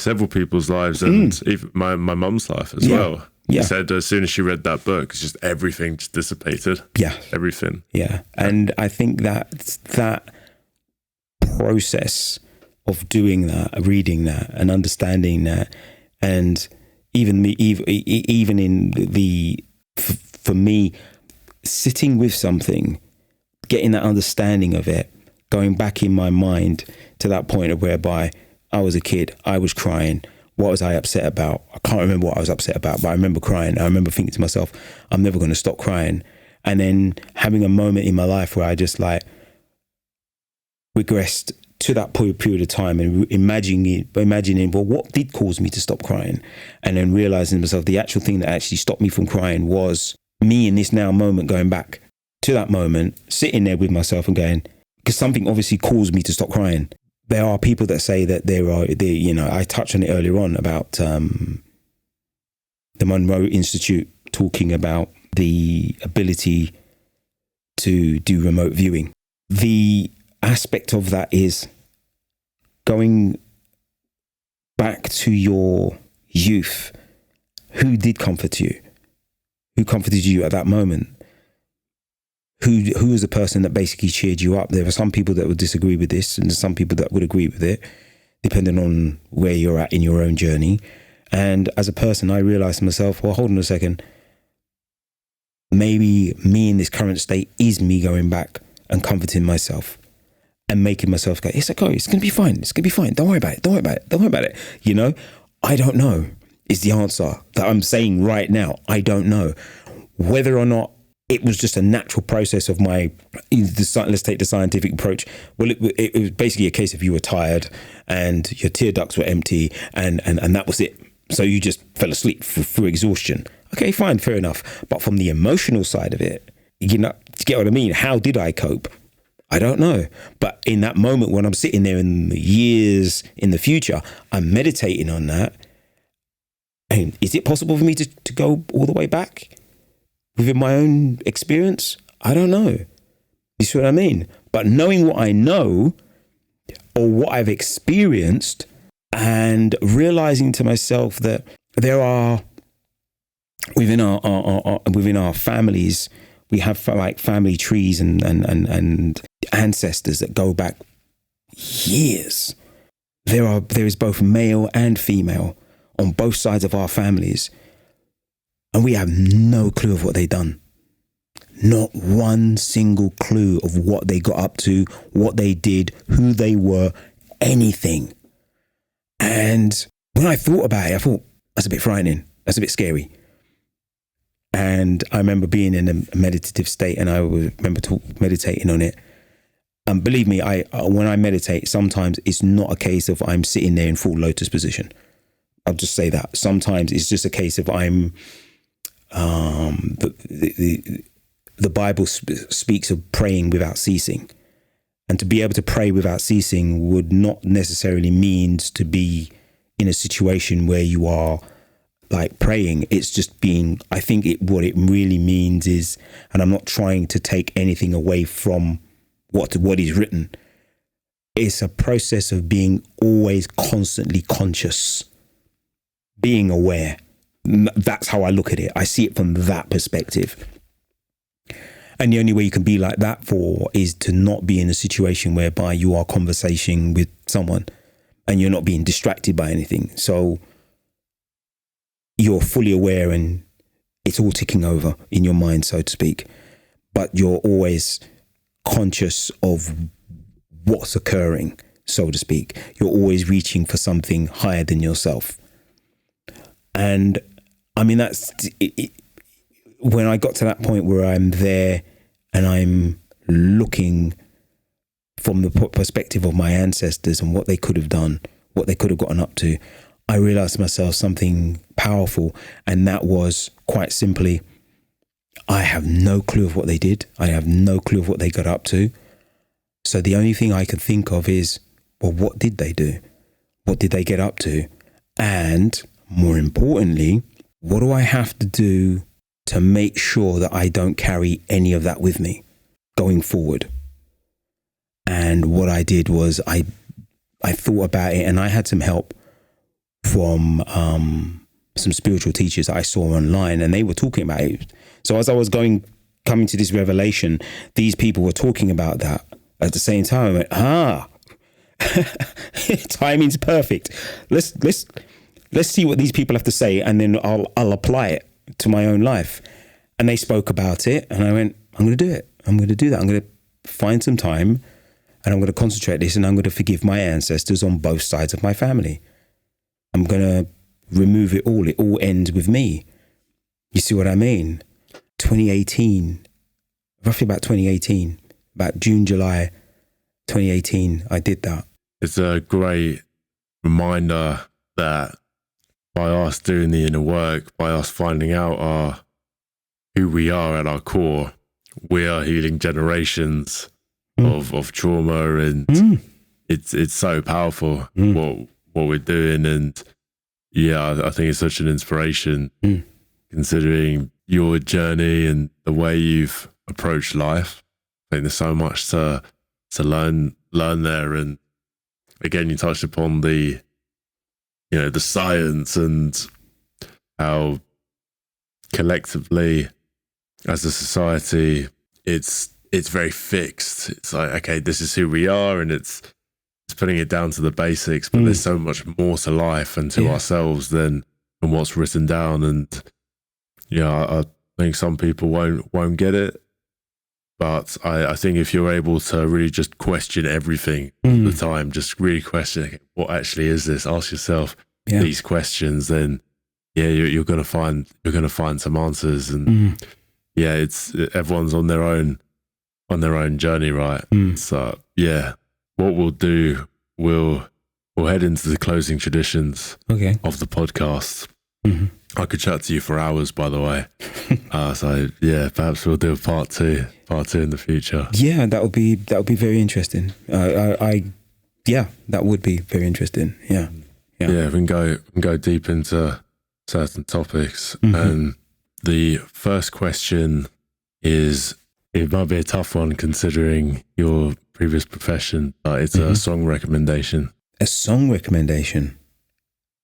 several people's lives, and even my mum's life as well. Yeah. She said as soon as she read that book, it's just everything just dissipated. Yeah. Everything. Yeah. And I think that process of doing that, reading that, and understanding that, and even in the for me, sitting with something, getting that understanding of it, going back in my mind to that point of whereby I was a kid, I was crying. What was I upset about? I can't remember what I was upset about, but I remember crying. I remember thinking to myself, I'm never going to stop crying. And then having a moment in my life where I just like regressed to that period of time and imagining, well, what did cause me to stop crying? And then realizing to myself, the actual thing that actually stopped me from crying was me in this now moment, going back to that moment, sitting there with myself and going, because something obviously caused me to stop crying. There are people that say that I touched on it earlier on about the Monroe Institute talking about the ability to do remote viewing. The aspect of that is going back to your youth. Who did comfort you? Who comforted you at that moment? Who was the person that basically cheered you up? There are some people that would disagree with this, and some people that would agree with it, depending on where you're at in your own journey. And as a person, I realized to myself, well, hold on a second. Maybe me in this current state is me going back and comforting myself and making myself go, it's okay, it's going to be fine. It's going to be fine. Don't worry about it. Don't worry about it. Don't worry about it. You know, I don't know is the answer that I'm saying right now. I don't know whether or not it was just a natural process of let's take the scientific approach. Well, it was basically a case of you were tired and your tear ducts were empty and that was it. So you just fell asleep through exhaustion. Okay, fine, fair enough. But from the emotional side of it, you get what I mean? How did I cope? I don't know. But in that moment when I'm sitting there in the years in the future, I'm meditating on that. And is it possible for me to go all the way back within my own experience? I don't know. You see what I mean? But knowing what I know or what I've experienced and realizing to myself that there are within our families, we have like family trees and ancestors that go back years. There is both male and female on both sides of our families, and we have no clue of what they've done. Not one single clue of what they got up to, what they did, who they were, anything. And when I thought about it, I thought, that's a bit frightening. That's a bit scary. And I remember being in a meditative state, and I remember meditating on it. And believe me, when I meditate, sometimes it's not a case of I'm sitting there in full lotus position. I'll just say that. Sometimes it's just a case of I'm, the Bible speaks of praying without ceasing. And to be able to pray without ceasing would not necessarily mean to be in a situation where you are like praying. It's just being, I think what it really means is, and I'm not trying to take anything away from what is written, it's a process of being always constantly conscious, being aware. That's how I look at it. I see it from that perspective. And the only way you can be like that is to not be in a situation whereby you are conversing with someone and you're not being distracted by anything. So you're fully aware and it's all ticking over in your mind, so to speak. But you're always conscious of what's occurring, so to speak. You're always reaching for something higher than yourself. And I mean, that's it. When I got to that point where I'm there and I'm looking from the perspective of my ancestors and what they could have done, what they could have gotten up to, I realized to myself something powerful. And that was quite simply, I have no clue of what they did. I have no clue of what they got up to. So the only thing I could think of is, well, what did they do? What did they get up to? And more importantly, what do I have to do to make sure that I don't carry any of that with me going forward? And what I did was I thought about it, and I had some help from some spiritual teachers that I saw online, and they were talking about it. So as I was coming to this revelation, these people were talking about that at the same time. I went, timing's perfect. Let's see what these people have to say, and then I'll apply it to my own life. And they spoke about it, and I went, I'm going to do it. I'm going to do that. I'm going to find some time, and I'm going to concentrate this, and I'm going to forgive my ancestors on both sides of my family. I'm going to remove it all. It all ends with me. You see what I mean? 2018, roughly about 2018, about June, July 2018, I did that. It's a great reminder that by us doing the inner work, by us finding out who we are at our core, we are healing generations of trauma, and it's so powerful what we're doing. And yeah, I think it's such an inspiration considering your journey and the way you've approached life. I think there's so much to learn there. And again, you touched upon the science and how collectively as a society it's very fixed. It's like, okay, this is who we are, and it's putting it down to the basics, but there's so much more to life and to ourselves than what's written down. And I think some people won't get it, but I think if you're able to really just question everything all the time, just really question, okay, what actually is this? Ask yourself these questions, then you're gonna find some answers. And it's everyone's on their own journey, right? So what we'll do, we'll head into the closing traditions of the podcast. I could chat to you for hours, by the way. So perhaps we'll do a part two in the future. Yeah, that would be very interesting. That would be very interesting. Yeah, we can go deep into certain topics. And the first question is, it might be a tough one considering your previous profession, but it's a song recommendation. A song recommendation?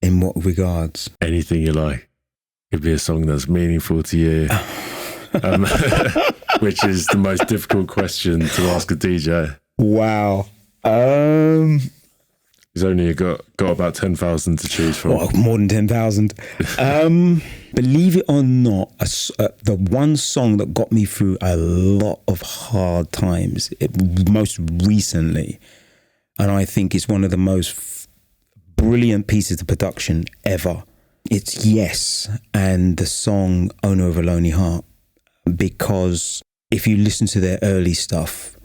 In what regards? Anything you like. Could be a song that's meaningful to you, which is the most difficult question to ask a DJ. Wow. He's only got about 10,000 to choose from. Well, more than 10,000. Believe it or not, the one song that got me through a lot of hard times, most recently, and I think it's one of the most brilliant pieces of production ever. It's Yes, and the song Owner of a Lonely Heart, because if you listen to their early stuff,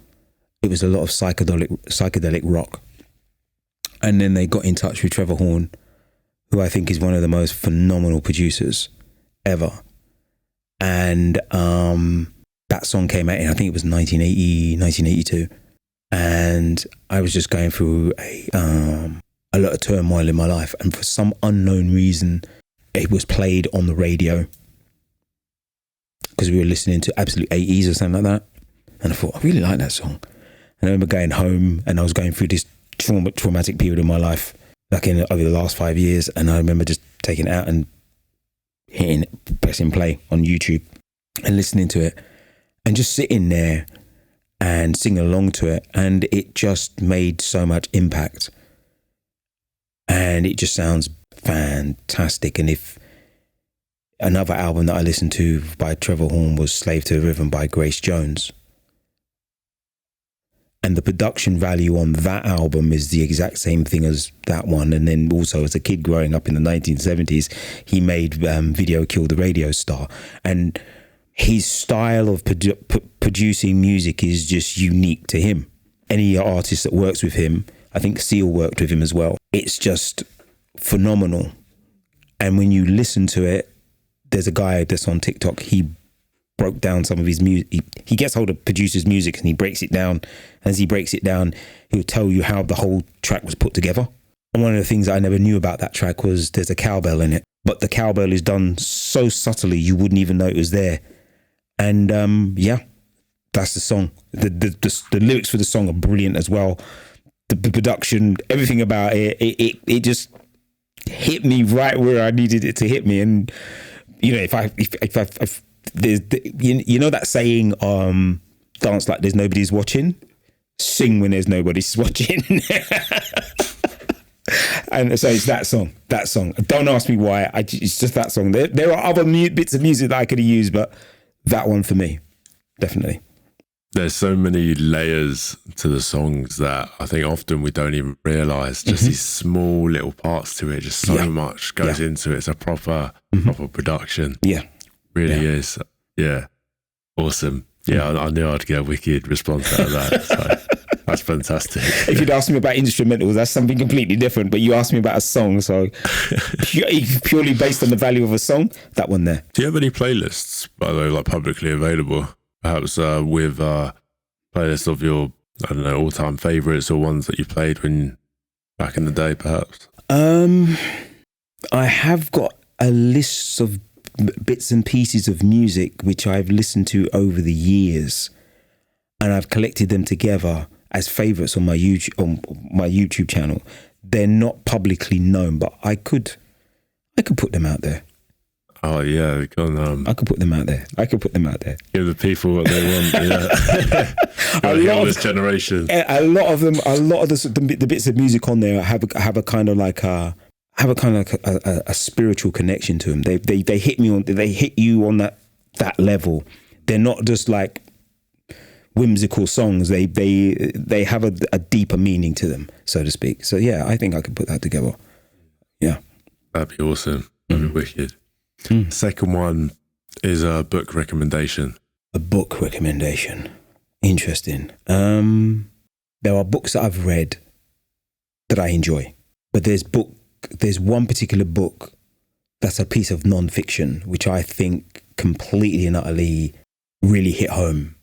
it was a lot of psychedelic rock. And then they got in touch with Trevor Horn, who I think is one of the most phenomenal producers ever. And that song came out in, I think it was 1982. And I was just going through a lot of turmoil in my life. And for some unknown reason, it was played on the radio because we were listening to Absolute 80s or something like that. And I thought, I really like that song. And I remember going home, and I was going through this traumatic period in my life, like over the last 5 years. And I remember just taking it out and pressing play on YouTube and listening to it and just sitting there and singing along to it. And it just made so much impact. And it just sounds fantastic. And if another album that I listened to by Trevor Horn was Slave to the Rhythm by Grace Jones. And the production value on that album is the exact same thing as that one. And then also, as a kid growing up in the 1970s, he made Video Killed the Radio Star. And his style of producing music is just unique to him. Any artist that works with him, I think Seal worked with him as well. It's just phenomenal. And when you listen to it, there's a guy that's on TikTok, he broke down some of his music. He gets hold of producers' music and he breaks it down. As he breaks it down, he'll tell you how the whole track was put together. And one of the things I never knew about that track was there's a cowbell in it. but the cowbell is done so subtly you wouldn't even know it was there. And that's the song. The lyrics for the song are brilliant as well. The production, everything about it just hit me right where I needed it to hit me. And if there's you know that saying, dance like there's nobody's watching, sing when there's nobody's watching. And so it's that song. Don't ask me why. It's just that song. There are other bits of music that I could have used, but that one for me, definitely. There's so many layers to the songs that I think often we don't even realise. Just these small little parts to it. Just so much goes into it. It's a proper production. Yeah, really is. Yeah, awesome. Yeah, I knew I'd get a wicked response out of that. So that's fantastic. If you'd asked me about instrumentals, that's something completely different. But you asked me about a song, so purely based on the value of a song, that one there. Do you have any playlists, by the way, like publicly available? Perhaps with playlists of your, I don't know, all-time favourites or ones that you played when back in the day, perhaps? I have got a list of bits and pieces of music which I've listened to over the years, and I've collected them together as favourites on my YouTube channel. They're not publicly known, but I could put them out there. Oh yeah, I could put them out there. Give the people what they want. Yeah, a lot of this generation. A lot of the bits of music on there have a kind of like a spiritual connection to them. They hit me on. They hit you on that level. They're not just like whimsical songs. They have a deeper meaning to them, so to speak. So yeah, I think I could put that together. Yeah, that'd be awesome. That'd be wicked. Second one is a book recommendation. A book recommendation. Interesting. There are books that I've read that I enjoy, but there's one particular book that's a piece of non-fiction which I think completely and utterly really hit home.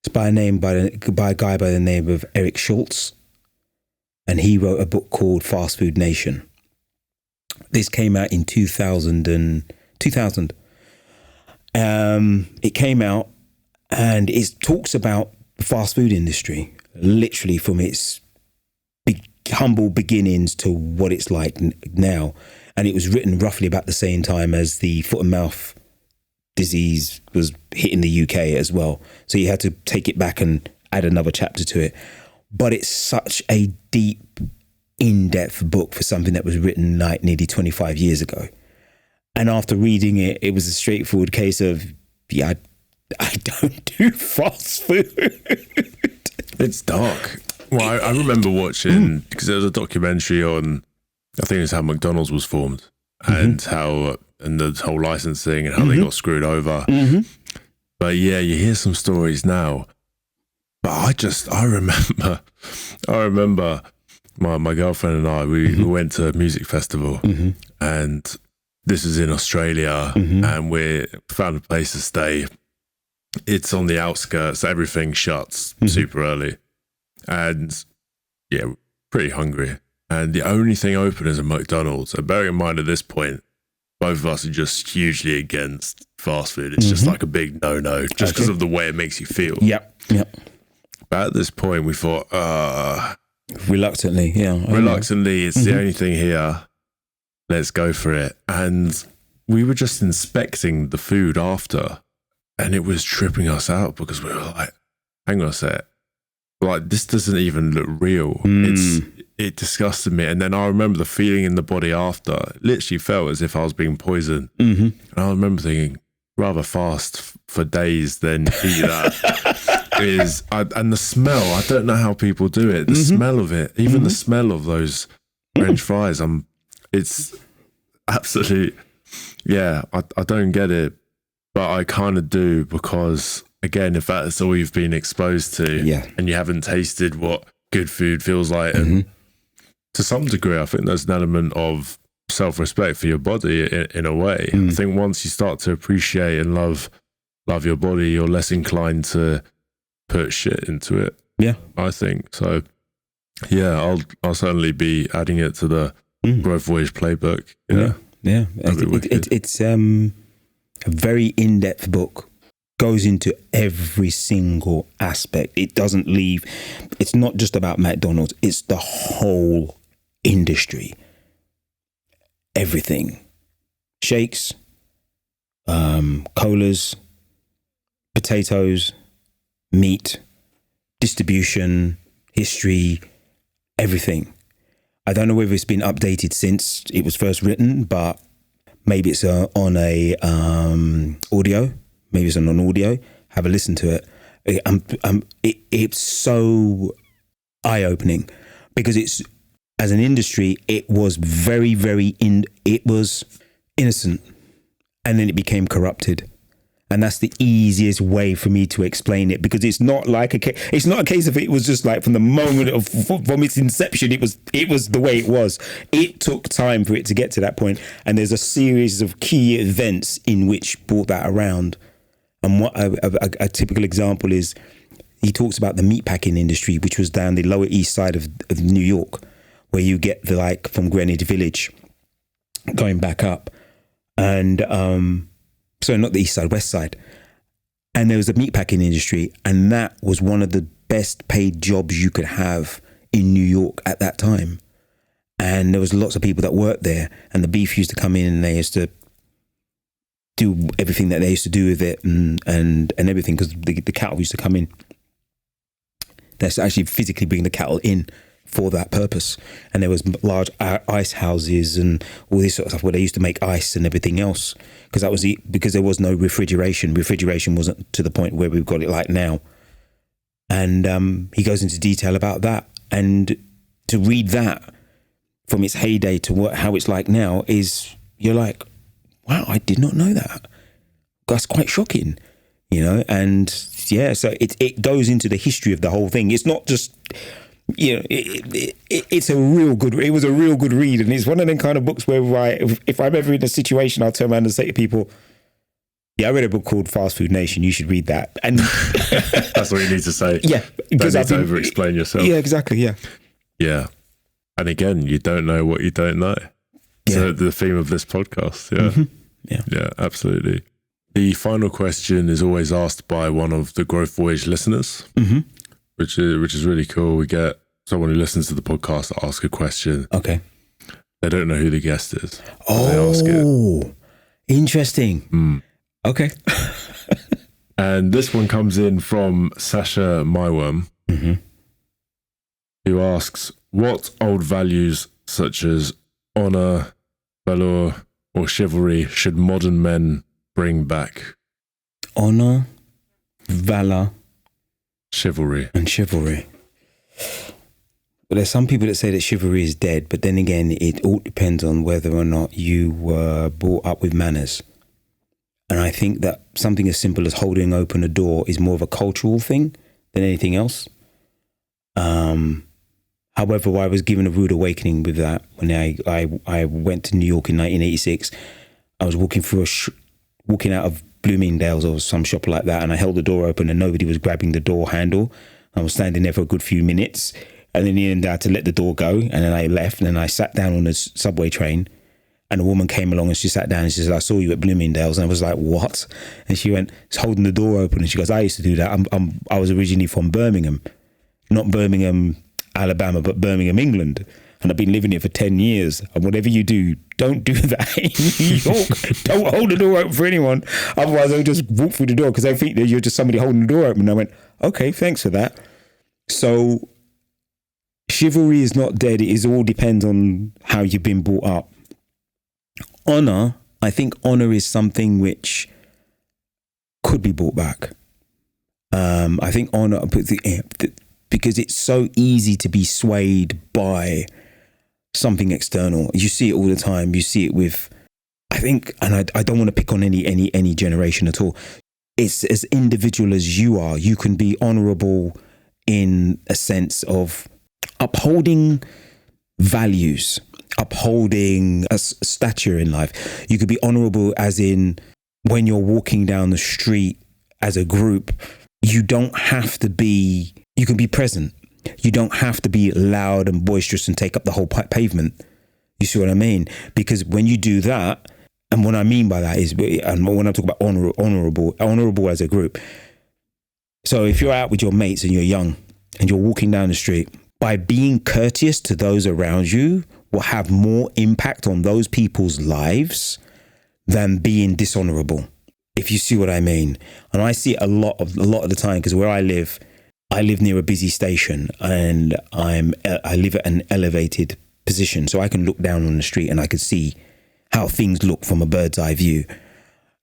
It's by a guy by the name of Eric Schultz, and he wrote a book called Fast Food Nation. This came out in 2000. It came out, and it talks about the fast food industry, literally from its humble beginnings to what it's like now. And it was written roughly about the same time as the foot and mouth disease was hitting the UK as well. So you had to take it back and add another chapter to it. But it's such a deep, in-depth book for something that was written like nearly 25 years ago. And after reading it, it was a straightforward case of, I don't do fast food. It's dark. Well, I remember watching, because there was a documentary on, I think it's how McDonald's was formed, and how, and the whole licensing and how they got screwed over. But yeah, you hear some stories now. But I remember my girlfriend and I, we went to a music festival, and this is in Australia, and we found a place to stay. It's on the outskirts. Everything shuts super early. And yeah, pretty hungry. And the only thing open is a McDonald's. And bearing in mind at this point, both of us are just hugely against fast food. It's just like a big no-no, just because of the way it makes you feel. Yep. But at this point, we thought, reluctantly, it's the only thing here. Let's go for it. And we were just inspecting the food after, and it was tripping us out because we were like, hang on a sec. Like, this doesn't even look real. It disgusted me. And then I remember the feeling in the body after. It literally felt as if I was being poisoned. And I remember thinking, rather fast for days than eat that. And the smell, I don't know how people do it. The smell of it, even the smell of those French fries, it's absolutely, I don't get it. But I kind of do, because again, if that's all you've been exposed to, and you haven't tasted what good food feels like, and to some degree, I think there's an element of self-respect for your body in a way. I think once you start to appreciate and love your body, you're less inclined to put shit into it. Yeah, I think so. Yeah, I'll certainly be adding it to the Growth Voyage playbook. Yeah. It's a very in-depth book. Goes into every single aspect. It doesn't leave. It's not just about McDonald's. It's the whole industry. Everything. Shakes, colas, potatoes, meat, distribution, history, everything. I don't know whether it's been updated since it was first written, but maybe it's on a audio. Maybe it's on an audio. Have a listen to it. It's so eye-opening because it's, as an industry, it was very, very it was innocent, and then it became corrupted. And that's the easiest way for me to explain it, because it's not like it's not a case of it was just like from the moment from its inception, it was the way it was. It took time for it to get to that point, and there's a series of key events in which brought that around. And what a typical example is, he talks about the meatpacking industry, which was down the Lower East Side of New York, where you get the, like, from Greenwich Village going back up, and sorry, not the East Side, West Side. And there was a meatpacking industry, and that was one of the best paid jobs you could have in New York at that time. And there was lots of people that worked there, and the beef used to come in, and they used to do everything that they used to do with it, and everything, because the cattle used to come in. That's actually physically bring the cattle in for that purpose. And there was large ice houses and all this sort of stuff where they used to make ice and everything else, because there was no refrigeration. Refrigeration wasn't to the point where we've got it like now. And he goes into detail about that. And to read that from its heyday to how it's like now is, you're like, wow, I did not know that. That's quite shocking, you know? And yeah, so it goes into the history of the whole thing. It's not just, you know, it was a real good read. And it's one of them kind of books where if I'm ever in a situation, I'll turn around and say to people, yeah, I read a book called Fast Food Nation. You should read that. And that's what you need to say. Yeah. Because Don't need to over-explain yourself. Yeah, exactly. Yeah. Yeah. And again, you don't know what you don't know. Yeah. So the theme of this podcast. Yeah. Mm-hmm. Yeah, absolutely. The final question is always asked by one of the Growth Voyage listeners, which is really cool. We get someone who listens to the podcast to ask a question. Okay. They don't know who the guest is. Oh, they ask it. Interesting. Okay. And this one comes in from Sasha Myworm, who asks, what old values such as honor, valor, or chivalry should modern men bring back? Honor, valor, chivalry. And chivalry. Well, there's some people that say that chivalry is dead, but then again, it all depends on whether or not you were brought up with manners. And I think that something as simple as holding open a door is more of a cultural thing than anything else. However, I was given a rude awakening with that when I went to New York in 1986. I was walking out of Bloomingdale's or some shop like that, and I held the door open and nobody was grabbing the door handle. I was standing there for a good few minutes, and then I had to let the door go, and then I left, and then I sat down on the subway train, and a woman came along and she sat down and she said, I saw you at Bloomingdale's. And I was like, what? And she went, it's holding the door open. And she goes, I used to do that. I was originally from Birmingham, not Birmingham, Alabama, but Birmingham, England. And I've been living here for 10 years. And whatever you do, don't do that in New York. Don't hold the door open for anyone. Otherwise, they'll just walk through the door because they think that you're just somebody holding the door open. And I went, okay, thanks for that. So chivalry is not dead. It all depends on how you've been brought up. Honor, I think honor is something which could be brought back. I think honor, because it's so easy to be swayed by something external. You see it all the time. You see it with, I think, and I don't want to pick on any generation at all. It's as individual as you are. You can be honorable in a sense of upholding values, upholding a stature in life. You could be honorable as in when you're walking down the street as a group, you don't have to be, you can be present. You don't have to be loud and boisterous and take up the whole pavement. You see what I mean? Because when you do that, and what I mean by that is, and when I talk about honorable as a group. So if you're out with your mates and you're young and you're walking down the street, by being courteous to those around you will have more impact on those people's lives than being dishonorable, if you see what I mean. And I see it a lot of the time, because where I live near a busy station, and I live at an elevated position, so I can look down on the street and I can see how things look from a bird's eye view.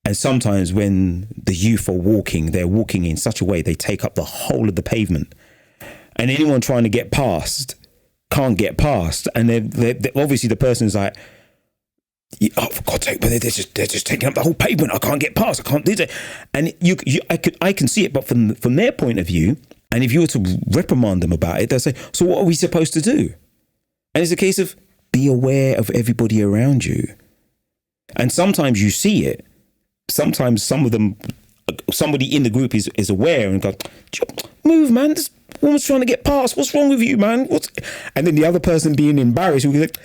And sometimes when the youth are walking, they're walking in such a way they take up the whole of the pavement, and anyone trying to get past can't get past. And they're obviously the person's like, oh, for God's sake, but they're just taking up the whole pavement. I can't get past. I can't do that. And I can see it, but from their point of view, and if you were to reprimand them about it, they'll say, so what are we supposed to do? And it's a case of be aware of everybody around you. And sometimes you see it. Sometimes somebody in the group is aware and goes, move, man. This woman's trying to get past. What's wrong with you, man? And then the other person being embarrassed will be like,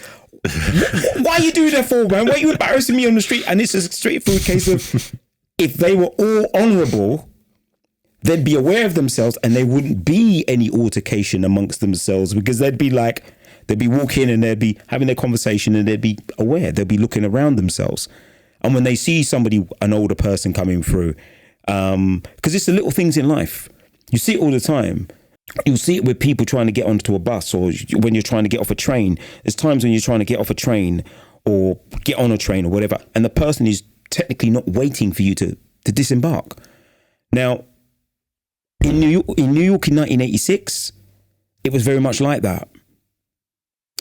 why are you doing that for, man? Why are you embarrassing me on the street? And it's a straightforward case of, if they were all honourable, they'd be aware of themselves and there wouldn't be any altercation amongst themselves, because they'd be walking and they'd be having their conversation and they'd be aware. They'd be looking around themselves. And when they see somebody, an older person coming through, because it's the little things in life. You see it all the time. You'll see it with people trying to get onto a bus, or when you're trying to get off a train. There's times when you're trying to get off a train or get on a train or whatever, and the person is technically not waiting for you to disembark. Now, in New York in 1986, it was very much like that.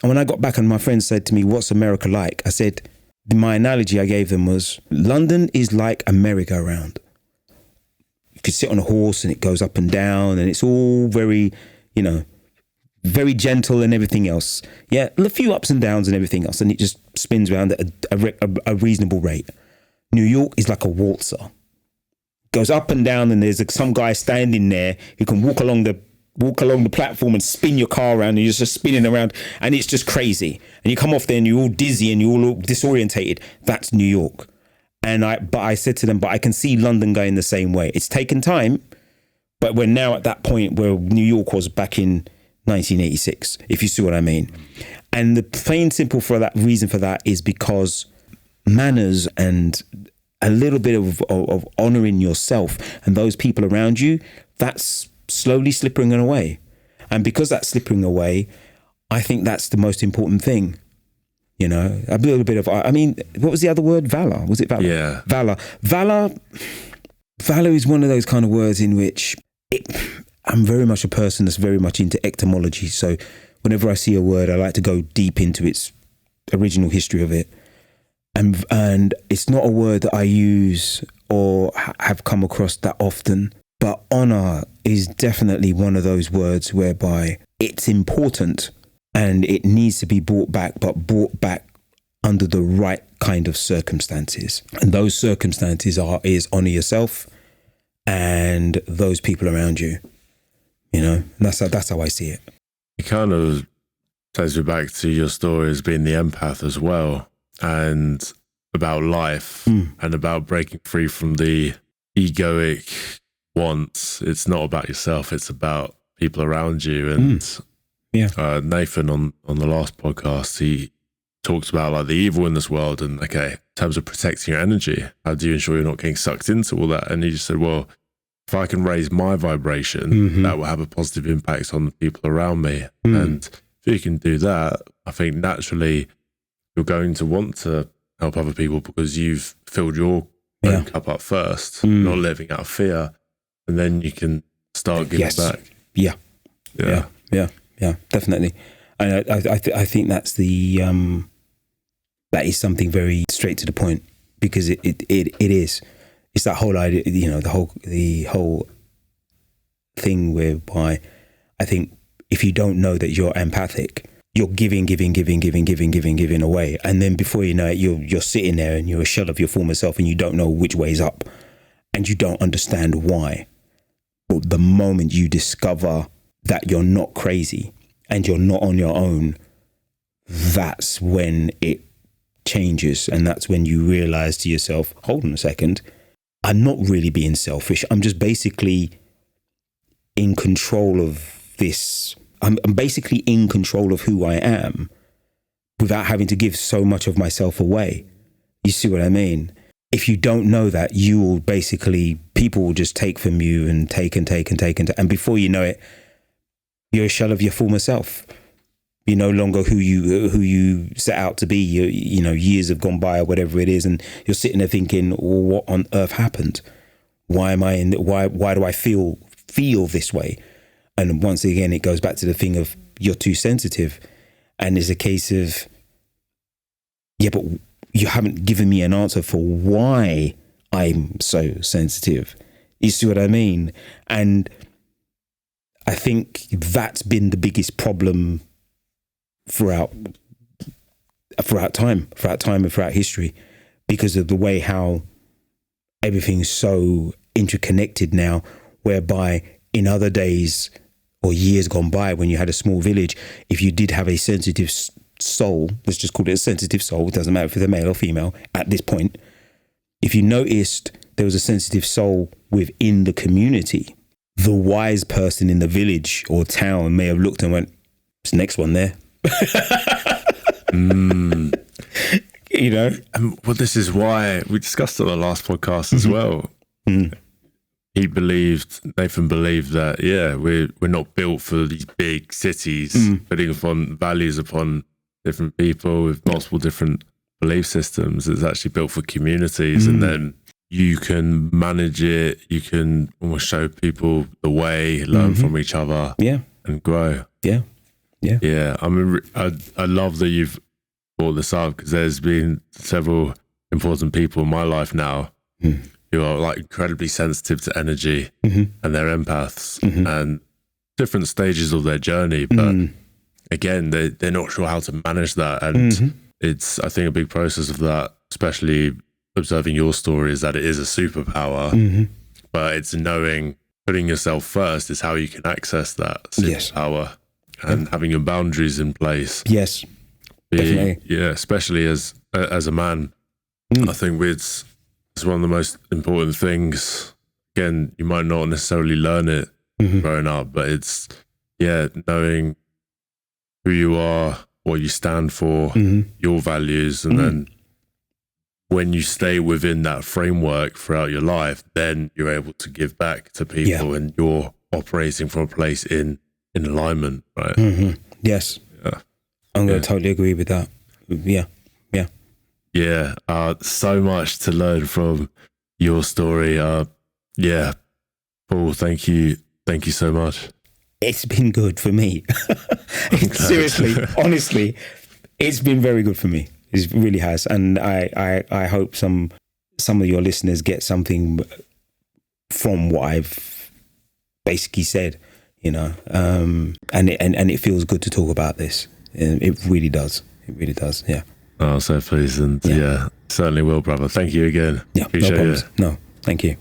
And when I got back and my friends said to me, what's America like? I said, my analogy I gave them was, London is like a merry-go-round. You could sit on a horse and it goes up and down and it's all very, very gentle and everything else. Yeah, a few ups and downs and everything else, and it just spins around at a reasonable rate. New York is like a waltzer. Goes up and down, and there's some guy standing there who can walk along the platform and spin your car around, and you're just spinning around, and it's just crazy. And you come off there and you're all dizzy and you're all disorientated. That's New York. But I said to them, but I can see London going the same way. It's taken time, but we're now at that point where New York was back in 1986, if you see what I mean. And the plain simple reason for that is because manners and a little bit of honoring yourself and those people around you, that's slowly slipping away. And because that's slipping away, I think that's the most important thing. A little bit of, what was the other word? Valor. Was it valor? Yeah. Valor. Valor is one of those kind of words in which I'm very much a person that's very much into etymology. So whenever I see a word, I like to go deep into its original history of it. And it's not a word that I use or have come across that often. But honor is definitely one of those words whereby it's important and it needs to be brought back, but brought back under the right kind of circumstances. And those circumstances is honor yourself and those people around you. That's how I see it. It kind of takes me back to your story as being the empath as well, and about life and about breaking free from the egoic wants. It's not about yourself, it's about people around you. And Nathan on the last podcast, he talked about like the evil in this world, and in terms of protecting your energy, how do you ensure you're not getting sucked into all that? And he just said, well, if I can raise my vibration, that will have a positive impact on the people around me. And if you can do that, I think naturally you're going to want to help other people because you've filled your own cup up first, not living out of fear. And then you can start giving back. Yeah, definitely. And I think that's that is something very straight to the point, because it is. It's that whole idea, the whole thing whereby I think if you don't know that you're empathic, you're giving away, and then before you know it, you're sitting there and you're a shell of your former self, and you don't know which way's up, and you don't understand why. But the moment you discover that you're not crazy and you're not on your own, that's when it changes. And that's when you realize to yourself, hold on a second, I'm not really being selfish. I'm just basically in control of this. I'm basically in control of who I am without having to give so much of myself away. You see what I mean? If you don't know that, you will basically, people will just take from you and take. And before you know it, you're a shell of your former self. You're no longer who you set out to be. You know, years have gone by or whatever it is, and you're sitting there thinking, well, what on earth happened? Why am I in? Why do I feel this way? And once again, it goes back to the thing of you're too sensitive, and it's a case of, yeah, but you haven't given me an answer for why I'm so sensitive. You see what I mean? And I think that's been the biggest problem throughout time and throughout history, because of the way how everything's so interconnected now, whereby in other days or years gone by, when you had a small village, if you did have a sensitive soul, let's just call it a sensitive soul, it doesn't matter if it's a male or female at this point, if you noticed there was a sensitive soul within the community, the wise person in the village or town may have looked and went, "It's the next one there." You know? Well, this is why we discussed it on the last podcast as well. Nathan believed that, yeah, we're not built for these big cities, putting upon values upon different people with multiple different belief systems. It's actually built for communities, and then you can manage it. You can almost show people the way, learn from each other, and grow. Yeah. I mean, I love that you've brought this up, because there's been several important people in my life now who are like incredibly sensitive to energy, and they're empaths, and different stages of their journey. But again, they're not sure how to manage that. And it's, I think, a big process of that, especially observing your story, is that it is a superpower, but it's knowing, putting yourself first is how you can access that superpower, and having your boundaries in place. Yes, definitely. Yeah, especially as a man, I think it's one of the most important things. Again, you might not necessarily learn it growing up, but it's, knowing who you are, what you stand for, your values, and then when you stay within that framework throughout your life, then you're able to give back to people, and you're operating from a place in alignment, right? Yes. I'm going to totally agree with that. Yeah. So much to learn from your story. Paul, thank you so much. It's been good for me. Seriously, honestly, it's been very good for me. It really has. And I hope some of your listeners get something from what I've basically said, you know, and it feels good to talk about this. It really does. It really does. Yeah. Oh, so pleased. And certainly will, brother. Thank you again. Yeah. Appreciate no problems. it. No, thank you.